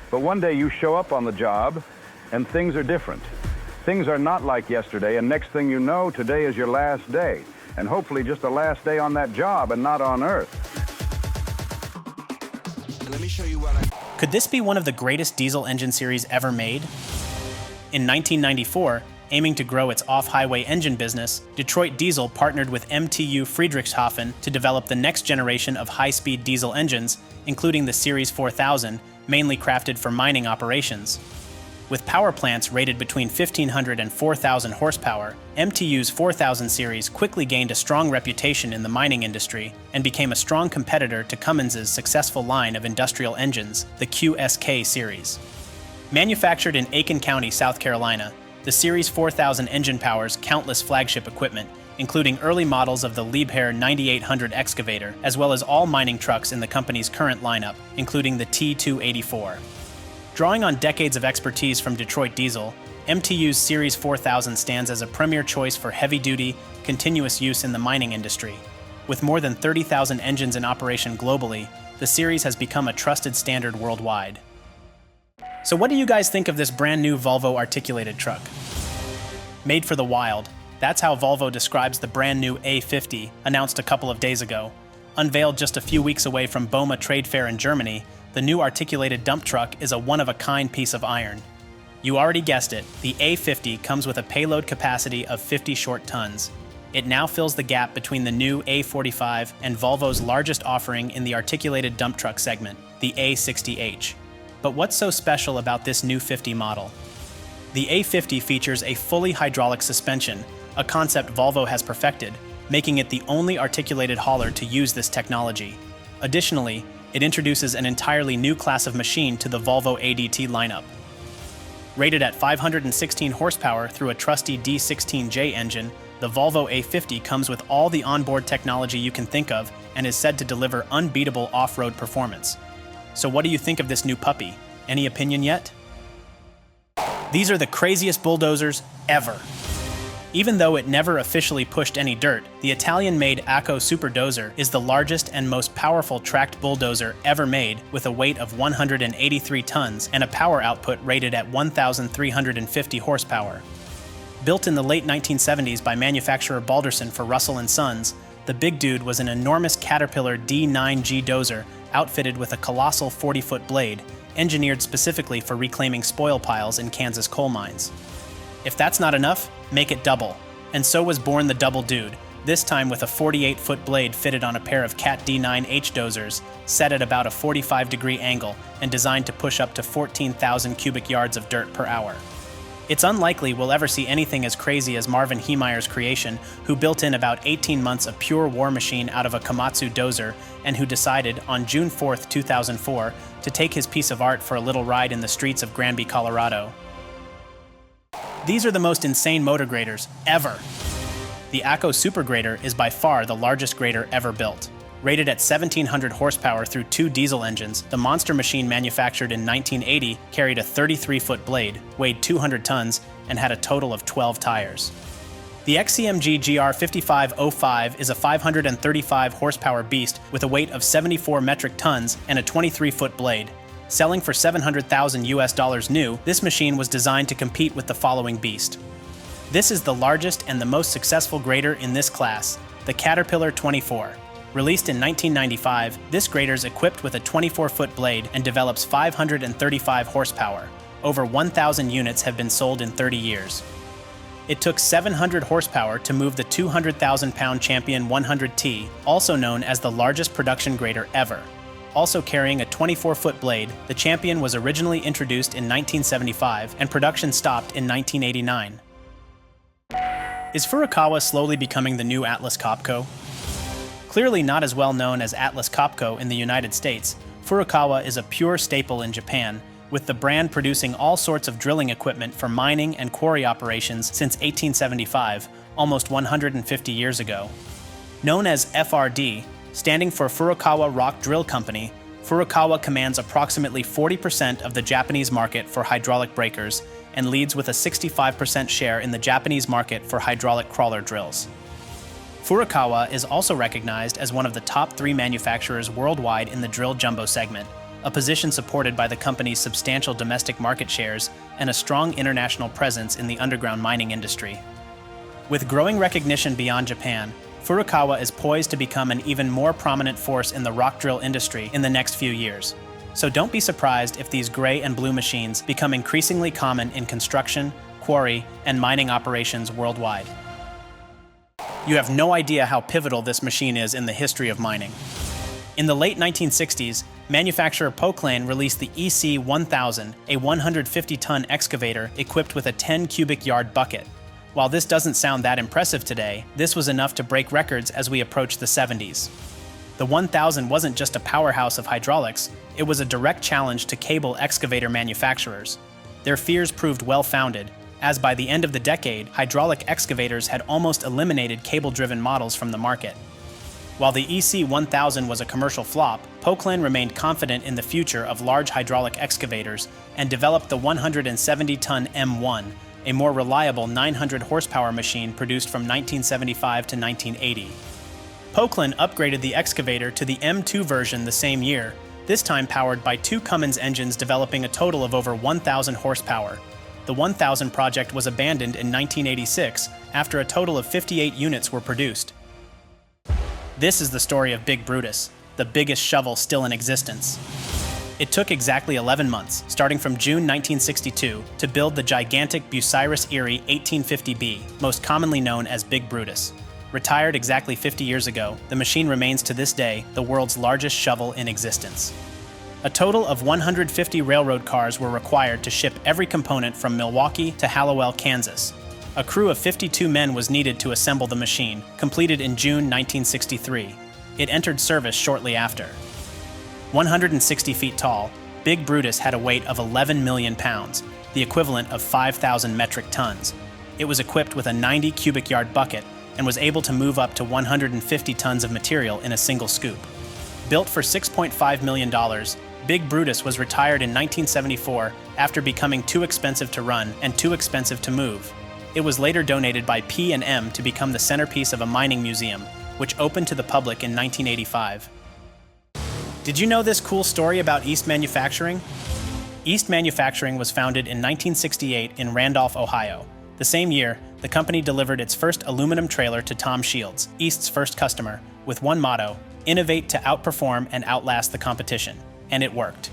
But one day you show up on the job and things are different. Things are not like yesterday, and next thing you know, today is your last day. And hopefully just the last day on that job and not on Earth. Let me show you what Could this be one of the greatest diesel engine series ever made? In 1994, aiming to grow its off-highway engine business, Detroit Diesel partnered with MTU Friedrichshafen to develop the next generation of high-speed diesel engines, including the Series 4000, mainly crafted for mining operations. With power plants rated between 1,500 and 4,000 horsepower, MTU's 4000 series quickly gained a strong reputation in the mining industry and became a strong competitor to Cummins' successful line of industrial engines, the QSK series. Manufactured in Aiken County, South Carolina, the Series 4000 engine powers countless flagship equipment, including early models of the Liebherr 9800 excavator, as well as all mining trucks in the company's current lineup, including the T284. Drawing on decades of expertise from Detroit Diesel, MTU's Series 4000 stands as a premier choice for heavy-duty, continuous use in the mining industry. With more than 30,000 engines in operation globally, the series has become a trusted standard worldwide. So what do you guys think of this brand new Volvo articulated truck? Made for the wild, that's how Volvo describes the brand new A50, announced a couple of days ago. Unveiled just a few weeks away from Bauma trade fair in Germany, the new articulated dump truck is a one-of-a-kind piece of iron. You already guessed it, the A50 comes with a payload capacity of 50 short tons. It now fills the gap between the new A45 and Volvo's largest offering in the articulated dump truck segment, the A60H. But what's so special about this new 50 model? The A50 features a fully hydraulic suspension, a concept Volvo has perfected, making it the only articulated hauler to use this technology. Additionally, it introduces an entirely new class of machine to the Volvo ADT lineup. Rated at 516 horsepower through a trusty D16J engine, the Volvo A50 comes with all the onboard technology you can think of and is said to deliver unbeatable off-road performance. So what do you think of this new puppy? Any opinion yet? These are the craziest bulldozers ever. Even though it never officially pushed any dirt, the Italian-made Acco Super Dozer is the largest and most powerful tracked bulldozer ever made, with a weight of 183 tons and a power output rated at 1,350 horsepower. Built in the late 1970s by manufacturer Balderson for Russell & Sons, the big dude was an enormous Caterpillar D9G dozer outfitted with a colossal 40-foot blade, engineered specifically for reclaiming spoil piles in Kansas coal mines. If that's not enough, make it double. And so was born the Double Dude, this time with a 48-foot blade fitted on a pair of Cat D9H dozers, set at about a 45-degree angle and designed to push up to 14,000 cubic yards of dirt per hour. It's unlikely we'll ever see anything as crazy as Marvin Heemeyer's creation, who built in about 18 months of pure war machine out of a Komatsu dozer, and who decided, on June 4, 2004, to take his piece of art for a little ride in the streets of Granby, Colorado. These are the most insane motor graders ever. The Acco Super Grader is by far the largest grader ever built. Rated at 1,700 horsepower through 2 diesel engines, the monster machine manufactured in 1980 carried a 33-foot blade, weighed 200 tons, and had a total of 12 tires. The XCMG GR5505 is a 535 horsepower beast with a weight of 74 metric tons and a 23-foot blade. Selling for $700,000 US new, this machine was designed to compete with the following beast. This is the largest and the most successful grader in this class, the Caterpillar 24. Released in 1995, this grader is equipped with a 24-foot blade and develops 535 horsepower. Over 1,000 units have been sold in 30 years. It took 700 horsepower to move the 200,000-pound Champion 100T, also known as the largest production grader ever. Also carrying a 24-foot blade, the Champion was originally introduced in 1975 and production stopped in 1989. Is Furukawa slowly becoming the new Atlas Copco? Clearly not as well known as Atlas Copco in the United States, Furukawa is a pure staple in Japan, with the brand producing all sorts of drilling equipment for mining and quarry operations since 1875, almost 150 years ago. Known as FRD, standing for Furukawa Rock Drill Company, Furukawa commands approximately 40% of the Japanese market for hydraulic breakers and leads with a 65% share in the Japanese market for hydraulic crawler drills. Furukawa is also recognized as one of the top 3 manufacturers worldwide in the drill jumbo segment, a position supported by the company's substantial domestic market shares and a strong international presence in the underground mining industry. With growing recognition beyond Japan, Furukawa is poised to become an even more prominent force in the rock drill industry in the next few years. So don't be surprised if these gray and blue machines become increasingly common in construction, quarry, and mining operations worldwide. You have no idea how pivotal this machine is in the history of mining. In the late 1960s, manufacturer Poclane released the EC-1000, a 150-ton excavator equipped with a 10-cubic-yard bucket. While this doesn't sound that impressive today, this was enough to break records as we approach the 70s. The 1000 wasn't just a powerhouse of hydraulics, it was a direct challenge to cable excavator manufacturers. Their fears proved well-founded, as by the end of the decade, hydraulic excavators had almost eliminated cable-driven models from the market. While the EC-1000 was a commercial flop, Poclane remained confident in the future of large hydraulic excavators and developed the 170-ton M1, a more reliable 900-horsepower machine produced from 1975 to 1980. Poclane upgraded the excavator to the M2 version the same year, this time powered by 2 Cummins engines developing a total of over 1,000 horsepower. The 1000 project was abandoned in 1986 after a total of 58 units were produced. This is the story of Big Brutus, the biggest shovel still in existence. It took exactly 11 months, starting from June 1962, to build the gigantic Bucyrus Erie 1850B, most commonly known as Big Brutus. Retired exactly 50 years ago, the machine remains to this day the world's largest shovel in existence. A total of 150 railroad cars were required to ship every component from Milwaukee to Hallowell, Kansas. A crew of 52 men was needed to assemble the machine, completed in June 1963. It entered service shortly after. 160 feet tall, Big Brutus had a weight of 11 million pounds, the equivalent of 5,000 metric tons. It was equipped with a 90 cubic yard bucket and was able to move up to 150 tons of material in a single scoop. Built for $6.5 million, Big Brutus was retired in 1974 after becoming too expensive to run and too expensive to move. It was later donated by P&M to become the centerpiece of a mining museum, which opened to the public in 1985. Did you know this cool story about East Manufacturing? East Manufacturing was founded in 1968 in Randolph, Ohio. The same year, the company delivered its first aluminum trailer to Tom Shields, East's first customer, with one motto: innovate to outperform and outlast the competition. And it worked.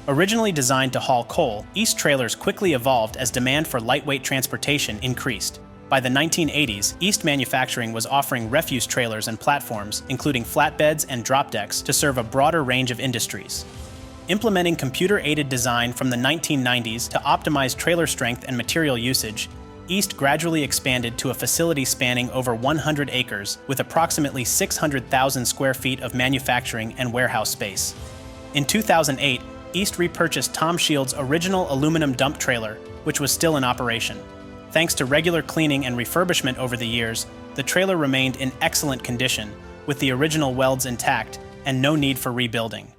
Originally designed to haul coal, East trailers quickly evolved as demand for lightweight transportation increased. By the 1980s, East Manufacturing was offering refuse trailers and platforms, including flatbeds and drop decks, to serve a broader range of industries. Implementing computer-aided design from the 1990s to optimize trailer strength and material usage, East gradually expanded to a facility spanning over 100 acres with approximately 600,000 square feet of manufacturing and warehouse space. In 2008, East repurchased Tom Shields' original aluminum dump trailer, which was still in operation. Thanks to regular cleaning and refurbishment over the years, the trailer remained in excellent condition, with the original welds intact and no need for rebuilding.